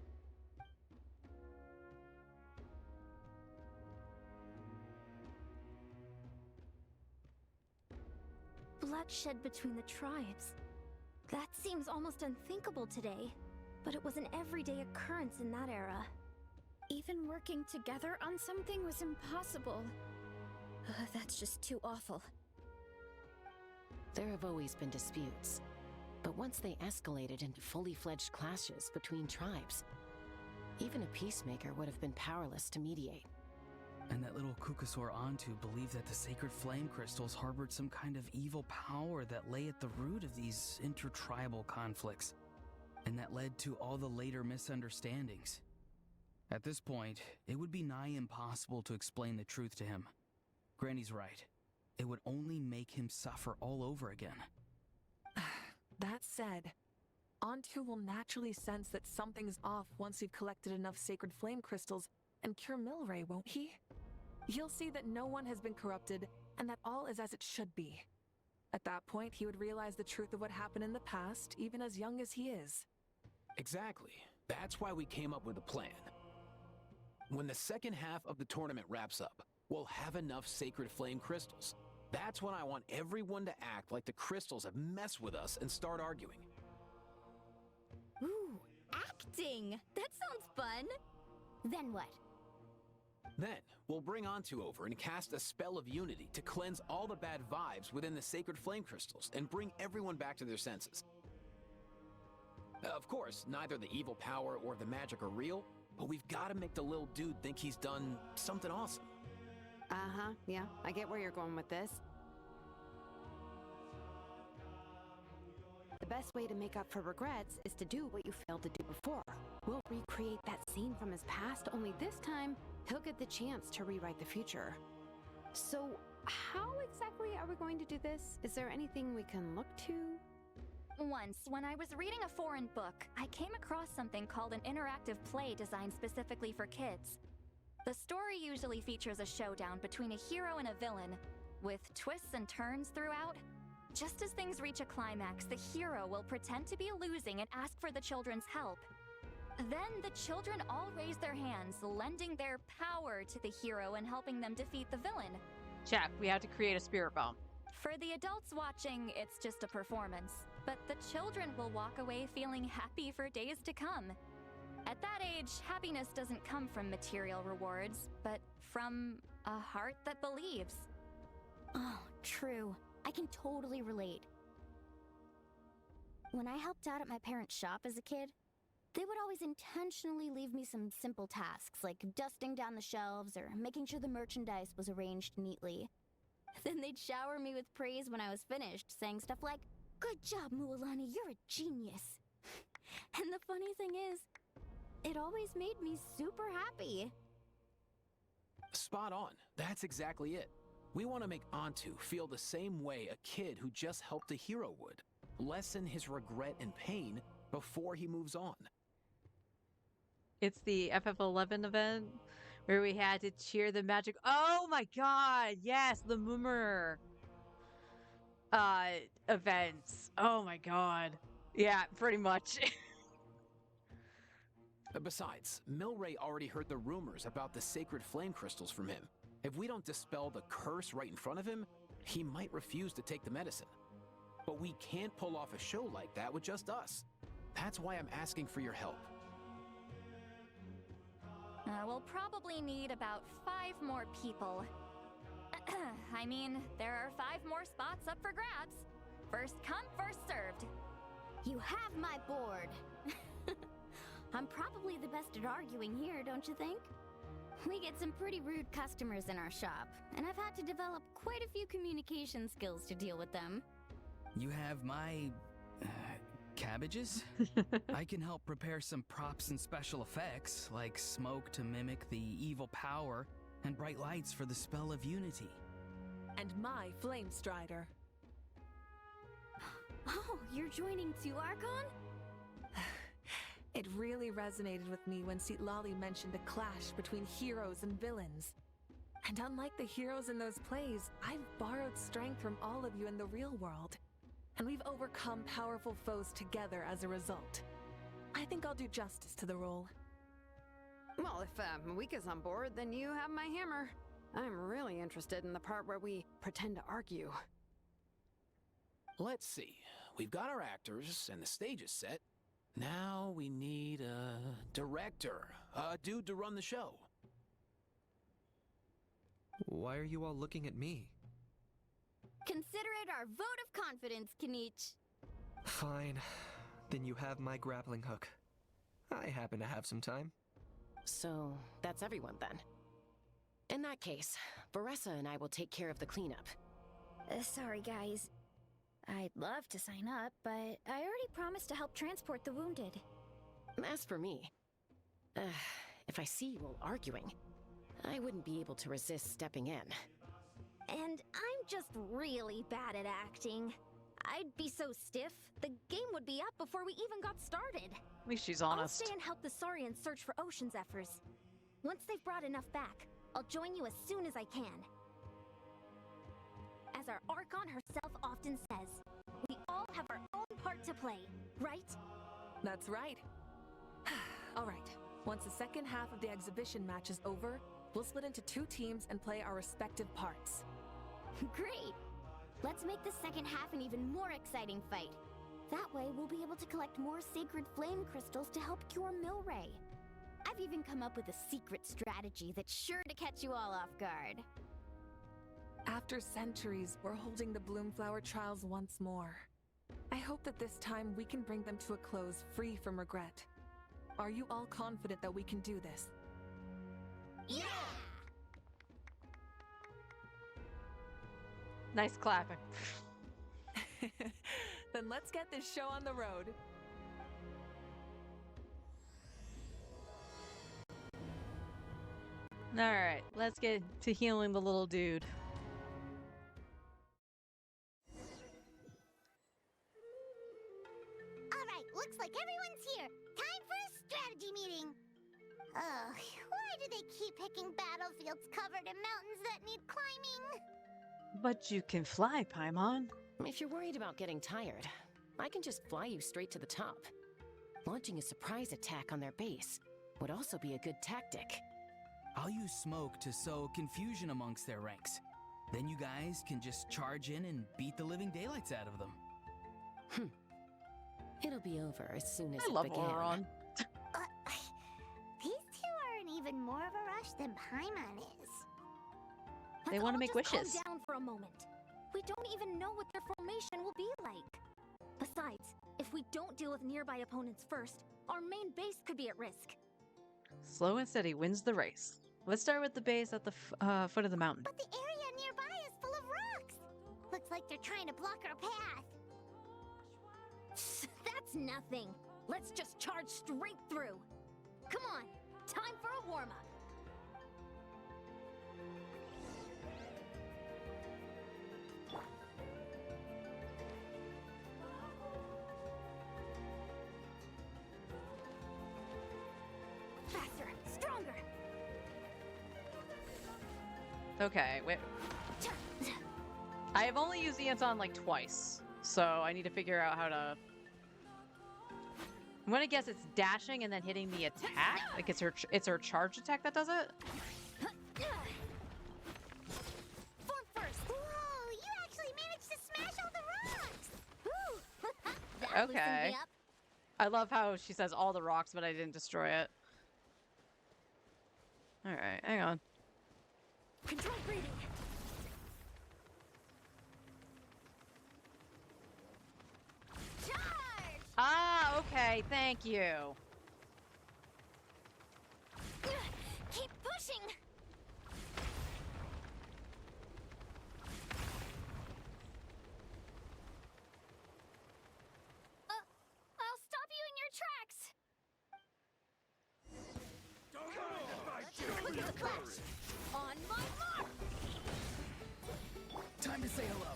Bloodshed between the tribes. That seems almost unthinkable today, but it was an everyday occurrence in that era. Even working together on something was impossible. That's just too awful. There have always been disputes, but once they escalated into fully fledged clashes between tribes, even a peacemaker would have been powerless to mediate. And that little Kukusor Antu believed that the sacred flame crystals harbored some kind of evil power that lay at the root of these intertribal conflicts, and that led to all the later misunderstandings. At this point, it would be nigh impossible to explain the truth to him. Granny's right. It would only make him suffer all over again. That said, Antu will naturally sense that something's off once we've collected enough sacred flame crystals and cure Milray, won't he? He'll see that no one has been corrupted and that all is as it should be. At that point, he would realize the truth of what happened in the past, even as young as he is. Exactly. That's why we came up with a plan. When the second half of the tournament wraps up, we'll have enough sacred flame crystals. That's when I want everyone to act like the crystals have messed with us and start arguing. Ooh, acting! That sounds fun! Then what? Then, we'll bring Antu over and cast a spell of unity to cleanse all the bad vibes within the sacred flame crystals and bring everyone back to their senses. Of course, neither the evil power or the magic are real, but we've got to make the little dude think he's done something awesome. Uh-huh, yeah, I get where you're going with this. The best way to make up for regrets is to do what you failed to do before. We'll recreate that scene from his past, only this time, he'll get the chance to rewrite the future. So, how exactly are we going to do this? Is there anything we can look to? Once, when I was reading a foreign book, I came across something called an interactive play designed specifically for kids. The story usually features a showdown between a hero and a villain, with twists and turns throughout. Just as things reach a climax, the hero will pretend to be losing and ask for the children's help. Then the children all raise their hands, lending their power to the hero and helping them defeat the villain. Check, we have to create a spirit bomb. For the adults watching, it's just a performance, but the children will walk away feeling happy for days to come. At that age, happiness doesn't come from material rewards, but from a heart that believes. Oh, true. I can totally relate. When I helped out at my parents' shop as a kid, they would always intentionally leave me some simple tasks, like dusting down the shelves or making sure the merchandise was arranged neatly. Then they'd shower me with praise when I was finished, saying stuff like, "Good job, Mualani, you're a genius." And the funny thing is, it always made me super happy. Spot on. That's exactly it. We want to make Antu feel the same way a kid who just helped a hero would. Lessen his regret and pain before he moves on. It's the FF11 event where we had to cheer the magic. Oh my god, yes, the Moomer events. Oh my god. Yeah, pretty much. Besides, Milray already heard the rumors about the sacred flame crystals from him. If we don't dispel the curse right in front of him, he might refuse to take the medicine. But we can't pull off a show like that with just us. That's why I'm asking for your help. We'll probably need about 5 more people. I mean, there are 5 more spots up for grabs. First come, first served. You have my board. I'm probably the best at arguing here, don't you think? We get some pretty rude customers in our shop, and I've had to develop quite a few communication skills to deal with them. You have my... cabbages? I can help prepare some props and special effects, like smoke to mimic the evil power, and bright lights for the spell of unity. And my Flame Strider. Oh, you're joining too, Archon? It really resonated with me when Citlali mentioned a clash between heroes and villains. And unlike the heroes in those plays, I've borrowed strength from all of you in the real world. And we've overcome powerful foes together as a result. I think I'll do justice to the role. Well, if Mawika's on board, then you have my hammer. I'm really interested in the part where we pretend to argue. Let's see. We've got our actors and the stage is set. Now we need a director, a dude to run the show. Why are you all looking at me? Consider it our vote of confidence, Kinich. Fine. Then you have my grappling hook. I happen to have some time. So, that's everyone then. In that case, Varessa and I will take care of the cleanup. Sorry, guys. I'd love to sign up, but I already promised to help transport the wounded. As for me, if I see you all arguing, I wouldn't be able to resist stepping in. And I'm just really bad at acting. I'd be so stiff, the game would be up before we even got started. At least she's honest. I'll stay and help the Saurians search for ocean zephyrs. Once they've brought enough back, I'll join you as soon as I can. As our Archon herself often says, we all have our own part to play, right? That's right. All right, once the second half of the exhibition match is over, we'll split into 2 teams and play our respective parts. Great! Let's make the second half an even more exciting fight. That way, we'll be able to collect more sacred flame crystals to help cure Milray. I've even come up with a secret strategy that's sure to catch you all off guard. After centuries, we're holding the Bloomflower trials once more. I hope that this time we can bring them to a close free from regret. Are you all confident that we can do this? Yeah! Nice clapping. Then let's get this show on the road. Alright, let's get to healing the little dude. Alright, looks like everyone's here. Time for a strategy meeting. Ugh, why do they keep picking battlefields covered in mountains that need climbing? But you can fly, Paimon. If you're worried about getting tired, I can just fly you straight to the top. Launching a surprise attack on their base would also be a good tactic. I'll use smoke to sow confusion amongst their ranks. Then you guys can just charge in and beat the living daylights out of them. It'll be over as soon as I it love began. Auron. These two are in even more of a rush than Paimon is. They want to make wishes. Calm down for a moment. We don't even know what their formation will be like. Besides, if we don't deal with nearby opponents first, our main base could be at risk. Slow and steady wins the race. Let's start with the base at the foot of the mountain. But the area nearby is full of rocks. Looks like they're trying to block our path. That's nothing. Let's just charge straight through. Come on, time for a warm-up. Faster, stronger. Okay, wait. I have only used the Anton like twice, so I need to figure out how to... I'm gonna guess it's dashing and then hitting the attack. Like it's her charge attack that does it. Form first. Whoa, you actually managed to smash all the rocks. Woo. That loosened Okay. me up. I love how she says all the rocks, but I didn't destroy it. All right, hang on. Control breathing. Charge! Ah, okay, thank you. Keep pushing. I'll stop you in your tracks. Look at the flash. On my mark. Time to say hello.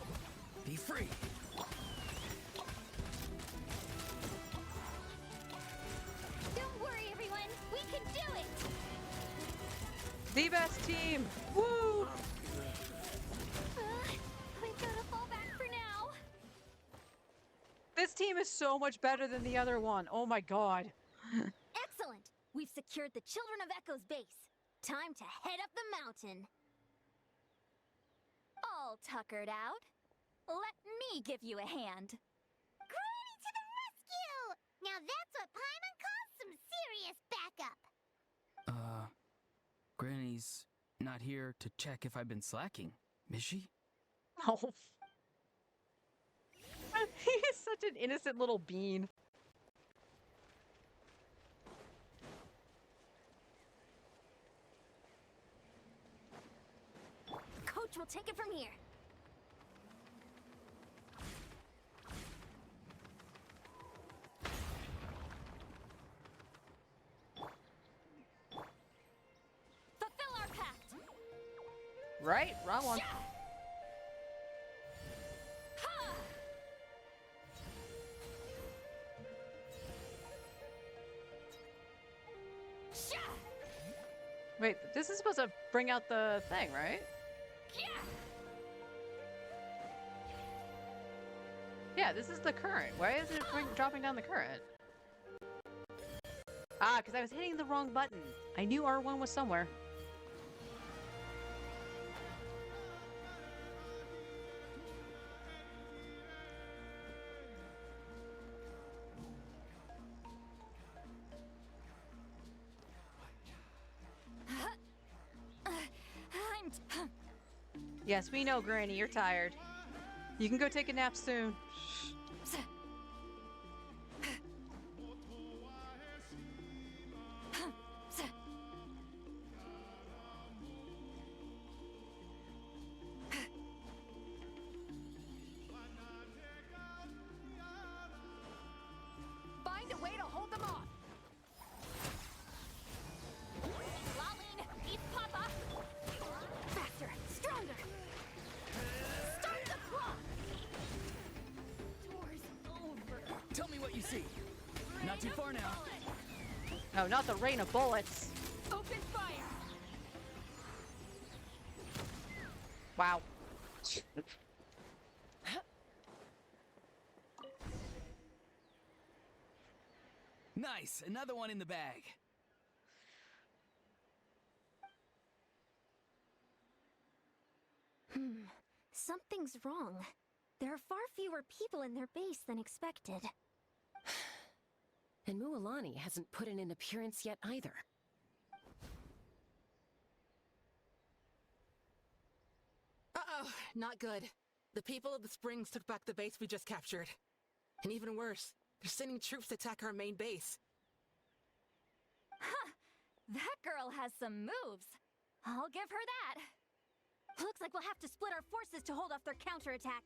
Be free. Don't worry, everyone. We can do it. The best team. Woo! We've got to fall back for now. This team is so much better than the other one. Oh my god. Excellent. We've secured the Children of Echo's base. Time to head up the mountain. All tuckered out. Let me give you a hand. Granny to the rescue! Now that's what Paimon calls some serious backup. Granny's not here to check if I've been slacking, is she? Oh. He is such an innocent little bean. Coach will take it from here. Fulfill our pact. Right? Wrong one. Ha! Sha! Wait, this is supposed to bring out the thing, right? Yeah, this is the current. Why is it dropping down the current? Ah, because I was hitting the wrong button. I knew R1 was somewhere. Yes, we know, Granny. You're tired. You can go take a nap soon. you see. Not too far now. Oh, not the rain of bullets. Open fire! Wow. Nice, another one in the bag. Something's wrong. There are far fewer people in their base than expected. And Mualani hasn't put in an appearance yet either. Uh-oh, not good. The people of the Springs took back the base we just captured. And even worse, they're sending troops to attack our main base. Huh. That girl has some moves. I'll give her that. Looks like we'll have to split our forces to hold off their counterattack.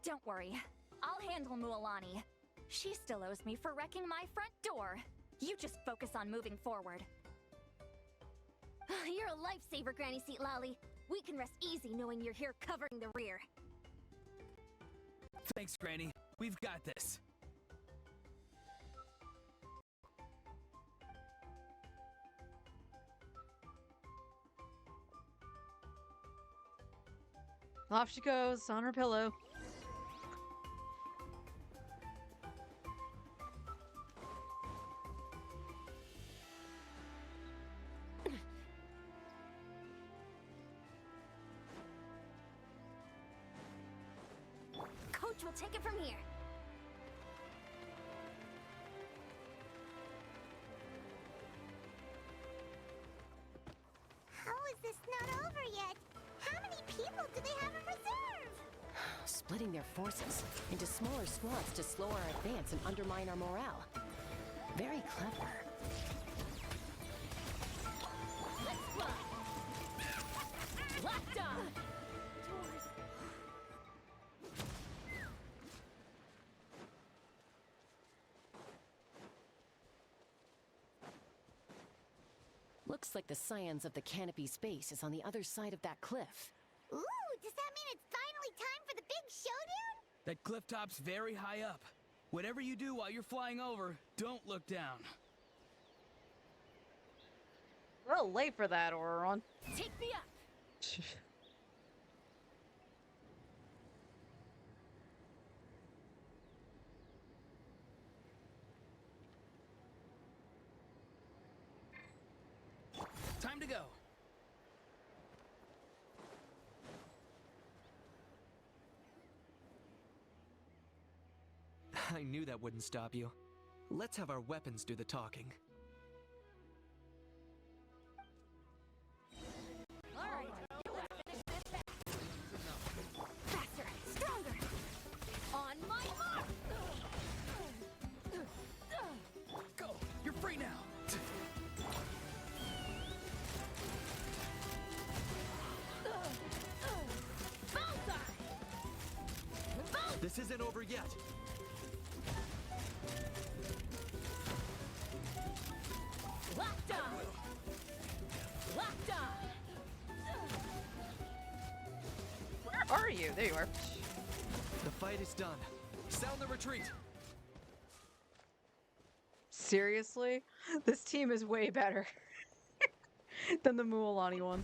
Don't worry. I'll handle Mualani. She still owes me for wrecking my front door. You just focus on moving forward. You're a lifesaver, Granny Seat Lolly. We can rest easy knowing you're here covering the rear. Thanks, Granny. We've got this. Off she goes on her pillow. Coach will take it from here. How is this not over yet? How many people do they have in reserve? Splitting their forces into smaller squads to slow our advance and undermine our morale. Very clever. Let's fly! Locked on! Looks like the Scions of the Canopy's base is on the other side of that cliff. Ooh, does that mean it's finally time for the big showdown? That cliff top's very high up. Whatever you do while you're flying over, don't look down. We're a little late for that, Auron. Take me up! Time to go. I knew that wouldn't stop you. Let's have our weapons do the talking. Alright, let's finish this fast. Faster, stronger! On my mark! Go! You're free now! This isn't over yet. Locked on! Locked on! Where are you? There you are. The fight is done. Sound the retreat. Seriously? This team is way better than the Mualani one.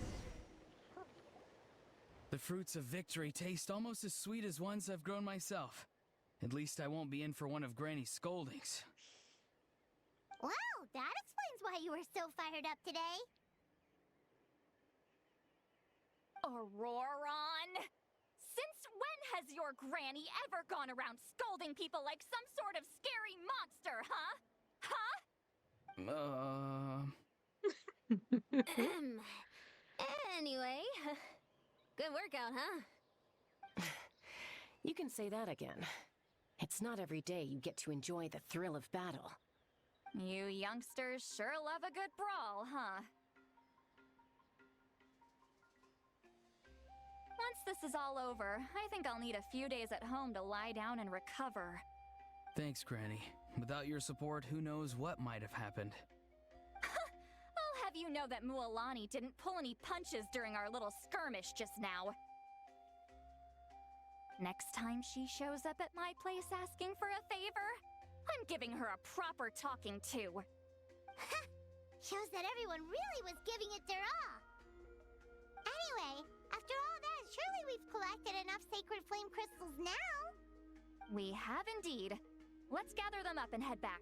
The fruits of victory taste almost as sweet as ones I've grown myself. At least I won't be in for one of Granny's scoldings. Well, that explains why you were so fired up today. Auroron! Since when has your granny ever gone around scolding people like some sort of scary monster, huh? Huh? Anyway, good workout, huh? You can say that again. It's not every day you get to enjoy the thrill of battle. You youngsters sure love a good brawl, huh? Once this is all over, I think I'll need a few days at home to lie down and recover. Thanks, Granny. Without your support, who knows what might have happened. I'll have you know that Mualani didn't pull any punches during our little skirmish just now. Next time she shows up at my place asking for a favor, I'm giving her a proper talking to. Shows that everyone really was giving it their all. Anyway, after all that, surely we've collected enough sacred flame crystals now. We have indeed. Let's gather them up and head back.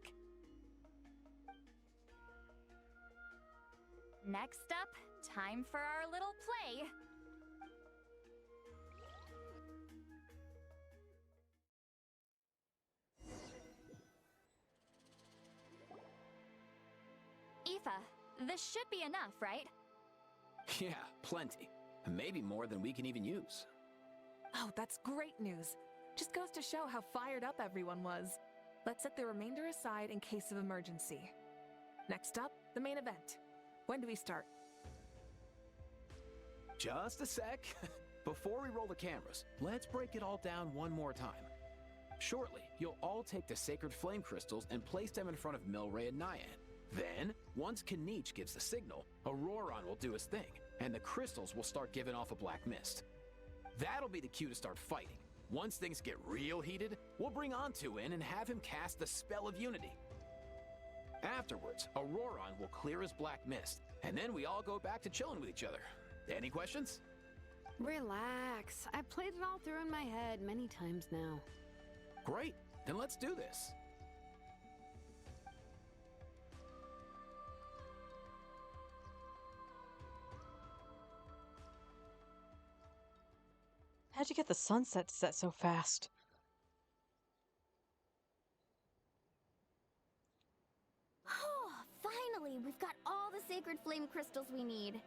Next up, time for our little play. Aoife, this should be enough, right? Yeah, plenty. Maybe more than we can even use. Oh, that's great news. Just goes to show how fired up everyone was. Let's set the remainder aside in case of emergency. Next up, the main event. When do we start? Just a sec. Before we roll the cameras, let's break it all down one more time. Shortly, you'll all take the sacred flame crystals and place them in front of Milray and Nyan. Then, once Kanich gives the signal, Auroron will do his thing, and the crystals will start giving off a black mist. That'll be the cue to start fighting. Once things get real heated, we'll bring Antu in and have him cast the Spell of Unity. Afterwards, Auroron will clear his black mist, and then we all go back to chilling with each other. Any questions? Relax. I played it all through in my head many times now. Great, then let's do this. How'd you get the sunset to set so fast? Oh, finally, we've got all the sacred flame crystals we need.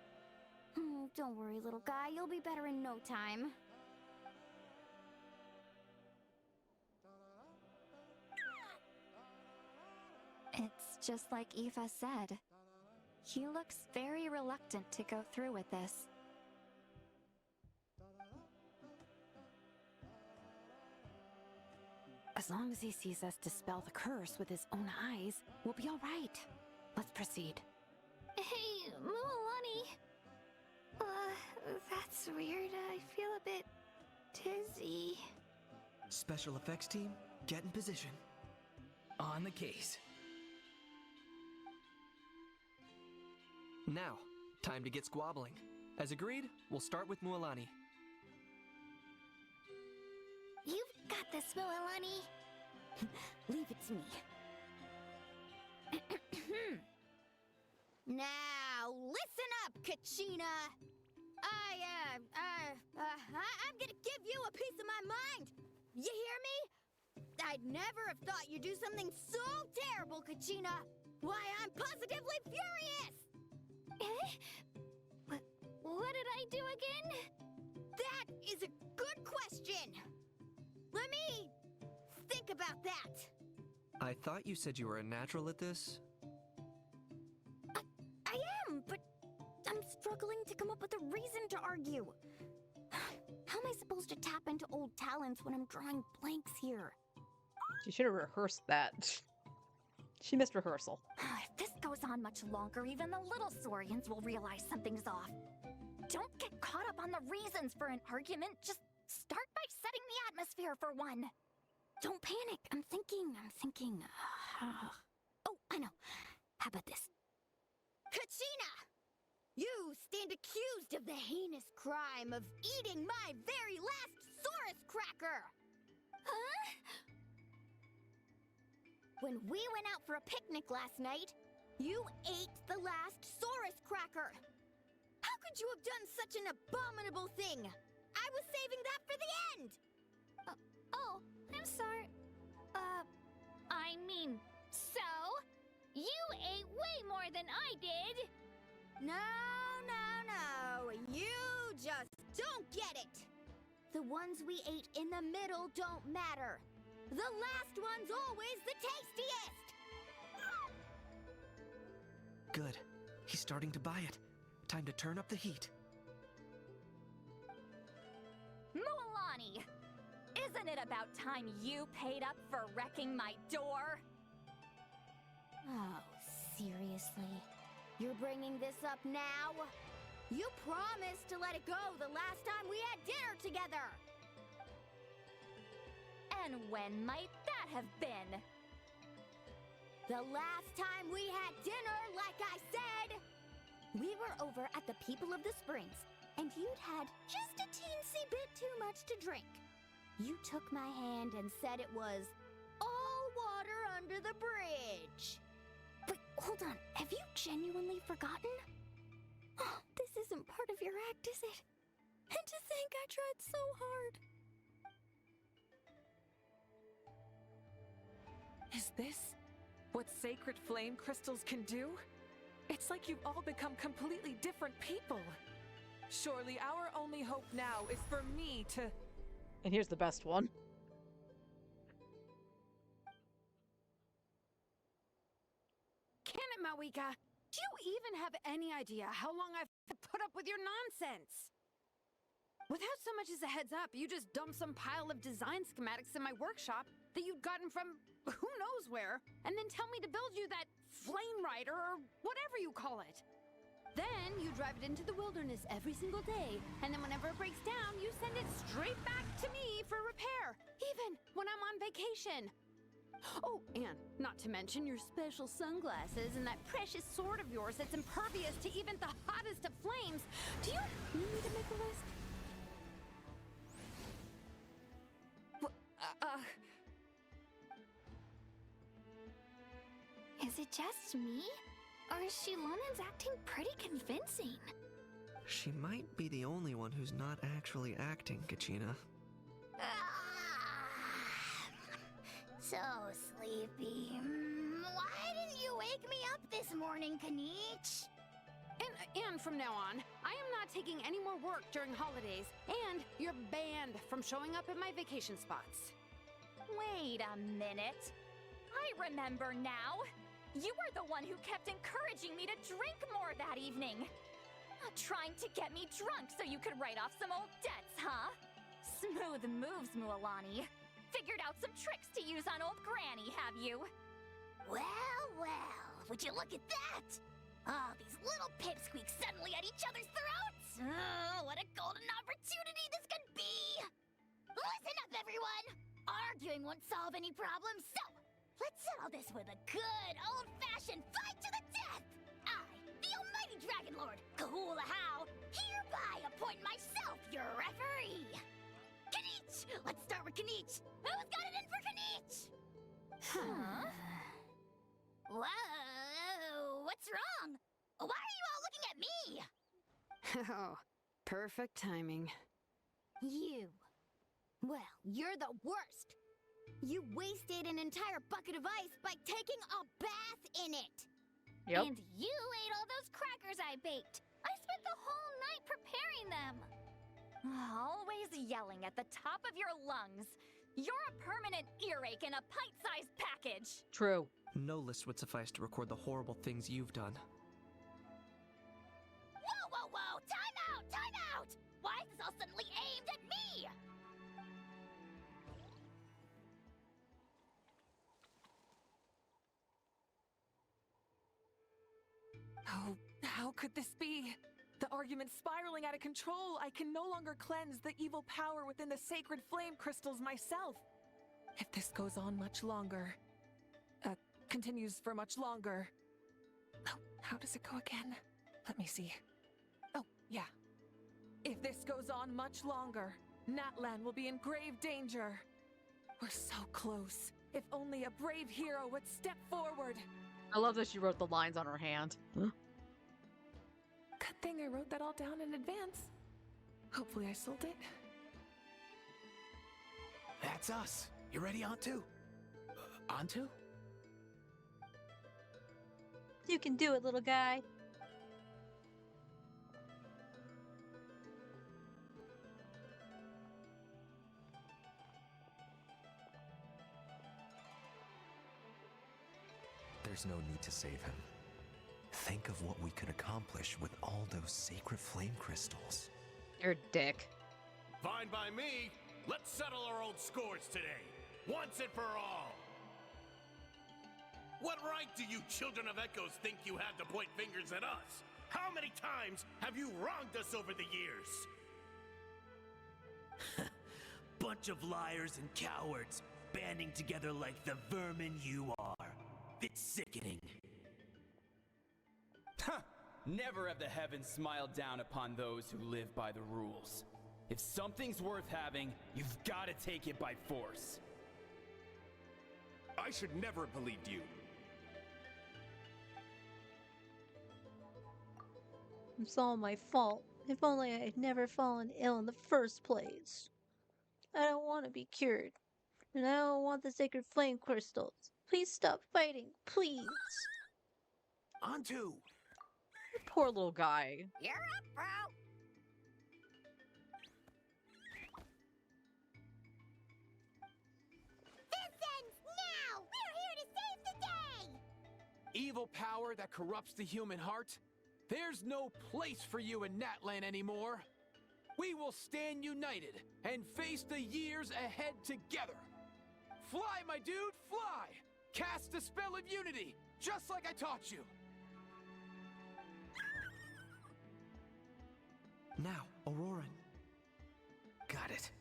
Don't worry, little guy, you'll be better in no time. It's just like Aoife said. He looks very reluctant to go through with this. As long as he sees us dispel the curse with his own eyes, we'll be all right. Let's proceed. Hey, Mualani. That's weird. I feel a bit dizzy. Special effects team, get in position. On the case. Now, time to get squabbling. As agreed, we'll start with Mualani. You've got this, Mualani. Leave it to me. Now, listen up, Kachina. I'm gonna give you a piece of my mind. You hear me? I'd never have thought you'd do something so terrible, Kachina. Why, I'm positively furious. What did I do again? That is a good question. Let me think about that. I thought you said you were a natural at this. I am, but I'm struggling to come up with a reason to argue. How am I supposed to tap into old talents when I'm drawing blanks here? She should have rehearsed that. She missed rehearsal. If this goes on much longer, even the little Saurians will realize something's off. Don't get caught up on the reasons for an argument. Just start by setting the atmosphere for one. Don't panic. I'm thinking. Oh, I know. How about this? Kachina! You stand accused of the heinous crime of eating my very last Saurus cracker! Huh? When we went out for a picnic last night, you ate the last Saurus cracker! How could you have done such an abominable thing? I was saving that for the end! Oh, I'm sorry. I mean, so? You ate way more than I did! No. You just don't get it! The ones we ate in the middle don't matter. The last one's always the tastiest! Good. He's starting to buy it. Time to turn up the heat. Mualani! Isn't it about time you paid up for wrecking my door? Oh, seriously? You're bringing this up now? You promised to let it go the last time we had dinner together! And when might that have been? The last time we had dinner, like I said, we were over at the People of the Springs, and you'd had just a teensy bit too much to drink. You took my hand and said it was all water under the bridge. Wait, hold on. Have you genuinely forgotten? Oh, this isn't part of your act, is it? And to think I tried so hard. Is this what sacred flame crystals can do? It's like you've all become completely different people. Surely our only hope now is for me to... And here's the best one. Can it, Mawika? Do you even have any idea how long I've put up with your nonsense? Without so much as a heads up, you just dumped some pile of design schematics in my workshop that you'd gotten from who knows where, and then tell me to build you that flame rider or whatever you call it. Then you drive it into the wilderness every single day, and then whenever it breaks down, you send it straight back to me for repair, even when I'm on vacation. Oh, and not to mention your special sunglasses and that precious sword of yours that's impervious to even the hottest of flames. Do you need me to make a list? Is it just me? Or is Shilonen's acting pretty convincing? She might be the only one who's not actually acting, Kachina. So sleepy. Why didn't you wake me up this morning, Kanich? And from now on, I am not taking any more work during holidays, and you're banned from showing up at my vacation spots. Wait a minute. I remember now. You were the one who kept encouraging me to drink more that evening. Trying to get me drunk so you could write off some old debts, huh? Smooth moves, Mualani. Figured out some tricks to use on old Granny, have you? Well, well, would you look at that? Oh, these little pipsqueaks suddenly at each other's throats! Oh, what a golden opportunity this could be! Listen up, everyone! Arguing won't solve any problems, so let's settle this with a good old-fashioned fight to the death! I, the almighty Dragon Lord, Kahula How, hereby appoint myself your referee! Kanich! Let's start with Kanich! Who's got it in for Kanich? Huh? Whoa! What's wrong? Why are you all looking at me? Oh, perfect timing. You. Well, you're the worst. You wasted an entire bucket of ice by taking a bath in it. Yep. And you ate all those crackers I baked. I spent the whole night preparing them. Always yelling at the top of your lungs. You're a permanent earache in a pint-sized package. True. No list would suffice to record the horrible things you've done. Whoa, whoa, whoa! Time out! Time out! Why is this all suddenly aimed at me? Oh, how could this be? The argument's spiraling out of control. I can no longer cleanse the evil power within the sacred flame crystals myself. If this goes on much longer, continues for much longer. Oh, how does it go again? Let me see. Oh, yeah. If this goes on much longer, Natlan will be in grave danger. We're so close. If only a brave hero would step forward. I love that she wrote the lines on her hand. Good thing I wrote that all down in advance. Hopefully I sold it. That's us. You ready, Antu? Antu? You can do it, little guy. There's no need to save him. Think of what we could accomplish with all those sacred flame crystals. You're a dick. Fine by me. Let's settle our old scores today. Once and for all. What right do you children of Echoes think you have to point fingers at us? How many times have you wronged us over the years? Bunch of liars and cowards, banding together like the vermin you are. It's sickening. Huh! Never have the heavens smiled down upon those who live by the rules. If something's worth having, you've got to take it by force. I should never have believed you. It's all my fault. If only I had never fallen ill in the first place. I don't want to be cured. And I don't want the sacred flame crystals. Please stop fighting. Please. Antu! Poor little guy. You're up, bro. Vincent! Now! We're here to save the day! Evil power that corrupts the human heart? There's no place for you in Natlan anymore. We will stand united and face the years ahead together. Fly, my dude, fly! Cast the spell of unity, just like I taught you. Now, Auroran. Got it.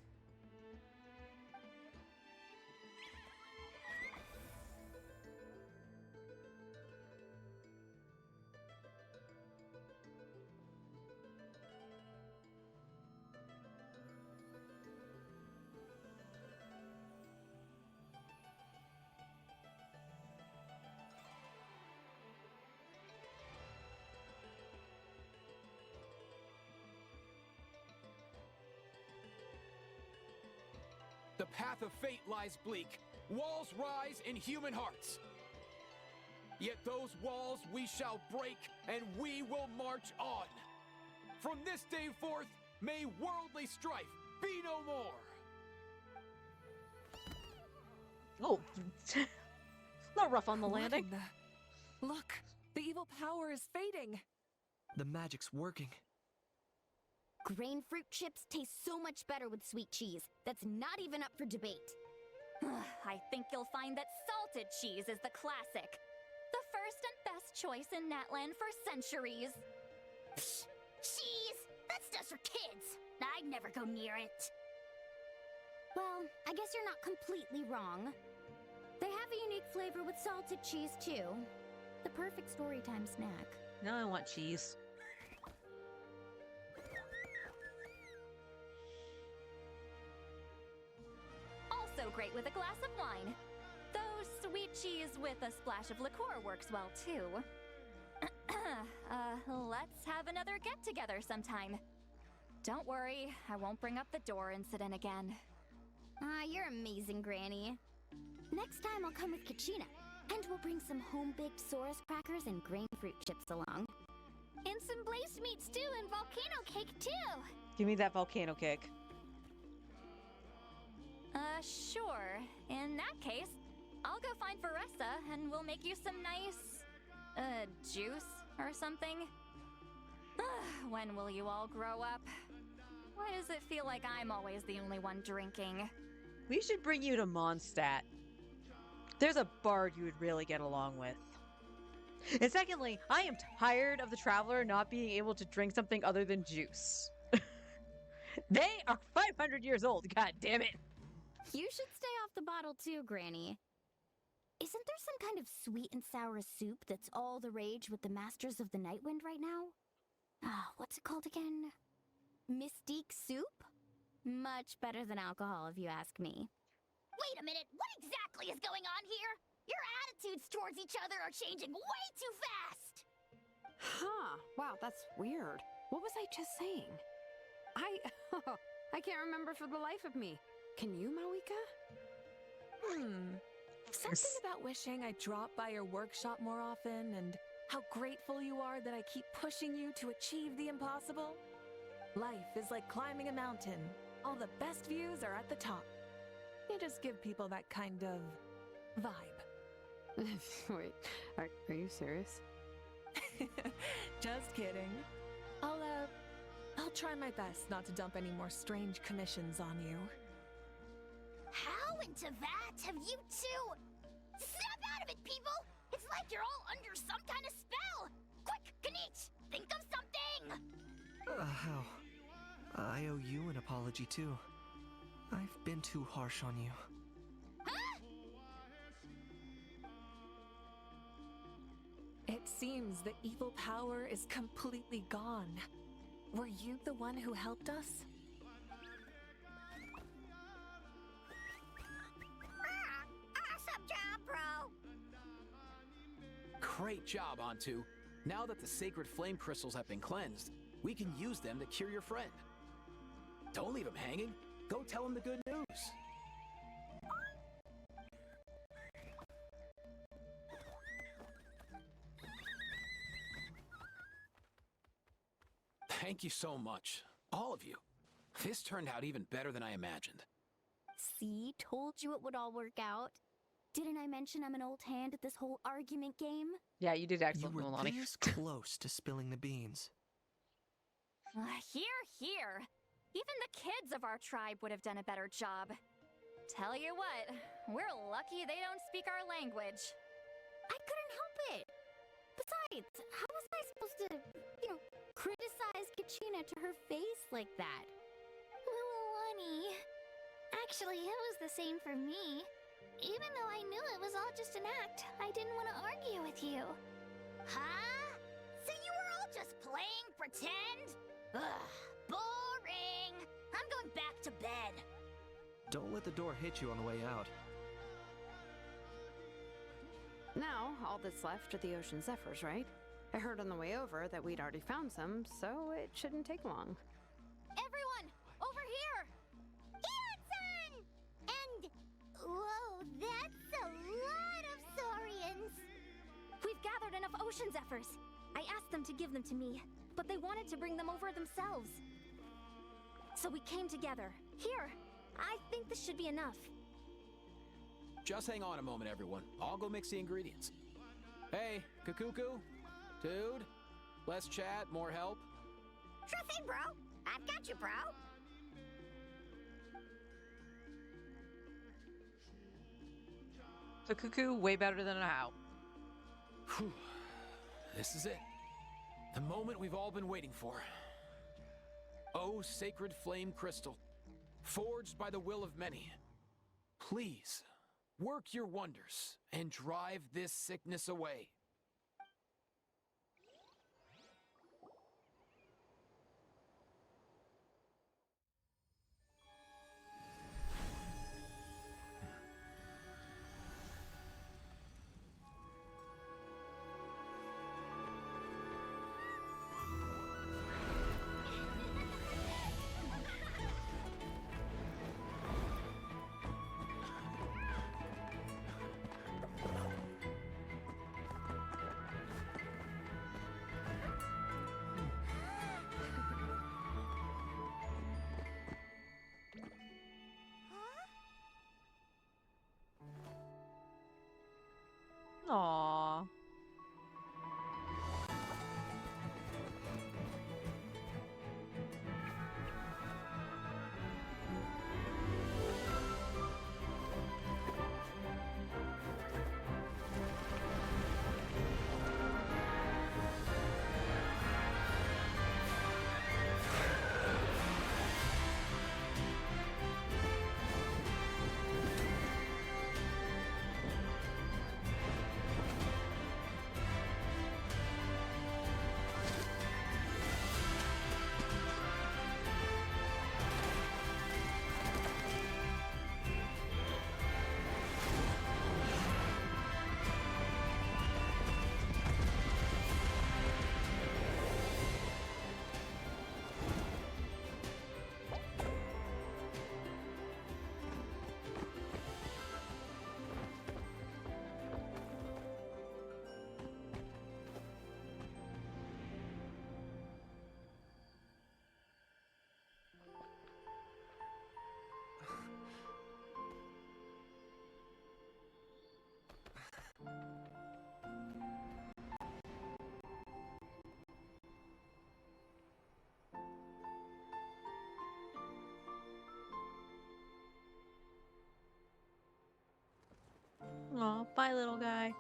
The path of fate lies bleak. Walls rise in human hearts. Yet those walls we shall break, and we will march on. From this day forth, may worldly strife be no more. Oh, not rough on the landing. Look, the evil power is fading. The magic's working. Grain fruit chips taste so much better with sweet cheese. That's not even up for debate. I think you'll find that salted cheese is the classic. The first and best choice in Natlan for centuries. Psh, cheese! That stuff's for kids. I'd never go near it. Well, I guess you're not completely wrong. They have a unique flavor with salted cheese, too. The perfect storytime snack. Now I want cheese. Also great with a glass of wine. Though sweet cheese with a splash of liqueur works well, too. Let's have another get-together sometime. Don't worry, I won't bring up the door incident again. You're amazing, Granny. Next time I'll come with Kachina, and we'll bring some home-baked Saurus crackers and grain fruit chips along. And some blazed meat stew and volcano cake, too! Give me that volcano cake. Sure. In that case, I'll go find Veressa and we'll make you some nice, juice or something. When will you all grow up? Why does it feel like I'm always the only one drinking? We should bring you to Mondstadt. There's a bard you would really get along with. And secondly, I am tired of the Traveler not being able to drink something other than juice. They are 500 years old, god damn it! You should stay off the bottle too, Granny. Isn't there some kind of sweet and sour soup that's all the rage with the Masters of the Nightwind right now? What's it called again? Mystique soup? Much better than alcohol, if you ask me. Wait a minute, what exactly is going on here? Your attitudes towards each other are changing way too fast! Huh. Wow, that's weird. What was I just saying? I can't remember for the life of me. Can you, Mawika? Something about wishing I dropped by your workshop more often and how grateful you are that I keep pushing you to achieve the impossible. Life is like climbing a mountain. All the best views are at the top. You just give people that kind of vibe. Wait, are you serious? Just kidding. I'll try my best not to dump any more strange commissions on you. How into that have you two? Snap out of it, people! It's like you're all under some kind of spell! Quick, Kanich, think of something! How? I owe you an apology too. I've been too harsh on you. Huh? seems the evil power is completely gone. Were you the one who helped us? Awesome job, bro! Great job, Antu. Now that the sacred flame crystals have been cleansed, we can use them to cure your friend. Don't leave him hanging. Go tell him the good news. Thank you so much, all of you. This turned out even better than I imagined. See, told you it would all work out. Didn't I mention I'm an old hand at this whole argument game? Yeah, you did excellent, You were Milani. this close to spilling the beans. Here, here. Even the kids of our tribe would have done a better job. Tell you what, we're lucky they don't speak our language. I couldn't help it. Besides, how was I supposed to, criticize Kachina to her face like that? Milani. Actually, it was the same for me. Even though I knew it was all just an act, I didn't want to argue with you. Huh? So you were all just playing pretend? Ugh, boring. I'm going back to bed. Don't let the door hit you on the way out. Now, all that's left are the Ocean Zephyrs, right? I heard on the way over that we'd already found some, so it shouldn't take long. Everyone, over here! Ian-san! And... whoa, that's a lot of saurians! We've gathered enough ocean zephyrs. I asked them to give them to me, but they wanted to bring them over themselves. So we came together. Here, I think this should be enough. Just hang on a moment, everyone. I'll go mix the ingredients. Hey, Kakuku? Dude? Less chat, more help? Sure thing, bro. I've got you, bro. So Cuckoo, way better than a how. Whew. This is it. The moment we've all been waiting for. Oh, sacred flame crystal, forged by the will of many. Please, work your wonders and drive this sickness away. Aww. Aw, bye, little guy.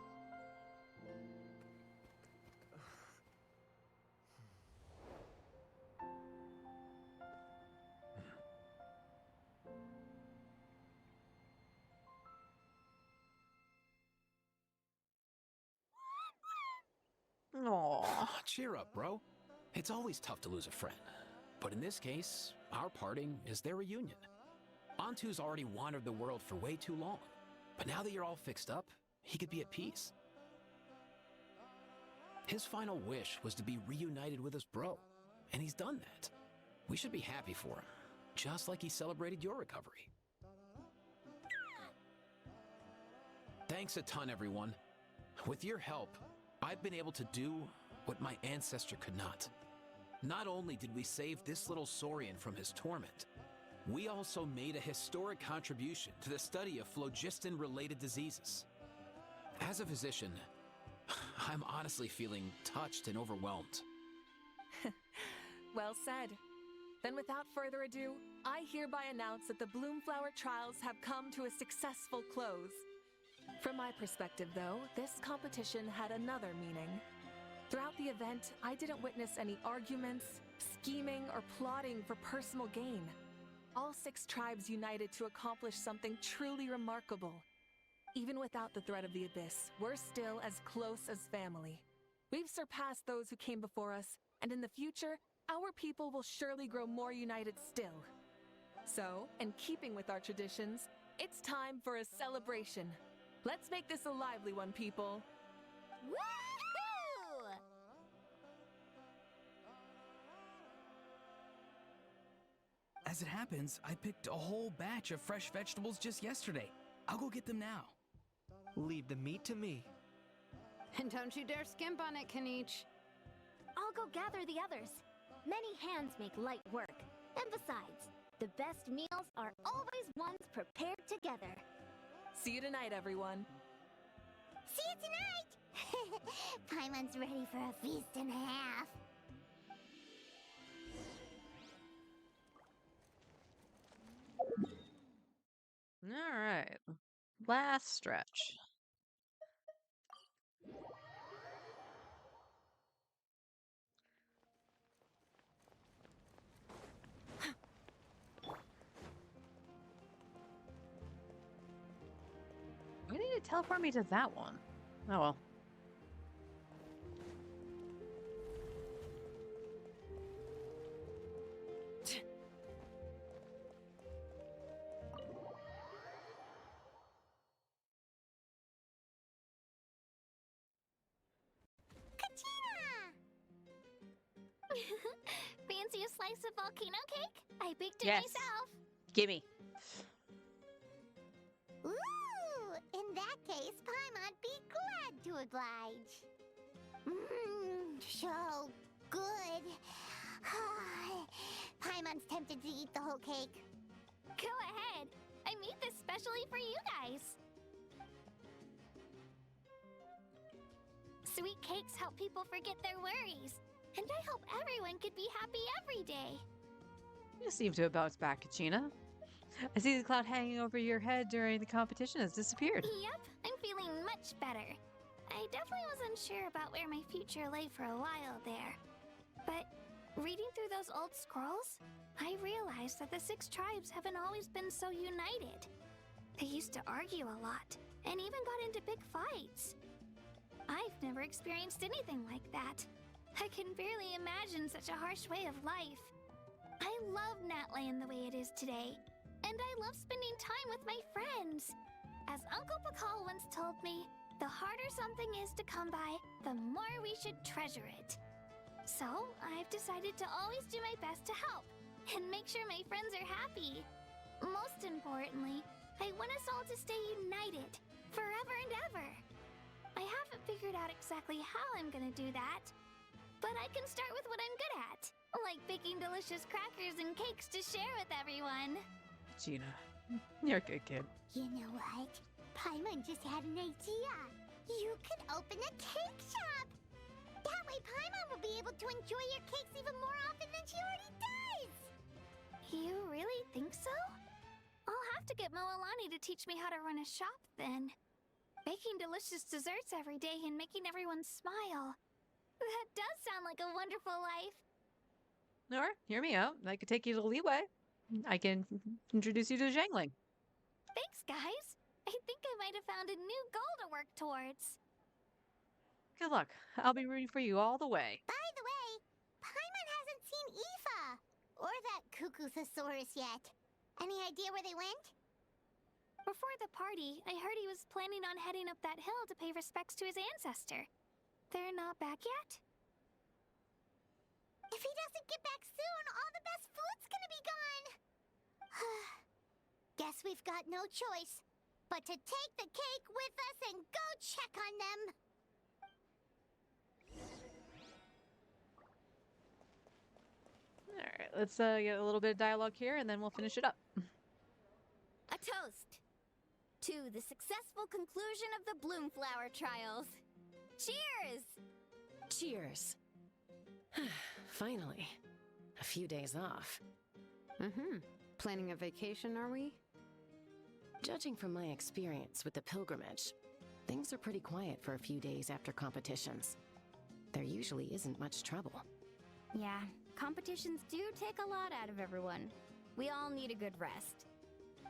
Aww. Cheer up, bro. It's always tough to lose a friend. But in this case, our parting is their reunion. Antu's already wandered the world for way too long. But now that you're all fixed up, he could be at peace. His final wish was to be reunited with his bro, and he's done that. We should be happy for him, just like he celebrated your recovery. Thanks a ton, everyone. With your help, I've been able to do what my ancestor could not. Not only did we save this little Saurian from his torment, we also made a historic contribution to the study of phlogiston-related diseases. As a physician, I'm honestly feeling touched and overwhelmed. Well said. Then without further ado, I hereby announce that the Bloomflower trials have come to a successful close. From my perspective, though, this competition had another meaning. Throughout the event, I didn't witness any arguments, scheming, or plotting for personal gain. All 6 tribes united to accomplish something truly remarkable. Even without the threat of the Abyss, we're still as close as family. We've surpassed those who came before us, and in the future, our people will surely grow more united still. So, in keeping with our traditions, it's time for a celebration. Let's make this a lively one, people. Woohoo! As it happens, I picked a whole batch of fresh vegetables just yesterday. I'll go get them now. Leave the meat to me. And don't you dare skimp on it, Kanich. I'll go gather the others. Many hands make light work. And besides, the best meals are always ones prepared together. See you tonight, everyone. See you tonight! Paimon's ready for a feast and a half. All right. Last stretch. We need to teleport me to that one. Oh well. Fancy a slice of volcano cake? I baked it Yes. myself. Gimme. Ooh, in that case, Paimon'd be glad to oblige. Mmm, so good. Paimon's tempted to eat the whole cake. Go ahead. I made this specially for you guys. Sweet cakes help people forget their worries. And I hope everyone could be happy every day. You seem to have bounced back, Kachina. I see the cloud hanging over your head during the competition has disappeared. Yep, I'm feeling much better. I definitely was unsure about where my future lay for a while there. But reading through those old scrolls, I realized that the 6 tribes haven't always been so united. They used to argue a lot, and even got into big fights. I've never experienced anything like that. I can barely imagine such a harsh way of life. I love Natlan the way it is today, and I love spending time with my friends. As Uncle Pakal once told me, the harder something is to come by, the more we should treasure it. So, I've decided to always do my best to help, and make sure my friends are happy. Most importantly, I want us all to stay united, forever and ever. I haven't figured out exactly how I'm gonna do that, but I can start with what I'm good at, like baking delicious crackers and cakes to share with everyone. Gina, you're a good kid. You know what? Paimon just had an idea. You could open a cake shop. That way Paimon will be able to enjoy your cakes even more often than she already does. You really think so? I'll have to get Moalani to teach me how to run a shop then. Baking delicious desserts every day and making everyone smile. That does sound like a wonderful life. Or, hear me out. I could take you to Leeway. I can introduce you to Zhangling. Thanks, guys. I think I might have found a new goal to work towards. Good luck. I'll be rooting for you all the way. By the way, Paimon hasn't seen Aoife or that Cuckoosaurus yet. Any idea where they went? Before the party, I heard he was planning on heading up that hill to pay respects to his ancestor. They're not back yet? If he doesn't get back soon, all the best food's gonna be gone. Guess we've got no choice but to take the cake with us and go check on them. All right, let's get a little bit of dialogue here, and then we'll finish it up. A toast to the successful conclusion of the Bloomflower trials. Cheers! Cheers. Finally. A few days off. Planning a vacation, are we? Judging from my experience with the pilgrimage, things are pretty quiet for a few days after competitions. There usually isn't much trouble. Yeah, competitions do take a lot out of everyone. We all need a good rest.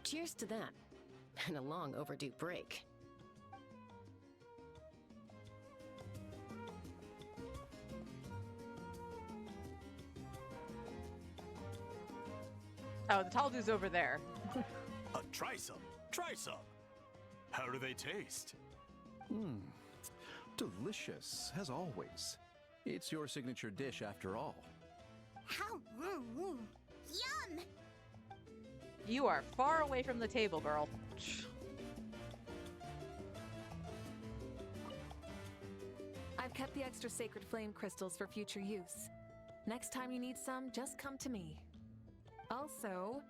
Cheers to that. And a long overdue break. Oh, the tall dude's over there. Try some. Try some. How do they taste? Delicious, as always. It's your signature dish after all. How? Yum! You are far away from the table, girl. I've kept the extra sacred flame crystals for future use. Next time you need some, just come to me. Also,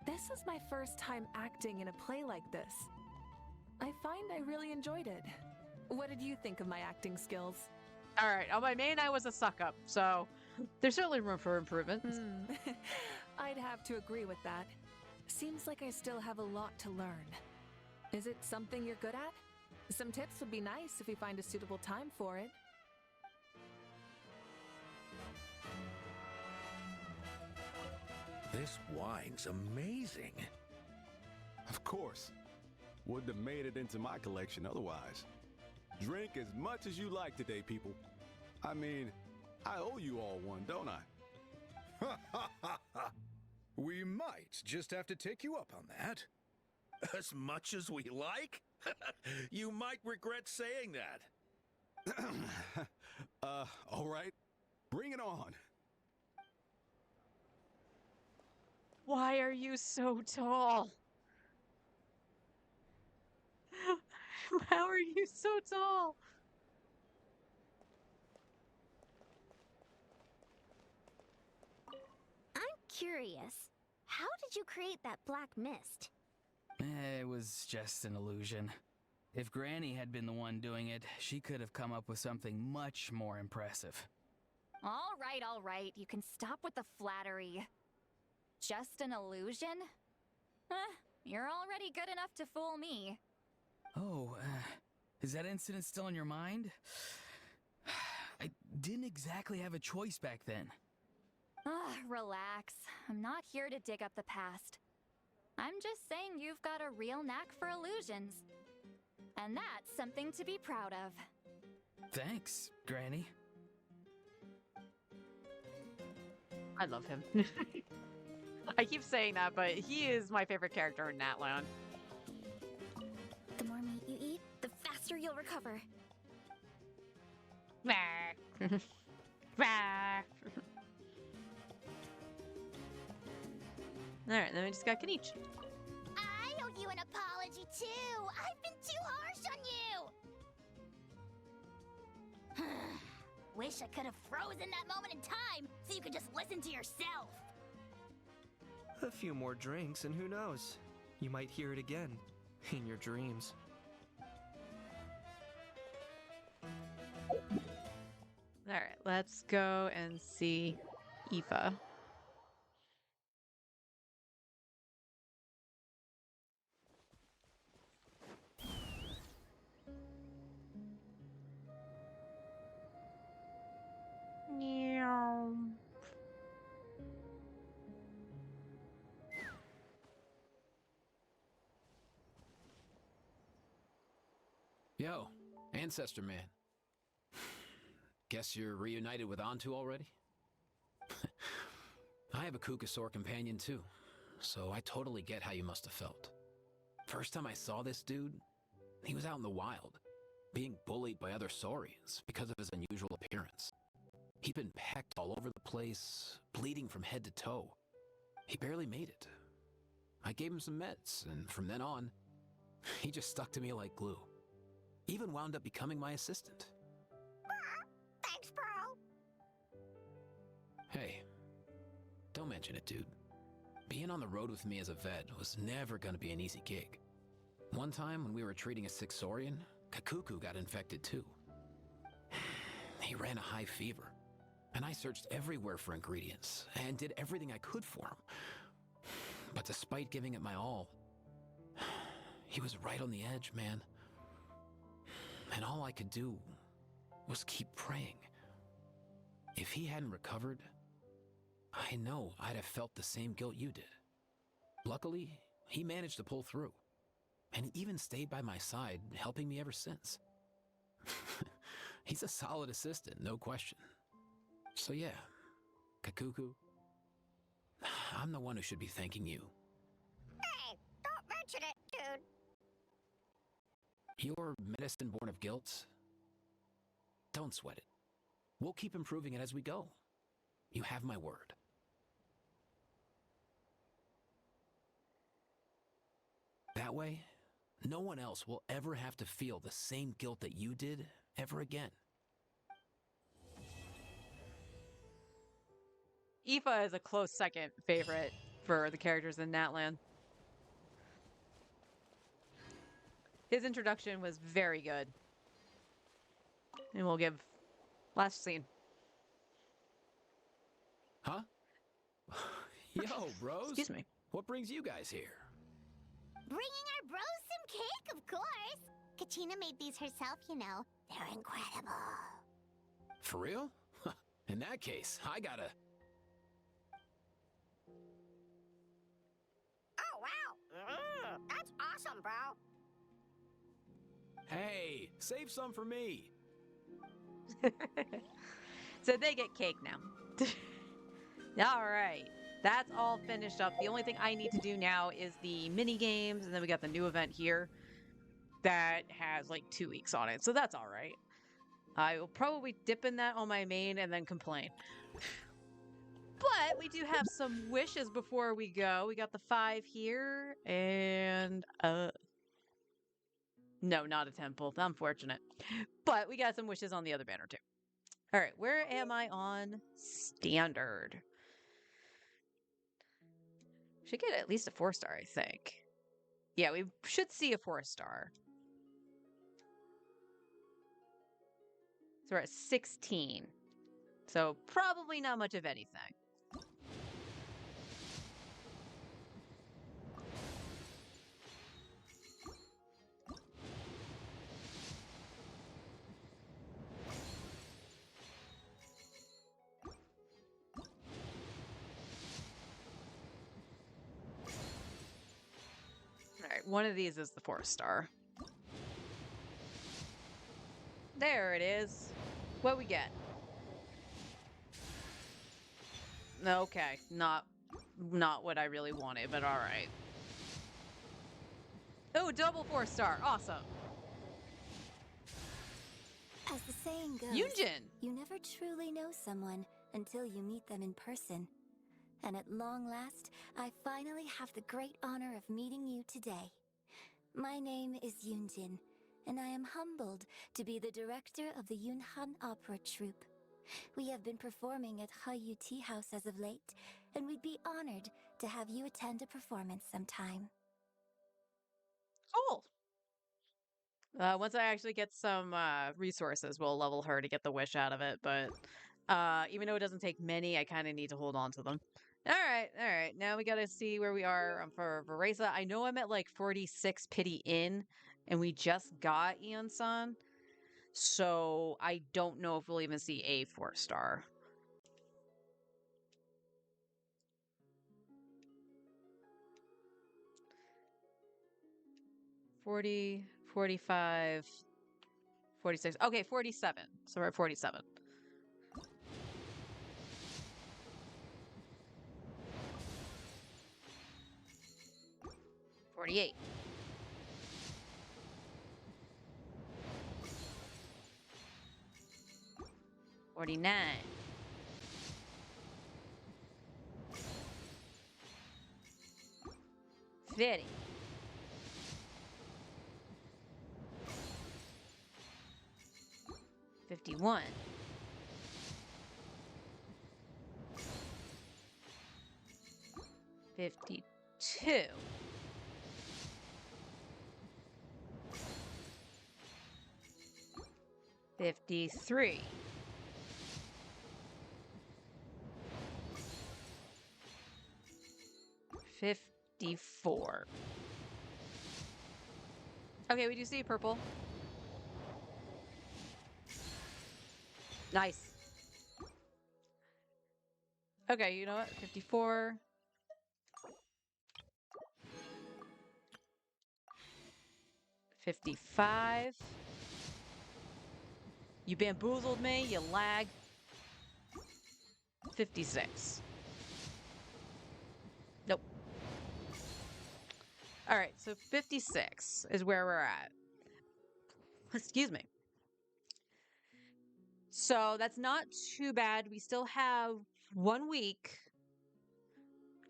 this is my first time acting in a play like this. I find I really enjoyed it. What did you think of my acting skills? All right, on my main, I was a suck-up, so there's certainly room for improvement. I'd have to agree with that. Seems like I still have a lot to learn. Is it something you're good at? Some tips would be nice if we find a suitable time for it. This wine's amazing. Of course. Wouldn't have made it into my collection otherwise. Drink as much as you like today, people. I mean, I owe you all one, don't I? We might just have to take you up on that. As much as we like? You might regret saying that. All right. Bring it on. Why are you so tall? How are you so tall? I'm curious. How did you create that black mist? It was just an illusion. If Granny had been the one doing it, she could have come up with something much more impressive. All right. You can stop with the flattery. Just an illusion? You're already good enough to fool me. Oh, is that incident still on your mind? I didn't exactly have a choice back then. Relax. I'm not here to dig up the past. I'm just saying you've got a real knack for illusions. And that's something to be proud of. Thanks, Granny. I love him. I keep saying that, but he is my favorite character in Natlan. The more meat you eat, the faster you'll recover. Alright, then we just got Kenichi. I owe you an apology too. I've been too harsh on you. Wish I could have frozen that moment in time so you could just listen to yourself. A few more drinks, and who knows? You might hear it again in your dreams. Alright, let's go and see Aoife. Meow. Yo, Ancestor Man. Guess you're reunited with Antu already? I have a Kukasaur companion too, so I totally get how you must have felt. First time I saw this dude, he was out in the wild, being bullied by other Saurians because of his unusual appearance. He'd been pecked all over the place, bleeding from head to toe. He barely made it. I gave him some meds, and from then on, he just stuck to me like glue. Even wound up becoming my assistant. Thanks, bro. Hey, don't mention it, dude. Being on the road with me as a vet was never gonna be an easy gig. One time when we were treating a sick Saurian, Kakuku got infected too. He ran a high fever, and I searched everywhere for ingredients and did everything I could for him. But despite giving it my all, he was right on the edge, man. And all I could do was keep praying. If he hadn't recovered, I know I'd have felt the same guilt you did. Luckily, he managed to pull through, and he even stayed by my side, helping me ever since. He's a solid assistant, no question. So yeah, Kakuku, I'm the one who should be thanking you. Hey, don't mention it, dude. Your medicine born of guilt? Don't sweat it. We'll keep improving it as we go. You have my word. That way, no one else will ever have to feel the same guilt that you did ever again. Aoife is a close second favorite for the characters in Natlan. His introduction was very good. And we'll give last scene. Huh? Yo, bros. Excuse me. What brings you guys here? Bringing our bros some cake, of course. Kachina made these herself, you know. They're incredible. For real? In that case, I gotta... Oh, wow. That's awesome, bro. Hey, save some for me. So they get cake now. All right. That's all finished up. The only thing I need to do now is the mini games, and then we got the new event here that has like 2 weeks on it. So that's all right. I will probably dip in that on my main and then complain. But we do have some wishes before we go. We got the 5 here, and no, not a temple. Unfortunate. But we got some wishes on the other banner too. All right, where am I on standard? Should get at least a 4-star, I think. Yeah, we should see a 4-star. So we're at 16. So probably not much of anything. Alright, one of these is the 4-star. There it is. What we get? Okay, not what I really wanted, but alright. Oh, double 4-star. Awesome. As the saying goes, Yunjin! You never truly know someone until you meet them in person. And at long last, I finally have the great honor of meeting you today. My name is Yunjin, and I am humbled to be the director of the Yunhan Opera Troupe. We have been performing at Hayu Tea House as of late, and we'd be honored to have you attend a performance sometime. Cool. Once I actually get some resources, we'll level her to get the wish out of it. But even though it doesn't take many, I kind of need to hold on to them. All right. Now we got to see where we are for Veresa. I know I'm at like 46 Pity Inn, and we just got Eon-san. So I don't know if we'll even see a 4-star. $40, $45, $46. Okay, 47. So we're at 47. 48. $49. 50. 51. 52. 53. 54. Okay, we do see purple. Nice. Okay, you know what? 54. 55. You bamboozled me, you lag. 56. Nope. All right, so 56 is where we're at. Excuse me. So that's not too bad. We still have 1 week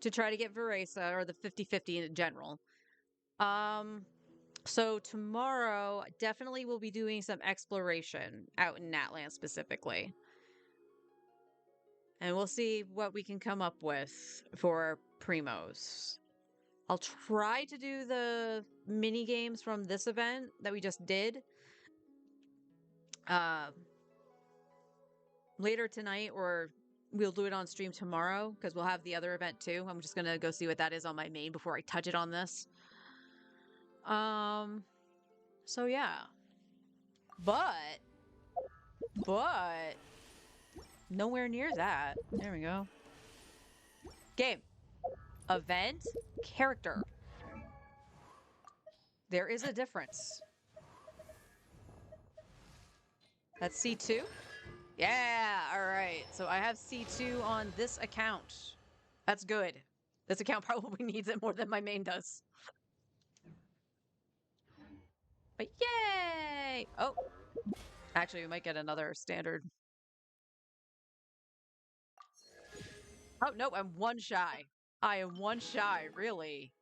to try to get Veresa, or the 50-50 in general. So tomorrow, definitely we'll be doing some exploration out in Natlan specifically. And we'll see what we can come up with for Primos. I'll try to do the mini games from this event that we just did later tonight, or we'll do it on stream tomorrow because we'll have the other event too. I'm just gonna go see what that is on my main before I touch it on this. So yeah. But nowhere near that. There we go. Game. Event. Character. There is a difference. That's C2? Yeah, alright. So I have C2 on this account. That's good. This account probably needs it more than my main does. But yay! Oh. Actually, we might get another standard. Oh, no, I'm 1 shy. I am 1 shy, really.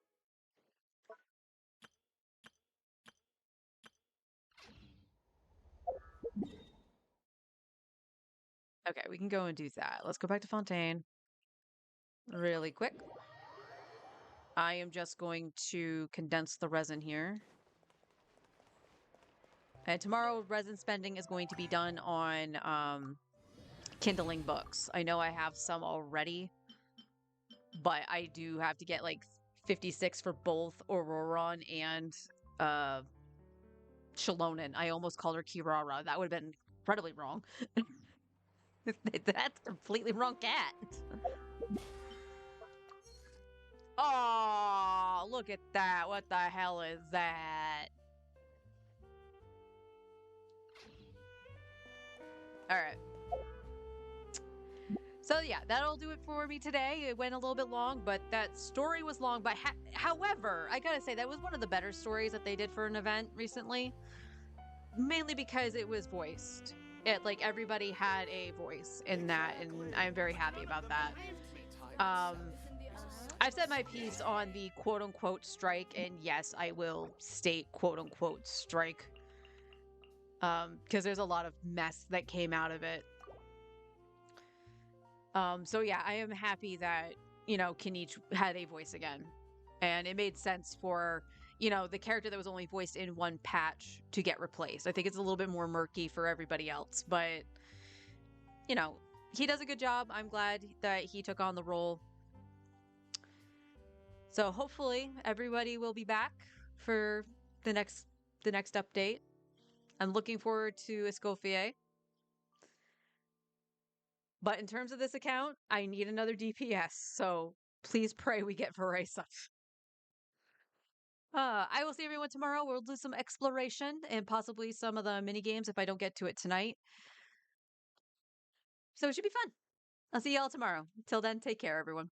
Okay, we can go and do that. Let's go back to Fontaine. Really quick. I am just going to condense the resin here. And tomorrow, resin spending is going to be done on kindling books. I know I have some already, but I do have to get like 56 for both Auroron and Shalonen. I almost called her Kirara. That would have been incredibly wrong. That's completely wrong cat. Oh, look at that. What the hell is that? All right. So yeah, that'll do it for me today. It went a little bit long, but that story was long. But however, I gotta say that was one of the better stories that they did for an event recently. Mainly because it was voiced. Like everybody had a voice in that, and I'm very happy about that. I've said my piece on the quote-unquote strike, and yes, I will state quote-unquote strike. Because there's a lot of mess that came out of it. So yeah, I am happy that, Kinich had a voice again. And it made sense for, the character that was only voiced in 1 patch to get replaced. I think it's a little bit more murky for everybody else, but, he does a good job. I'm glad that he took on the role. So hopefully everybody will be back for the next update. I'm looking forward to Escoffier. But in terms of this account, I need another DPS, so please pray we get Veresa. I will see everyone tomorrow. We'll do some exploration and possibly some of the mini games if I don't get to it tonight. So it should be fun. I'll see y'all tomorrow. Till then, take care, everyone.